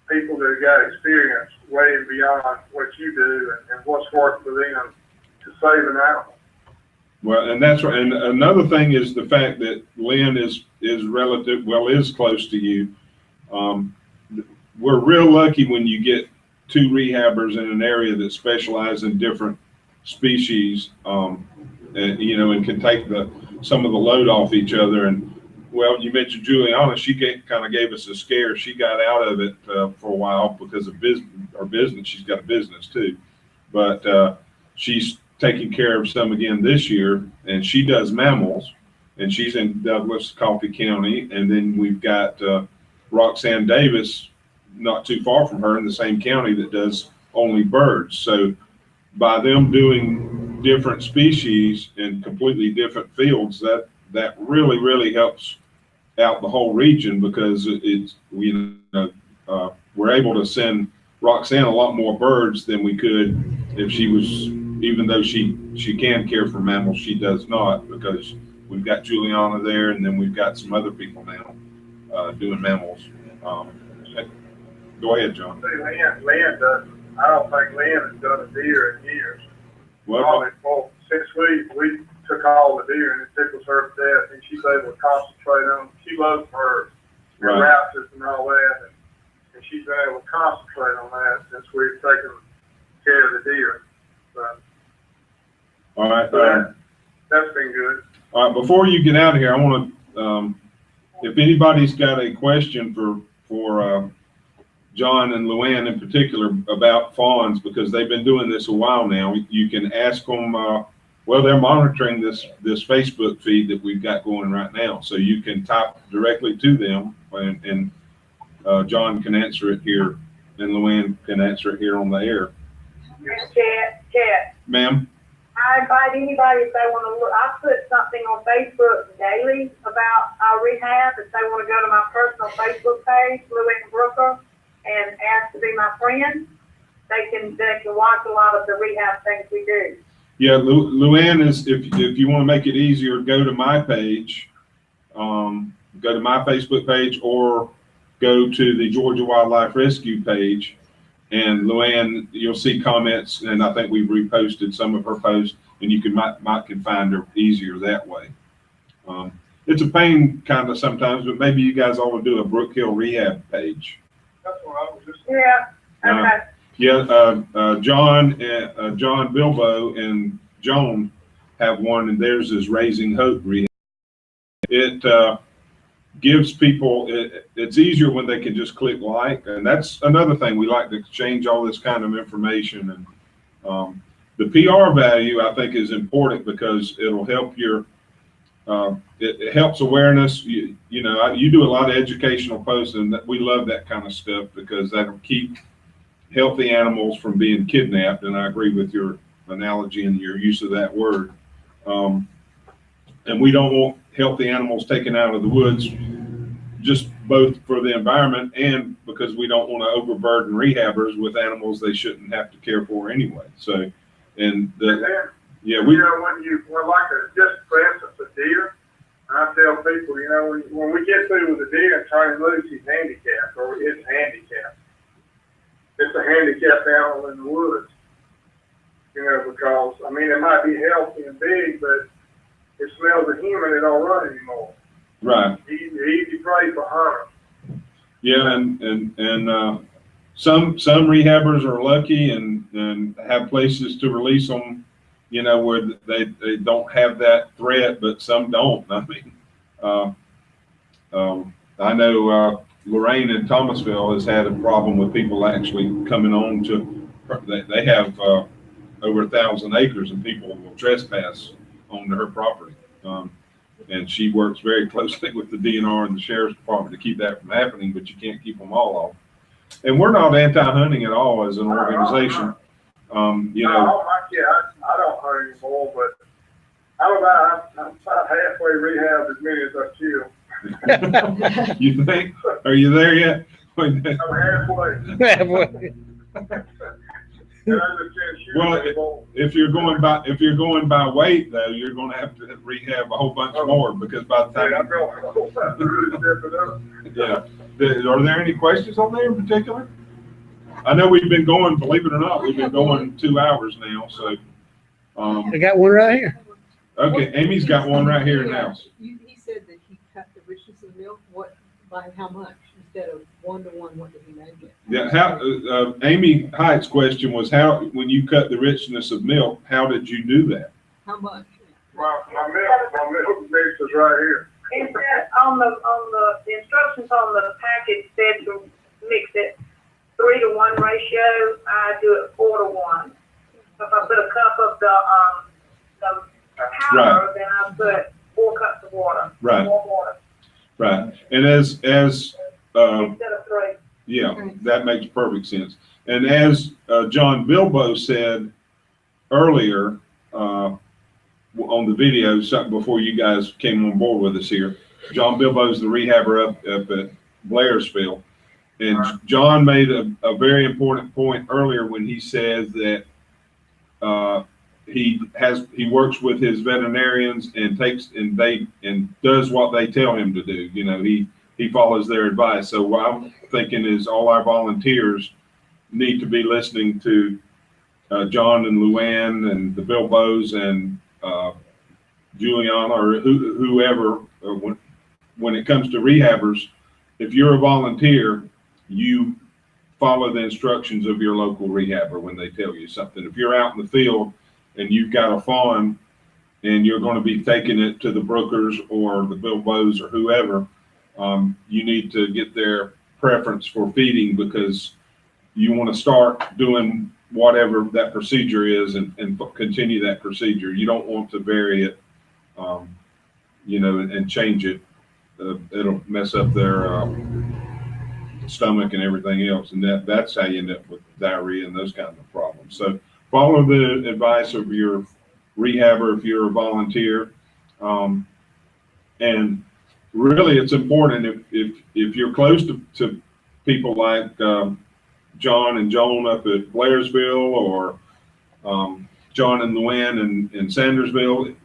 Speaker 3: People that have got experience way beyond what you do and what's worked for them to save an animal.
Speaker 1: Well, and that's right. And another thing is the fact that Lynn is close to you. We're real lucky when you get two rehabbers in an area that specialize in different species, and, you know, and can take some of the load off each other. And well, you mentioned Juliana. She kind of gave us a scare. She got out of it for a while because of business. She's got a business too, but she's taking care of some again this year, and she does mammals, and she's in Douglas, Coffee County. And then we've got Roxanne Davis, not too far from her in the same county, that does only birds. So by them doing different species in completely different fields, that really helps out the whole region, because we're able to send Roxanne a lot more birds than we could if she was, even though she can care for mammals, she does not, because we've got Juliana there, and then we've got some other people now doing mammals. Go ahead, John.
Speaker 3: See, Lynn does. I don't think Lynn has done a deer in years.
Speaker 1: Well,
Speaker 3: since we took all the deer and it tickles her to death, and she's able to concentrate on. She loves birds and
Speaker 1: right.
Speaker 3: raptors and all that, and she's been able to concentrate on that since we've taken care of the deer. So,
Speaker 1: all right.
Speaker 3: That's been good.
Speaker 1: All right. Before you get out of here, I want to, if anybody's got a question for John and Luann in particular about fawns, because they've been doing this a while now, you can ask them. Well, they're monitoring this Facebook feed that we've got going right now, so you can type directly to them, and John can answer it here, and Luann can answer it here on the air.
Speaker 5: Chat.
Speaker 1: Ma'am?
Speaker 5: I invite anybody, if they want to look, I put something on Facebook daily about our rehab. If they want to go to my personal Facebook page, Luann Brooker, and ask to be my friend, they can watch a lot of the rehab things we do.
Speaker 1: Yeah, Luann is, if you want to make it easier, go to my page, go to my Facebook page, or go to the Georgia Wildlife Rescue page, and Luann, you'll see comments, and I think we've reposted some of her posts, and you might can find her easier that way. It's a pain kind of sometimes, but maybe you guys ought to do a Brook Hill Rehab page.
Speaker 3: That's what I was just.
Speaker 5: Yeah. Okay.
Speaker 1: John Bilbo and Joan have one, and theirs is Raising Hope Rehab. It gives people, it's easier when they can just click like, and that's another thing. We like to exchange all this kind of information, and the PR value, I think, is important because it'll help your, it helps awareness. You know, you do a lot of educational posts, and we love that kind of stuff because that'll keep healthy animals from being kidnapped. And I agree with your analogy and your use of that word. And we don't want healthy animals taken out of the woods, just both for the environment and because we don't want to overburden rehabbers with animals they shouldn't have to care for anyway. So, and yeah,
Speaker 3: when we're like just for instance, a deer, I tell people, you know, when we get through with a deer and try and lose, he's handicapped, or it's handicapped. It's a handicapped animal in the woods, you know, because, I mean, it might be healthy and big, but it smells of human, it don't run anymore.
Speaker 1: Right.
Speaker 3: Easy prey for hunters.
Speaker 1: Yeah, and some rehabbers are lucky and have places to release them, you know, where they don't have that threat, but some don't. I mean, I know Lorraine in Thomasville has had a problem with people actually coming on to, they have over 1,000 acres and people will trespass onto her property. And she works very closely with the DNR and the Sheriff's Department to keep that from happening, but you can't keep them all off. And we're not anti-hunting at all as an organization. You know.
Speaker 3: I don't hunt anymore, but I'm about halfway rehab as many as I kill.
Speaker 1: You think? Are you there yet?
Speaker 3: Well,
Speaker 10: Halfway.
Speaker 3: if you're going by weight though, you're going to have to rehab a whole bunch more because by the time. Yeah. Are there any questions on there in particular? I know we've been going, believe it or not, we've been going 2 hours now. So.
Speaker 10: I got one right here.
Speaker 3: Okay, Amy's got one right here now.
Speaker 11: He said that he cut the richness of milk. What, by how much instead of 1-to-1? What did he make it?
Speaker 3: Yeah. How? Amy Hyatt's question was how, when you cut the richness of milk, how did you do that?
Speaker 11: How much?
Speaker 3: My milk mix is right here.
Speaker 5: It said on the instructions on the package said to mix it 3-to-1 ratio. I do it 4-to-1. If I put a cup of the powder, right, then I put 4 cups of water.
Speaker 3: Right.
Speaker 5: More water.
Speaker 3: Right. And as
Speaker 5: instead of 3.
Speaker 3: Yeah, that makes perfect sense. And as John Bilbo said earlier on the video, before you guys came on board with us here, John Bilbo's the rehabber up at Blairsville. And John made a very important point earlier when he said that he works with his veterinarians and does what they tell him to do. You know, he follows their advice. So what I'm thinking is all our volunteers need to be listening to John and Luann and the Bilbos and Juliana or whoever. When it comes to rehabbers, if you're a volunteer, you follow the instructions of your local rehabber when they tell you something. If you're out in the field and you've got a fawn and you're going to be taking it to the Brookers or the Bilbos or whoever, you need to get their preference for feeding because you want to start doing whatever that procedure is and continue that procedure. You don't want to vary it, you know, and change it. It'll mess up their stomach and everything else, and that's how you end up with diarrhea and those kinds of problems. So follow the advice of your rehabber if you're a volunteer, and really it's important if you're close to people like John and Joan up at Blairsville or John and Luann in Sandersville,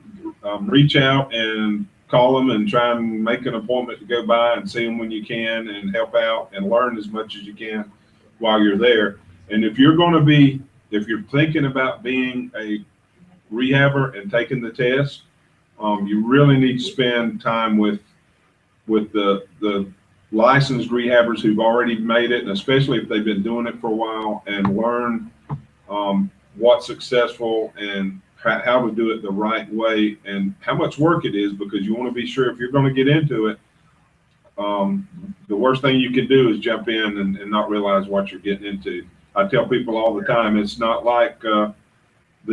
Speaker 3: reach out and call them and try and make an appointment to go by and see them when you can and help out and learn as much as you can while you're there. And if you're thinking about being a rehabber and taking the test, you really need to spend time with the licensed rehabbers who've already made it, and especially if they've been doing it for a while, and learn what's successful and how to do it the right way and how much work it is, because you want to be sure if you're going to get into it, the worst thing you can do is jump in and not realize what you're getting into. I tell people all the time, it's not like the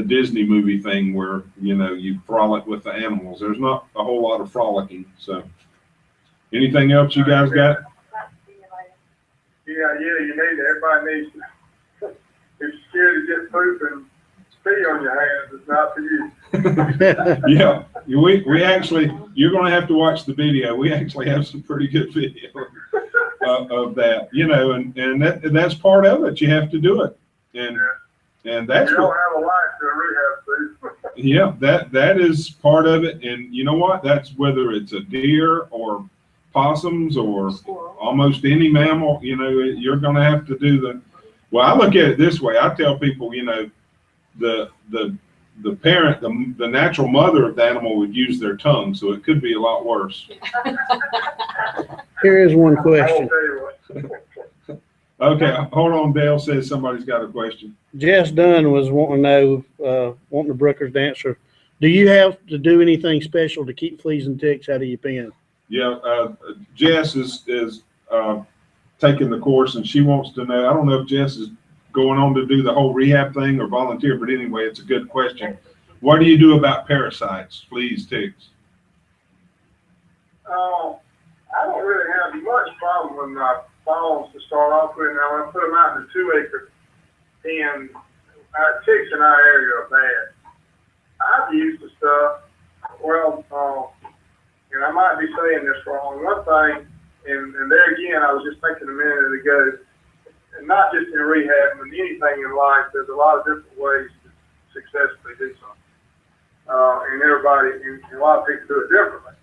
Speaker 3: Disney movie thing where, you know, you frolic with the animals. There's not a whole lot of frolicking. So anything else you guys got?
Speaker 12: Yeah, you need it. Everybody needs to. If you're scared to get poop and pee on your hands, it's not for you.
Speaker 3: Yeah, we actually, you're going to have to watch the video. We actually have some pretty good video of that, you know, and that's part of it. You have to do it, and that's
Speaker 12: you don't have a life to a rehab, please.
Speaker 3: Yeah, that is part of it, and you know what? That's whether it's a deer or possums or almost any mammal. You know, you're going to have to do the. Well, I look at it this way. I tell people, you know, the parent, the natural mother of the animal would use their tongue, so it could be a lot worse.
Speaker 10: Here is one question.
Speaker 3: Okay, hold on. Dale says somebody's got a question.
Speaker 10: Jess Dunn was wanting to know, wanting the Brookers to answer. Do you have to do anything special to keep fleas and ticks out of your pen?
Speaker 3: Yeah, Jess is taking the course, and she wants to know. I don't know if Jess is going on to do the whole rehab thing or volunteer, but anyway, it's a good question. What do you do about parasites, fleas, ticks?
Speaker 12: I don't really have much problem with my fawns to start off with. Now, when I put them out in the 2-acre pen, ticks in our area are bad. I've used the stuff, well, and I might be saying this wrong. One thing and there again, I was just thinking a minute ago, and not just in rehab, but anything in life, there's a lot of different ways to successfully do something. And everybody, and a lot of people do it differently.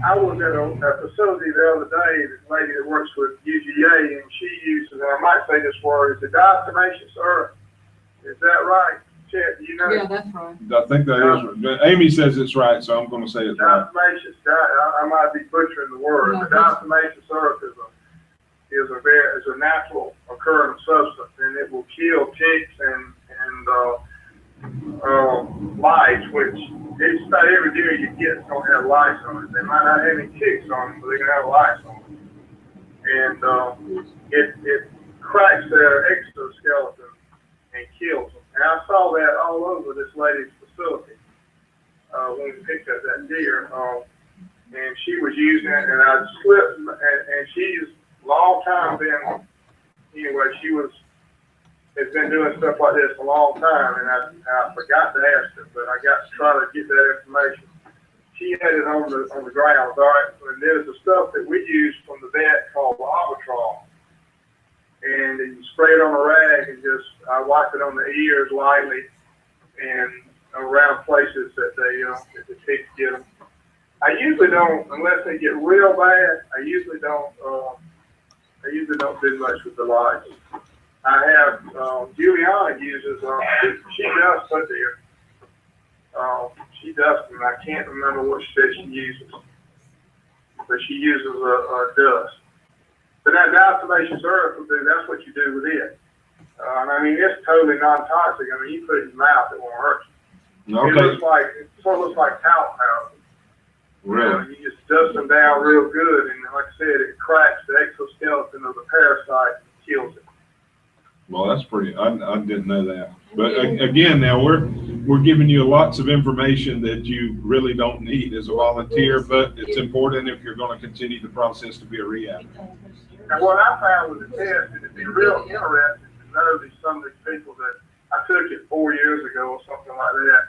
Speaker 12: I was at a facility the other day, this lady that works with UGA, and she uses, and I might say this word, is a diatomaceous earth. Is that right? Chet, do you know?
Speaker 11: Yeah, that's right.
Speaker 1: I think that is. Amy says it's right, so I'm going to say it's right.
Speaker 12: Diatomaceous, I might be butchering the word, but diatomaceous earth is a natural occurring substance, and it will kill ticks and lice, which it's about every deer you get is going to have lice on it. They might not have any ticks on them, but they're going to have lice on them. And it cracks their exoskeleton and kills them. And I saw that all over this lady's facility when we picked up that deer. And she was using it, and I slipped, and she's long time been, anyway, has been doing stuff like this a long time, and I forgot to ask her, but I got to try to get that information. She had it on the ground, all right, and there's the stuff that we use from the vet called Albatrol, and you spray it on a rag and I wipe it on the ears lightly and around places that that the ticks get them. I usually don't, unless they get real bad, I usually don't do much with the lice. I have, Juliana uses, she does put there. She does, and I can't remember what she uses. But she uses a dust. But that diatomaceous earth will do, that's what you do with it. And I mean, it's totally non-toxic. I mean, you put it in your mouth, it won't hurt you.
Speaker 1: Okay.
Speaker 12: It sort of looks like talc powder.
Speaker 1: Really?
Speaker 12: You just dust them down real good, and like I said, it cracks the exoskeleton of the parasite and kills it.
Speaker 1: Well, that's pretty. I didn't know that. But again, now we're giving you lots of information that you really don't need as a volunteer, but it's important if you're going to continue the process to be a rehab.
Speaker 12: And what I found with the test, and it'd be real interesting to know some of these people that I took it 4 years ago or something like that,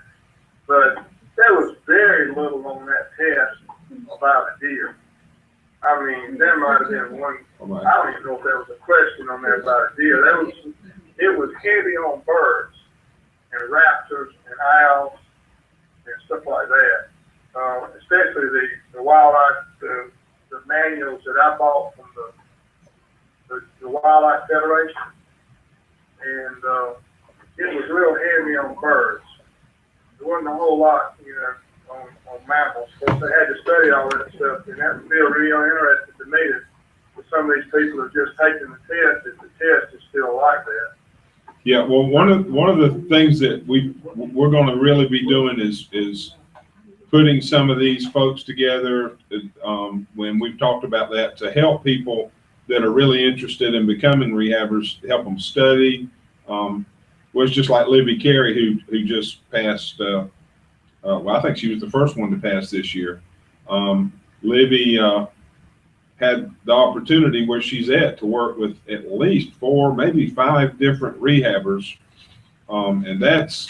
Speaker 12: but there was very little on that test about a deer. I mean, there might have been one. I don't even know if there was a question on there about a deer. It was heavy on birds and raptors and owls and stuff like that. Especially the wildlife, the manuals that I bought from the Wildlife Federation, and it was real heavy on birds. There wasn't a whole lot, on mammals. Of course, they had to study all that stuff, and that's still real interesting to me that some of these people are just taking the test, if the test is still like that.
Speaker 1: Yeah, well, one of the things that we're going to really be doing is putting some of these folks together. When we've talked about that, to help people that are really interested in becoming rehabbers, help them study. Well, it's just like Libby Carey, who just passed. Well, I think she was the first one to pass this year. Libby had the opportunity where she's at to work with at least 4, maybe 5 different rehabbers, and that's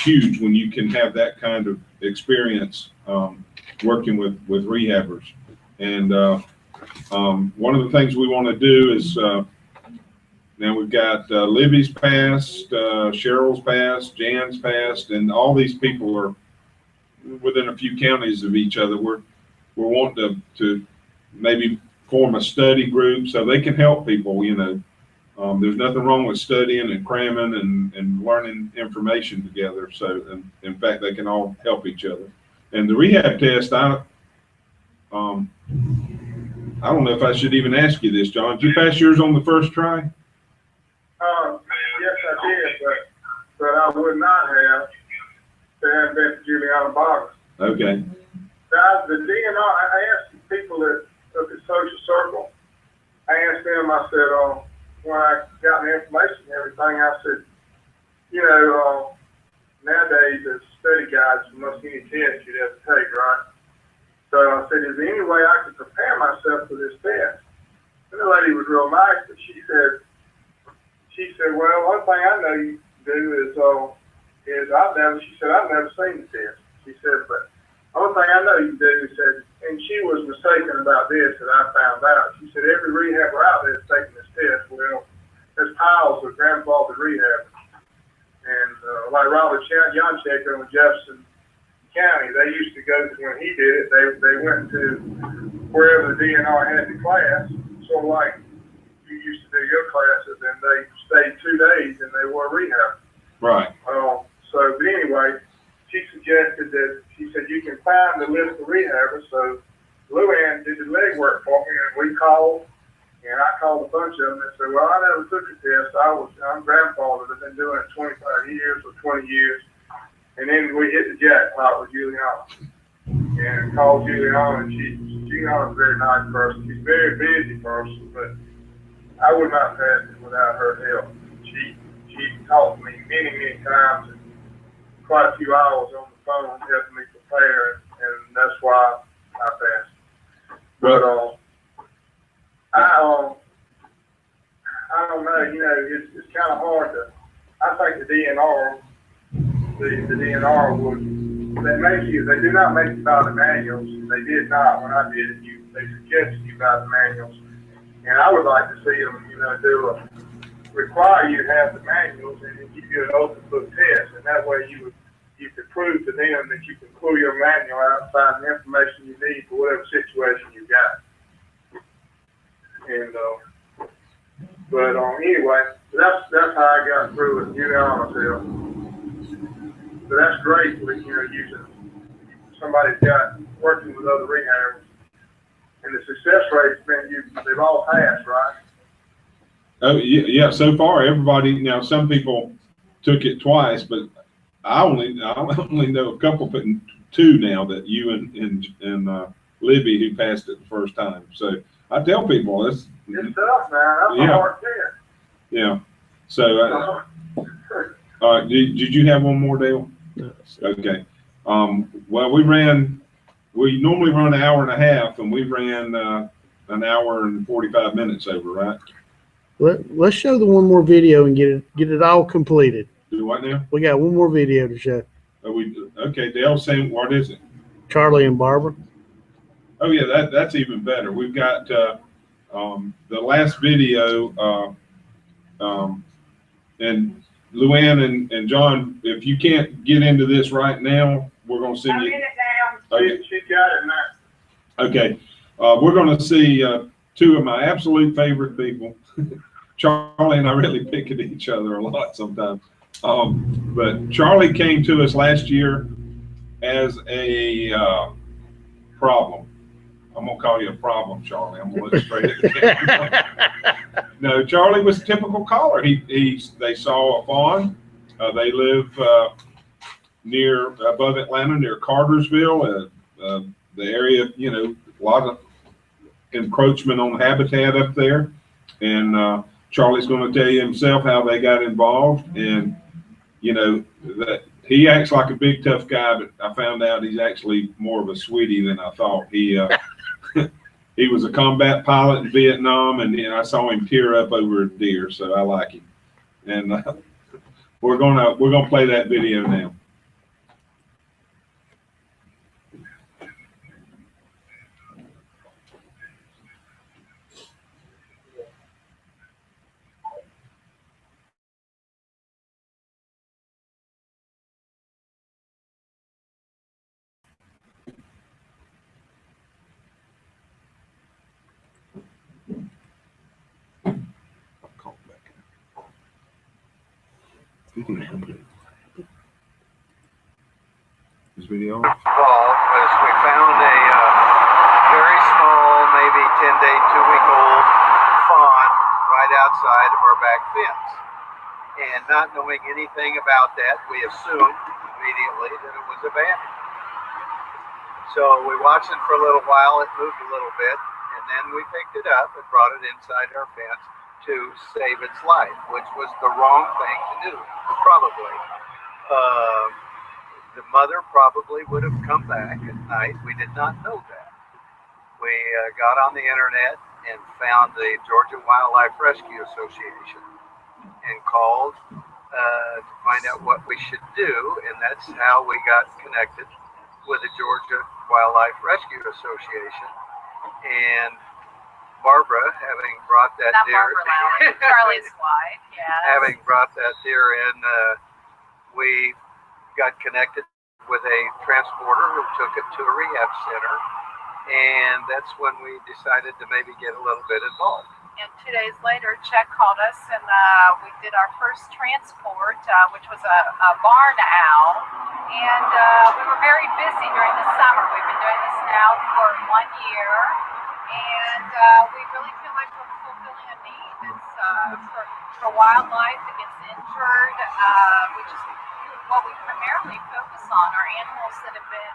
Speaker 1: huge when you can have that kind of experience working with rehabbers. And one of the things we want to do is now we've got Libby's passed, Cheryl's passed, Jan's passed, and all these people are within a few counties of each other. We're wanting to maybe form a study group so they can help people. There's nothing wrong with studying and cramming and learning information together. So, in fact, they can all help each other. And the rehab test, I don't know if I should even ask you this, John. Did you pass yours on the first try?
Speaker 12: Yes, I did, but I would not have. There hadn't been Juliana Boggess.
Speaker 1: Okay.
Speaker 12: The DNR, I asked people that took the social circle, I asked them, I said, when I got the information and everything, I said, nowadays there's study guides for most any test you'd have to take, right? So I said, is there any way I can prepare myself for this test? And the lady was real nice, but she said, well, one thing I know you do is I've never seen the test. She said, but the only thing I know you do is And she was mistaken about this that I found out. She said every rehabber out there is taking this test. Well, there's piles of grandfathered rehabbers. And like Robert Yonchek in Jefferson County, they used to go to, when he did it, they went to wherever the DNR had the class, sort of like you used to do your classes, and they stayed 2 days and they were rehab.
Speaker 1: Right.
Speaker 12: But anyway, she suggested that, she said, you can find the list of rehabbers. So Luann did the legwork for me, and we called, and I called a bunch of them and said, well, I never took a test. I'm grandfathered. I've been doing it 25 years or 20 years. And then we hit the jackpot with Juliana. And called Juliana, and Juliana's a very nice person. She's a very busy person, but I would not pass it without her help. She talked to me many, many times, and quite a few hours on the phone helping me prepare, and that's why I passed. But I don't know, you know, it's kind of hard to, I think the DNR would, they do not make you buy the manuals. They did not when I did it. They suggested you buy the manuals. And I would like to see them, you know, require you to have the manuals and then give you an open book test. And that way you could prove to them that you can pull your manual out and find the information you need for whatever situation you got. And, but anyway, that's how I got through it, you know, myself. But that's great with, you know, using somebody's got working with other rehabbers. And the success rate's been, they've all passed, right?
Speaker 1: Oh, yeah, so far, everybody, now some people took it twice, but I only know a couple, but 2 now, that you and Libby who passed it the first time. So I tell people it's
Speaker 12: tough, man. That's a hard test.
Speaker 1: Yeah. So, all right, did you have one more, Dale?
Speaker 10: No.
Speaker 1: Okay. Well, we normally run an hour and a half, and we ran an hour and 45 minutes over, right?
Speaker 10: Let's show the one more video and get it all completed.
Speaker 1: Do what now?
Speaker 10: We got one more video to show.
Speaker 1: Okay, Dale's saying, what is it?
Speaker 10: Charlie and Barbara.
Speaker 1: Oh yeah, that's even better. We've got the last video, and Luann and John, if you can't get into this right now, we're going to send you.
Speaker 12: Okay. She got it now.
Speaker 1: Okay, we're going to see 2 of my absolute favorite people. Charlie and I really pick at each other a lot sometimes. But Charlie came to us last year as a problem. I'm gonna call you a problem, Charlie. I'm gonna look straight at the camera. No, Charlie was a typical caller. They saw a fawn. They live above Atlanta, near Cartersville, the area, you know, a lot of encroachment on habitat up there. And Charlie's going to tell you himself how they got involved. And, you know, that he acts like a big, tough guy, but I found out he's actually more of a sweetie than I thought. He was a combat pilot in Vietnam, and I saw him tear up over a deer, so I like him. And we're gonna play that video now. This video.
Speaker 13: Was we found a very small, maybe 10-day, 2-week-old fawn right outside of our back fence. And not knowing anything about that, we assumed immediately that it was abandoned. So we watched it for a little while. It moved a little bit, and then we picked it up and brought it inside our fence to save its life, which was the wrong thing to do, probably. The mother probably would have come back at night. We did not know that. We got on the internet and found the Georgia Wildlife Rescue Association and called to find out what we should do, and that's how we got connected with the Georgia Wildlife Rescue Association. And Barbara, having brought that
Speaker 7: Not
Speaker 13: deer,
Speaker 7: Barbara Lowry, Charlie's wife, yes.
Speaker 13: having brought that deer in, we got connected with a transporter who took it to a rehab center, and that's when we decided to maybe get a little bit involved.
Speaker 7: And 2 days later, Chuck called us, and we did our first transport, which was a barn owl. And we were very busy during the summer. We've been doing this now for 1 year, and we really feel like we're fulfilling a need. It's for wildlife that gets injured, which is what we primarily focus on, are animals that have been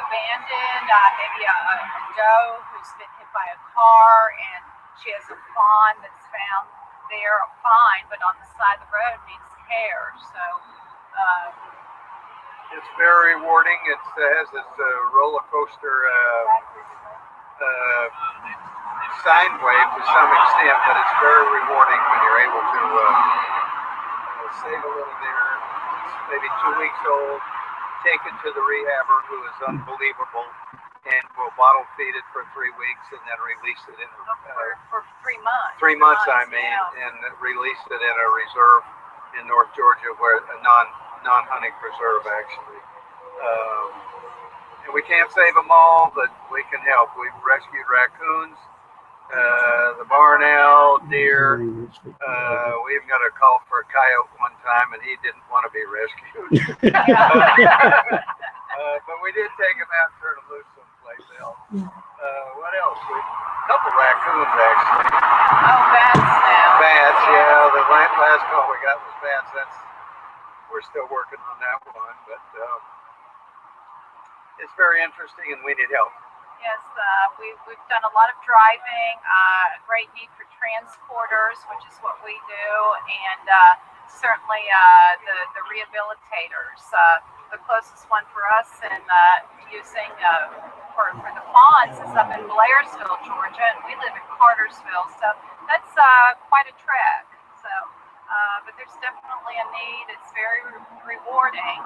Speaker 7: abandoned, maybe a doe who's been hit by a car, and she has a fawn that's found there fine, but on the side of the road needs care. So
Speaker 13: it's very rewarding. It has this roller coaster sine wave to some extent, but it's very rewarding when you're able to save a little deer. It's maybe 2 weeks old, take it to the rehabber, who is unbelievable, and we'll bottle feed it for 3 weeks and then release it in
Speaker 7: for 3 months.
Speaker 13: 3 months,
Speaker 7: yeah.
Speaker 13: and release it in a reserve in North Georgia, where a non-hunting preserve actually. And we can't save them all, but we can help. We've rescued raccoons, the barn owl, deer. We even got a call for a coyote one time, and he didn't want to be rescued. But we did take him out and turn him loose someplace else. What else? A couple raccoons, actually.
Speaker 7: Oh, bats now.
Speaker 13: Bats, yeah. The last call we got was bats. We're still working on that one, but it's very interesting, and we need help.
Speaker 7: Yes, we've done a lot of driving, a great need for transporters, which is what we do, and certainly the rehabilitators. The closest one for us and using for the Fawns is up in Blairsville, Georgia, and we live in Cartersville, so that's quite a trek. So, but there's definitely a need. It's very rewarding.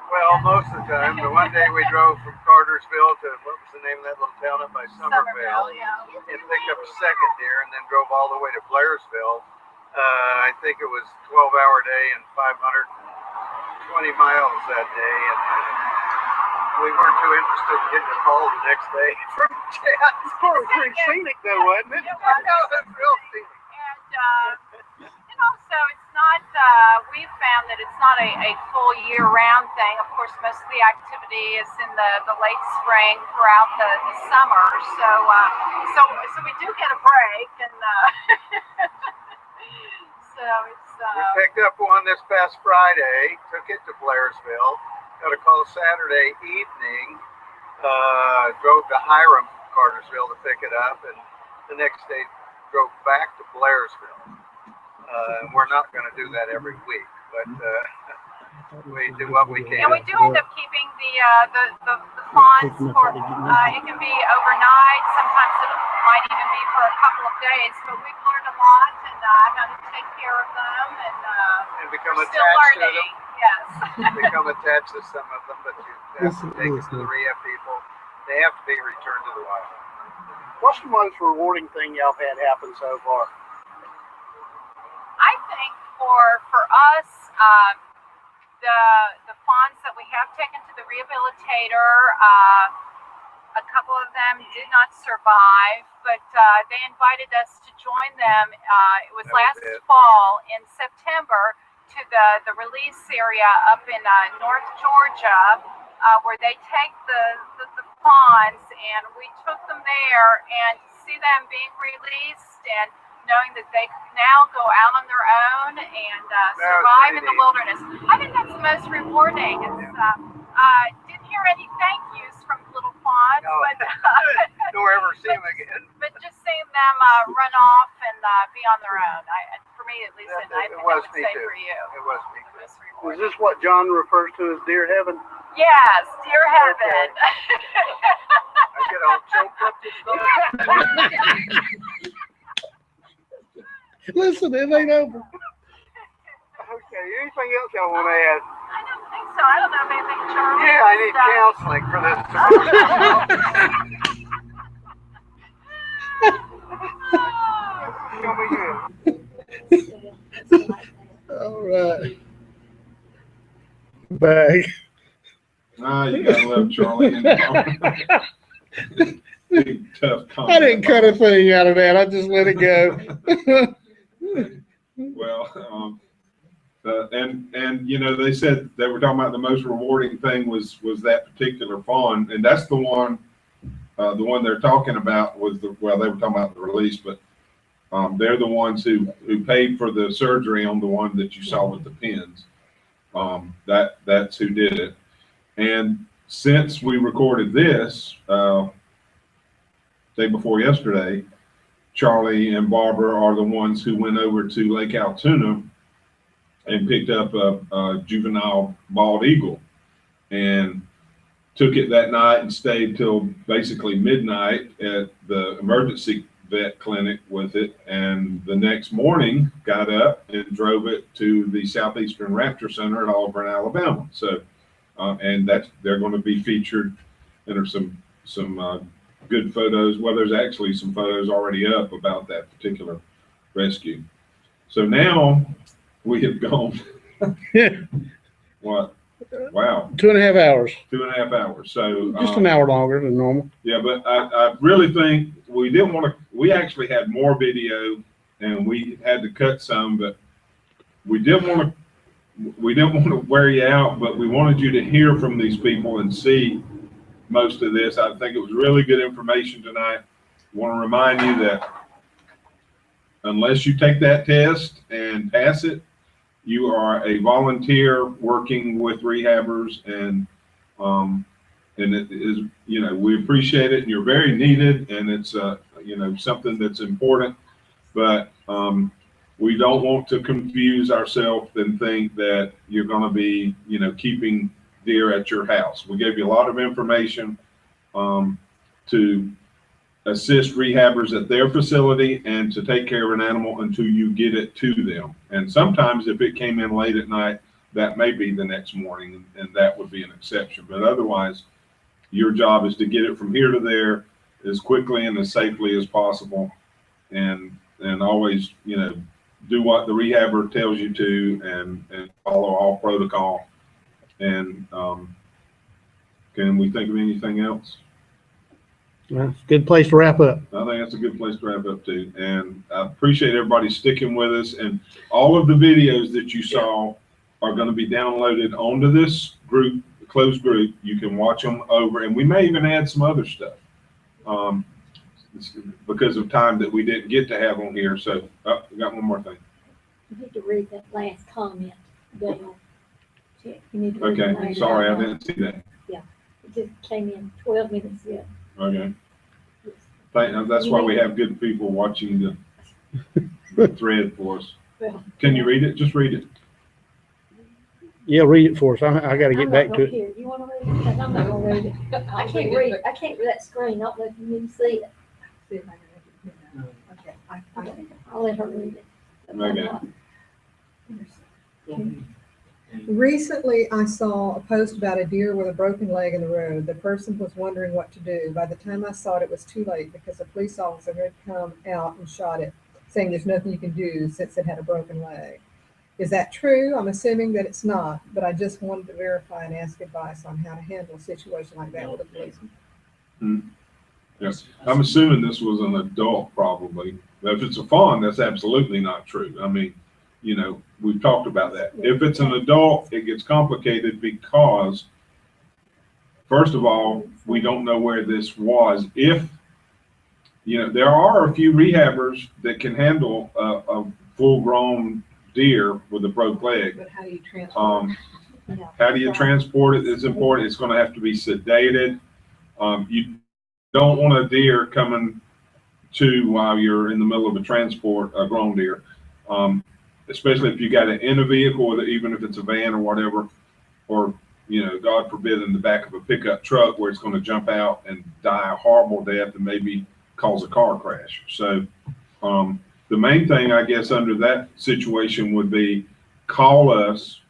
Speaker 13: Well, most of the time. The one day we drove from Cartersville to, what was the name of that little town up by Somerville,
Speaker 7: yeah.
Speaker 13: and picked up a second deer, and then drove all the way to Blairsville. I think it was a 12-hour day and 520 miles that day, and we weren't too interested in getting a call the next day from Chad. It's pretty scenic though, wasn't it?
Speaker 7: It was.
Speaker 13: No, it's real scenic.
Speaker 7: And so it's not, we've found that it's not a full year-round thing. Of course, most of the activity is in the late spring throughout the summer. So we do get a break, and so it's.
Speaker 13: We picked up one this past Friday, took it to Blairsville, got a call Saturday evening, drove to Hiram, Cartersville to pick it up, and the next day drove back to Blairsville. We're not going to do that every week, but we do what we can.
Speaker 7: And we do end up keeping the fawns for, it can be overnight, sometimes it might even be for a couple of days, but we've learned a lot and how to take care of them, and
Speaker 13: become
Speaker 7: we're still
Speaker 13: attached to
Speaker 7: learning.
Speaker 13: them.
Speaker 7: Yes.
Speaker 13: Become attached to some of them, but you have to take it to the rehab people. They have to be returned to the wild.
Speaker 8: What's the most rewarding thing y'all have had happen so far?
Speaker 7: I think for us, the fawns that we have taken to the rehabilitator, a couple of them did not survive, but they invited us to join them. It was last fall in September to the release area up in North Georgia, where they take the fawns, and we took them there, and to see them being released and knowing that they can now go out on their own and survive in the wilderness. I think that's the most rewarding. It's, didn't hear any thank yous from the little fawns, but
Speaker 13: nor ever see them again.
Speaker 7: But just seeing them run off and be on their own, for me at least, and I think I would say for you.
Speaker 13: It was me too.
Speaker 8: Is this what John refers to as deer heaven?
Speaker 7: Yes, deer heaven.
Speaker 13: I get all choked up to stuff.
Speaker 10: Listen, it ain't over.
Speaker 13: Okay, anything else y'all want to add?
Speaker 7: I don't think so. I don't know anything, Charlie.
Speaker 13: Yeah, I need counseling for this.
Speaker 10: All right. Back.
Speaker 1: Ah, you gotta love Charlie. Big tough comment.
Speaker 10: I didn't cut a thing out of that. I just let it go.
Speaker 1: Well, and you know, they said they were talking about the most rewarding thing was that particular fawn, and that's the one they're talking about was they were talking about the release, but they're the ones who paid for the surgery on the one that you saw with the pins. That's who did it. And since we recorded this day before yesterday, Charlie and Barbara are the ones who went over to Lake Altoona and picked up a juvenile bald eagle and took it that night and stayed till basically midnight at the emergency vet clinic with it, and the next morning got up and drove it to the Southeastern Raptor Center at Auburn, Alabama. So and they're going to be featured, and there's some good photos. Well, there's actually some photos already up about that particular rescue. So now we have gone what? Wow.
Speaker 10: 2.5 hours.
Speaker 1: 2.5 hours. So
Speaker 10: just an hour longer than normal.
Speaker 1: Yeah, but I really think we didn't want to. We actually had more video, and we had to cut some, but we didn't want to. We didn't want to wear you out, but we wanted you to hear from these people and see most of this. I think it was really good information tonight. I want to remind you that unless you take that test and pass it, you are a volunteer working with rehabbers, and it is, you know, we appreciate it, and you're very needed, and it's you know, something that's important, but we don't want to confuse ourselves and think that you're going to be, you know, keeping deer at your house. We gave you a lot of information to assist rehabbers at their facility and to take care of an animal until you get it to them. And sometimes if it came in late at night, that may be the next morning, and that would be an exception. But otherwise, your job is to get it from here to there as quickly and as safely as possible, and always, you know, do what the rehabber tells you to, and follow all protocol. And can we think of anything else?
Speaker 10: Well, it's a good place to wrap up.
Speaker 1: I think that's a good place to wrap up too. And I appreciate everybody sticking with us. And all of the videos that you saw are going to be downloaded onto this group, closed group. You can watch them over, and we may even add some other stuff because of time that we didn't get to have on here. So we got one more thing.
Speaker 9: You need to read that last comment. Dale. You need to read
Speaker 1: Okay, sorry, I didn't see that.
Speaker 9: Yeah, it just came in 12 minutes ago.
Speaker 1: Okay. That's why we have good people watching the thread for us. Can you read it? Just read it.
Speaker 10: Yeah, read it for us. I got to get back to it.
Speaker 9: Here, you want to read it? Because I'm not going to read it. I can't read it. I can't read that screen. Not letting you see it. Okay, I'll let her read it.
Speaker 1: Okay.
Speaker 11: Recently, I saw a post about a deer with a broken leg in the road. The person was wondering what to do. By the time I saw it was too late because a police officer had come out and shot it, saying there's nothing you can do since it had a broken leg. Is that true? I'm assuming that it's not, but I just wanted to verify and ask advice on how to handle a situation like that with a policeman.
Speaker 1: Yes, I'm assuming this was an adult probably. If it's a fawn, that's absolutely not true. I mean, you know, we've talked about that. If it's an adult, it gets complicated because, first of all, we don't know where this was. If, you know, there are a few rehabbers that can handle a full-grown deer with a broke leg.
Speaker 11: But how do you transport it?
Speaker 1: How do you transport it is important. It's going to have to be sedated. You don't want a deer coming to while you're in the middle of a transport, a grown deer. Especially if you got it in a vehicle, or even if it's a van or whatever, or, you know, God forbid, in the back of a pickup truck where it's going to jump out and die a horrible death and maybe cause a car crash. So the main thing, I guess, under that situation would be call us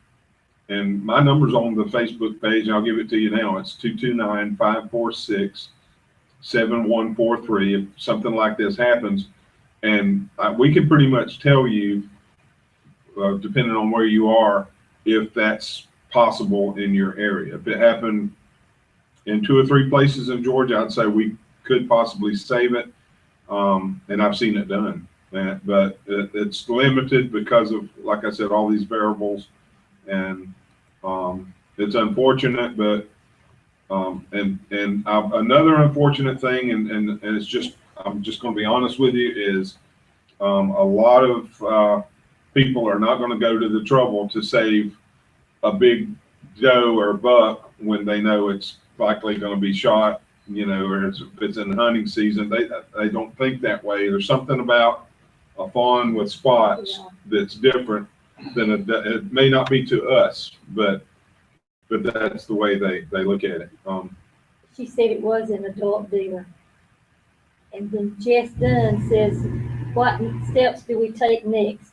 Speaker 1: And my number's on the Facebook page, and I'll give it to you now. It's 229-546-7143. If something like this happens, and we can pretty much tell you, depending on where you are, if that's possible in your area. If it happened in 2 or 3 places in Georgia, I'd say we could possibly save it. And I've seen it done, but it's limited because of, like I said, all these variables, and it's unfortunate. But another unfortunate thing, and it's just, I'm just going to be honest with you, is a lot of people are not going to go to the trouble to save a big doe or buck when they know it's likely going to be shot, or if it's in hunting season. They don't think that way. There's something about a fawn with spots that's different than it may not be to us, but that's the way they look at it.
Speaker 9: She said it was an adult deer. And then Jess Dunn says, what steps do we take next?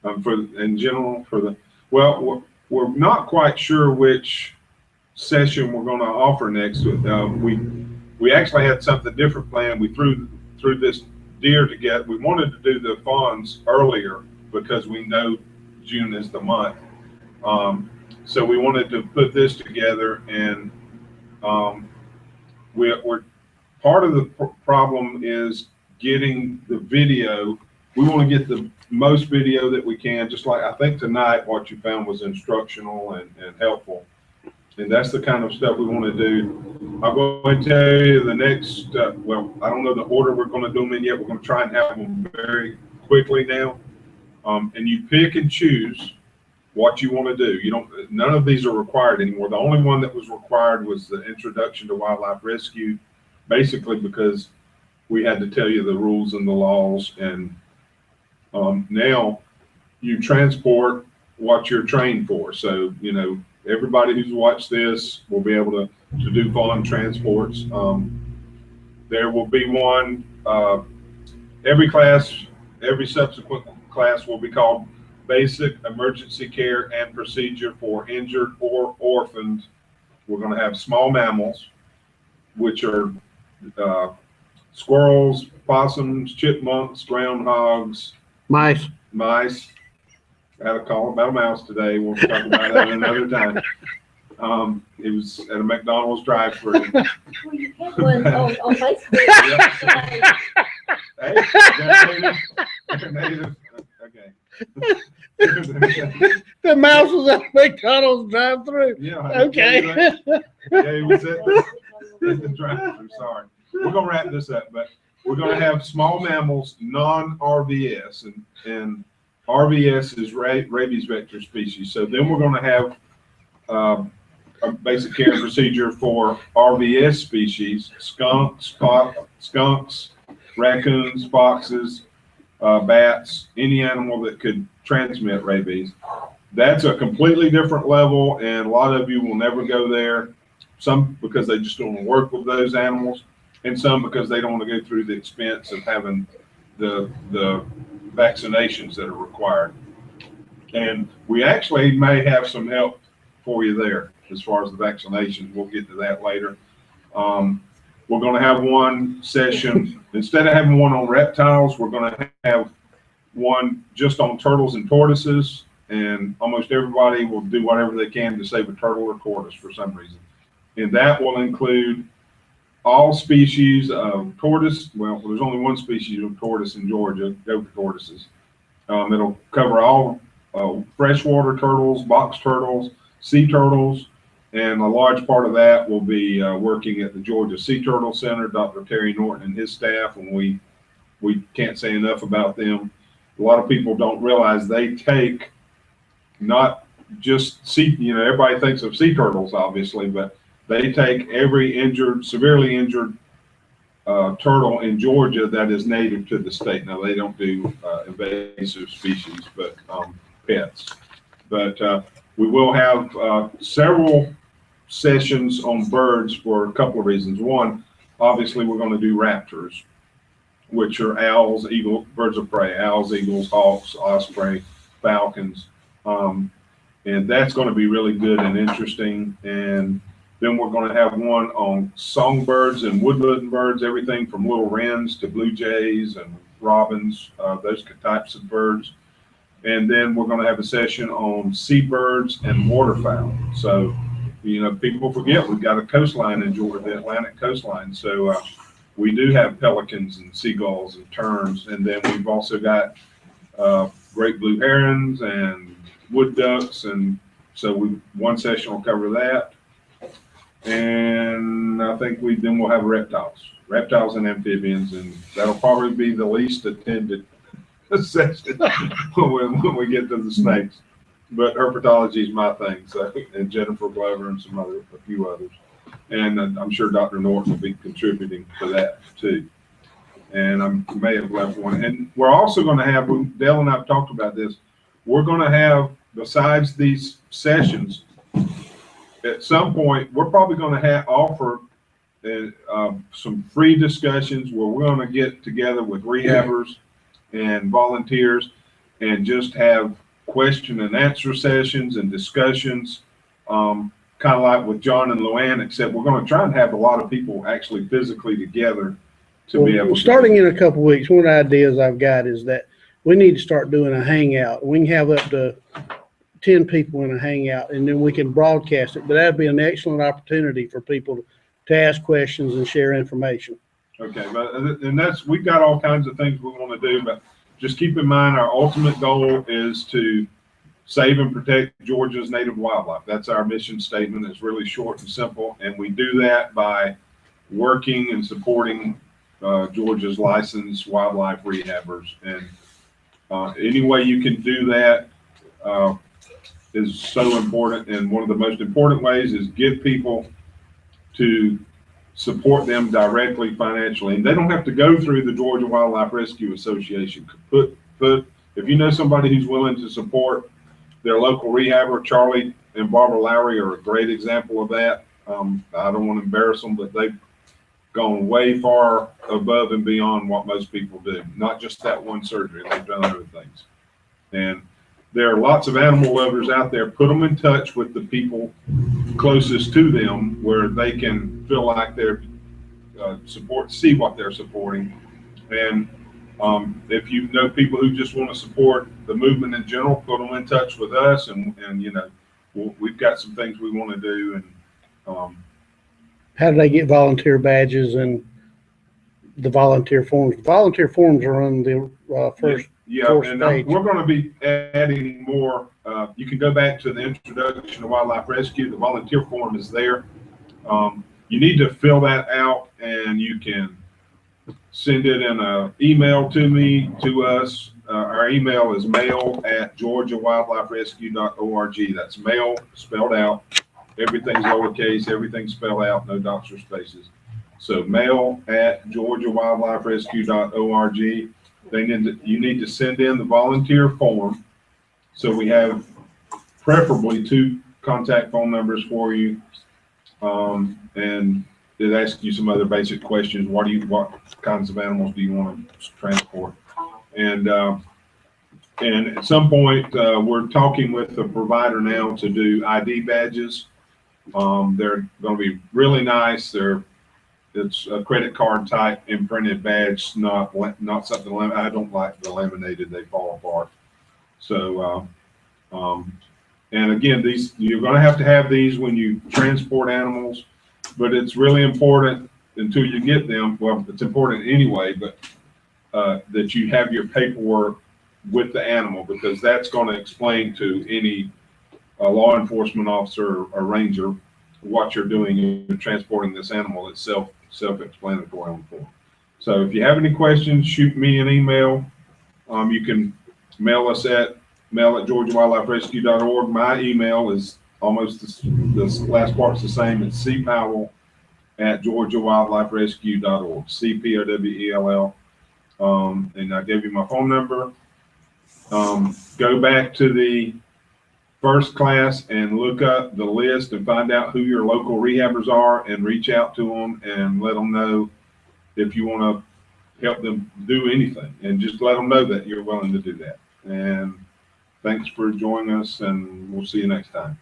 Speaker 1: In general, we're not quite sure which session we're going to offer next. We actually had something different planned. We threw this deer together. We wanted to do the fawns earlier because we know June is the month. So we wanted to put this together, and we're part of the problem is getting the video. We want to get the most video that we can, just like I think tonight what you found was instructional and helpful. And that's the kind of stuff we want to do. I'm going to tell you the next, well, I don't know the order we're going to do them in yet. We're going to try and have them very quickly now. And you pick and choose what you want to do. None of these are required anymore. The only one that was required was the introduction to wildlife rescue, basically because we had to tell you the rules and the laws. And now you transport what you're trained for. So, everybody who's watched this will be able to do fawn transports. There will be one, every subsequent class will be called Basic Emergency Care and Procedure for Injured or Orphaned. We're going to have small mammals, which are squirrels, possums, chipmunks, groundhogs, mice. I had a call about a mouse today. We'll talk about that another time. It was at a McDonald's drive-thru.
Speaker 9: Well, you had one on Facebook.
Speaker 1: Hey, they're native. Okay.
Speaker 10: The mouse was at McDonald's drive-thru.
Speaker 1: Yeah.
Speaker 10: Okay.
Speaker 1: Yeah, he was at the drive-thru. Sorry. We're gonna wrap this up, but we're gonna have small mammals, non-RVS, and RVS is rabies vector species. So then we're going to have a basic care and procedure for RVS species: skunks, raccoons, foxes, bats, any animal that could transmit rabies. That's a completely different level, and a lot of you will never go there. Some because they just don't want to work with those animals, and some because they don't want to go through the expense of having the vaccinations that are required. And we actually may have some help for you there as far as the vaccinations. We'll get to that later. We're going to have one session, instead of having one on reptiles, we're going to have one just on turtles and tortoises, and almost everybody will do whatever they can to save a turtle or tortoise for some reason. And that will include all species of tortoise. Well, there's only one species of tortoise in Georgia, gopher tortoises. It'll cover all freshwater turtles, box turtles, sea turtles, and a large part of that will be working at the Georgia Sea Turtle Center, Dr. Terry Norton and his staff, and we can't say enough about them. A lot of people don't realize they take not just everybody thinks of sea turtles, obviously, but they take every severely injured turtle in Georgia that is native to the state. Now, they don't do invasive species, but pets. But we will have several sessions on birds for a couple of reasons. One, obviously, we're going to do raptors, which are owls, eagles, birds of prey, owls, eagles, hawks, osprey, falcons. And that's going to be really good and interesting. And then we're going to have one on songbirds and woodland birds, everything from little wrens to blue jays and robins, those types of birds. And then we're going to have a session on seabirds and waterfowl. So, you know, people forget we've got a coastline in Georgia, the Atlantic coastline. So we do have pelicans and seagulls and terns. And then we've also got great blue herons and wood ducks. And so one session will cover that. And I think then we'll have reptiles and amphibians. And that'll probably be the least attended session when we get to the snakes. But herpetology is my thing, so, and Jennifer Glover and a few others. And I'm sure Dr. Norton will be contributing to that too. And I may have left one. And we're also going to have, Dale and I have talked about this, we're going to have, besides these sessions, at some point, we're probably going to offer some free discussions where we're going to get together with rehabbers and volunteers and just have question and answer sessions and discussions, kind of like with John and Luann, except we're going to try and have a lot of people actually physically together to be able to.
Speaker 10: Starting in a couple of weeks, one of the ideas I've got is that we need to start doing a hangout. We can have up to 10 people in a hangout, and then we can broadcast it. But that'd be an excellent opportunity for people to ask questions and share information.
Speaker 1: Okay, and we've got all kinds of things we want to do, but just keep in mind our ultimate goal is to save and protect Georgia's native wildlife. That's our mission statement. It's really short and simple, and we do that by working and supporting Georgia's licensed wildlife rehabbers. And any way you can do that is so important. And one of the most important ways is get people to support them directly financially. And they don't have to go through the Georgia Wildlife Rescue Association. If you know somebody who's willing to support their local rehabber, Charlie and Barbara Lowry are a great example of that. I don't want to embarrass them, but they've gone way far above and beyond what most people do. Not just that one surgery, they've done other things. And there are lots of animal lovers out there. Put them in touch with the people closest to them where they can feel like they're see what they're supporting. And if you know people who just want to support the movement in general, put them in touch with us. And you know, we've got some things we want to do. And
Speaker 10: how do they get volunteer badges and the volunteer forms? Volunteer forms are on the first.
Speaker 1: Yeah, and we're going to be adding more. You can go back to the introduction to wildlife rescue. The volunteer form is there. You need to fill that out, and you can send it in an email to us. Our email is mail@georgiawildliferescue.org. That's mail spelled out. Everything's lowercase, everything's spelled out, no dots or spaces. So mail@georgiawildliferescue.org. You need to send in the volunteer form. So we have preferably 2 contact phone numbers for you. And it asks you some other basic questions. What kinds of animals do you want to transport? And at some point, we're talking with the provider now to do ID badges. They're going to be really nice. It's a credit card type imprinted badge, not something. I don't like the laminated; they fall apart. So, and again, you're going to have these when you transport animals, but it's really important until you get them. Well, it's important anyway, but that you have your paperwork with the animal, because that's going to explain to any law enforcement officer or ranger what you're doing in transporting this animal. It's self-explanatory on the form. So if you have any questions, shoot me an email. You can mail us at mail@georgiawildliferescue.org. My email is almost this last part's the same. It's cpowell@georgiawildliferescue.org. CPOWELL. And I gave you my phone number. Go back to the first class and look up the list and find out who your local rehabbers are and reach out to them and let them know if you want to help them do anything, and just let them know that you're willing to do that. And Thanks for joining us, and we'll see you next time.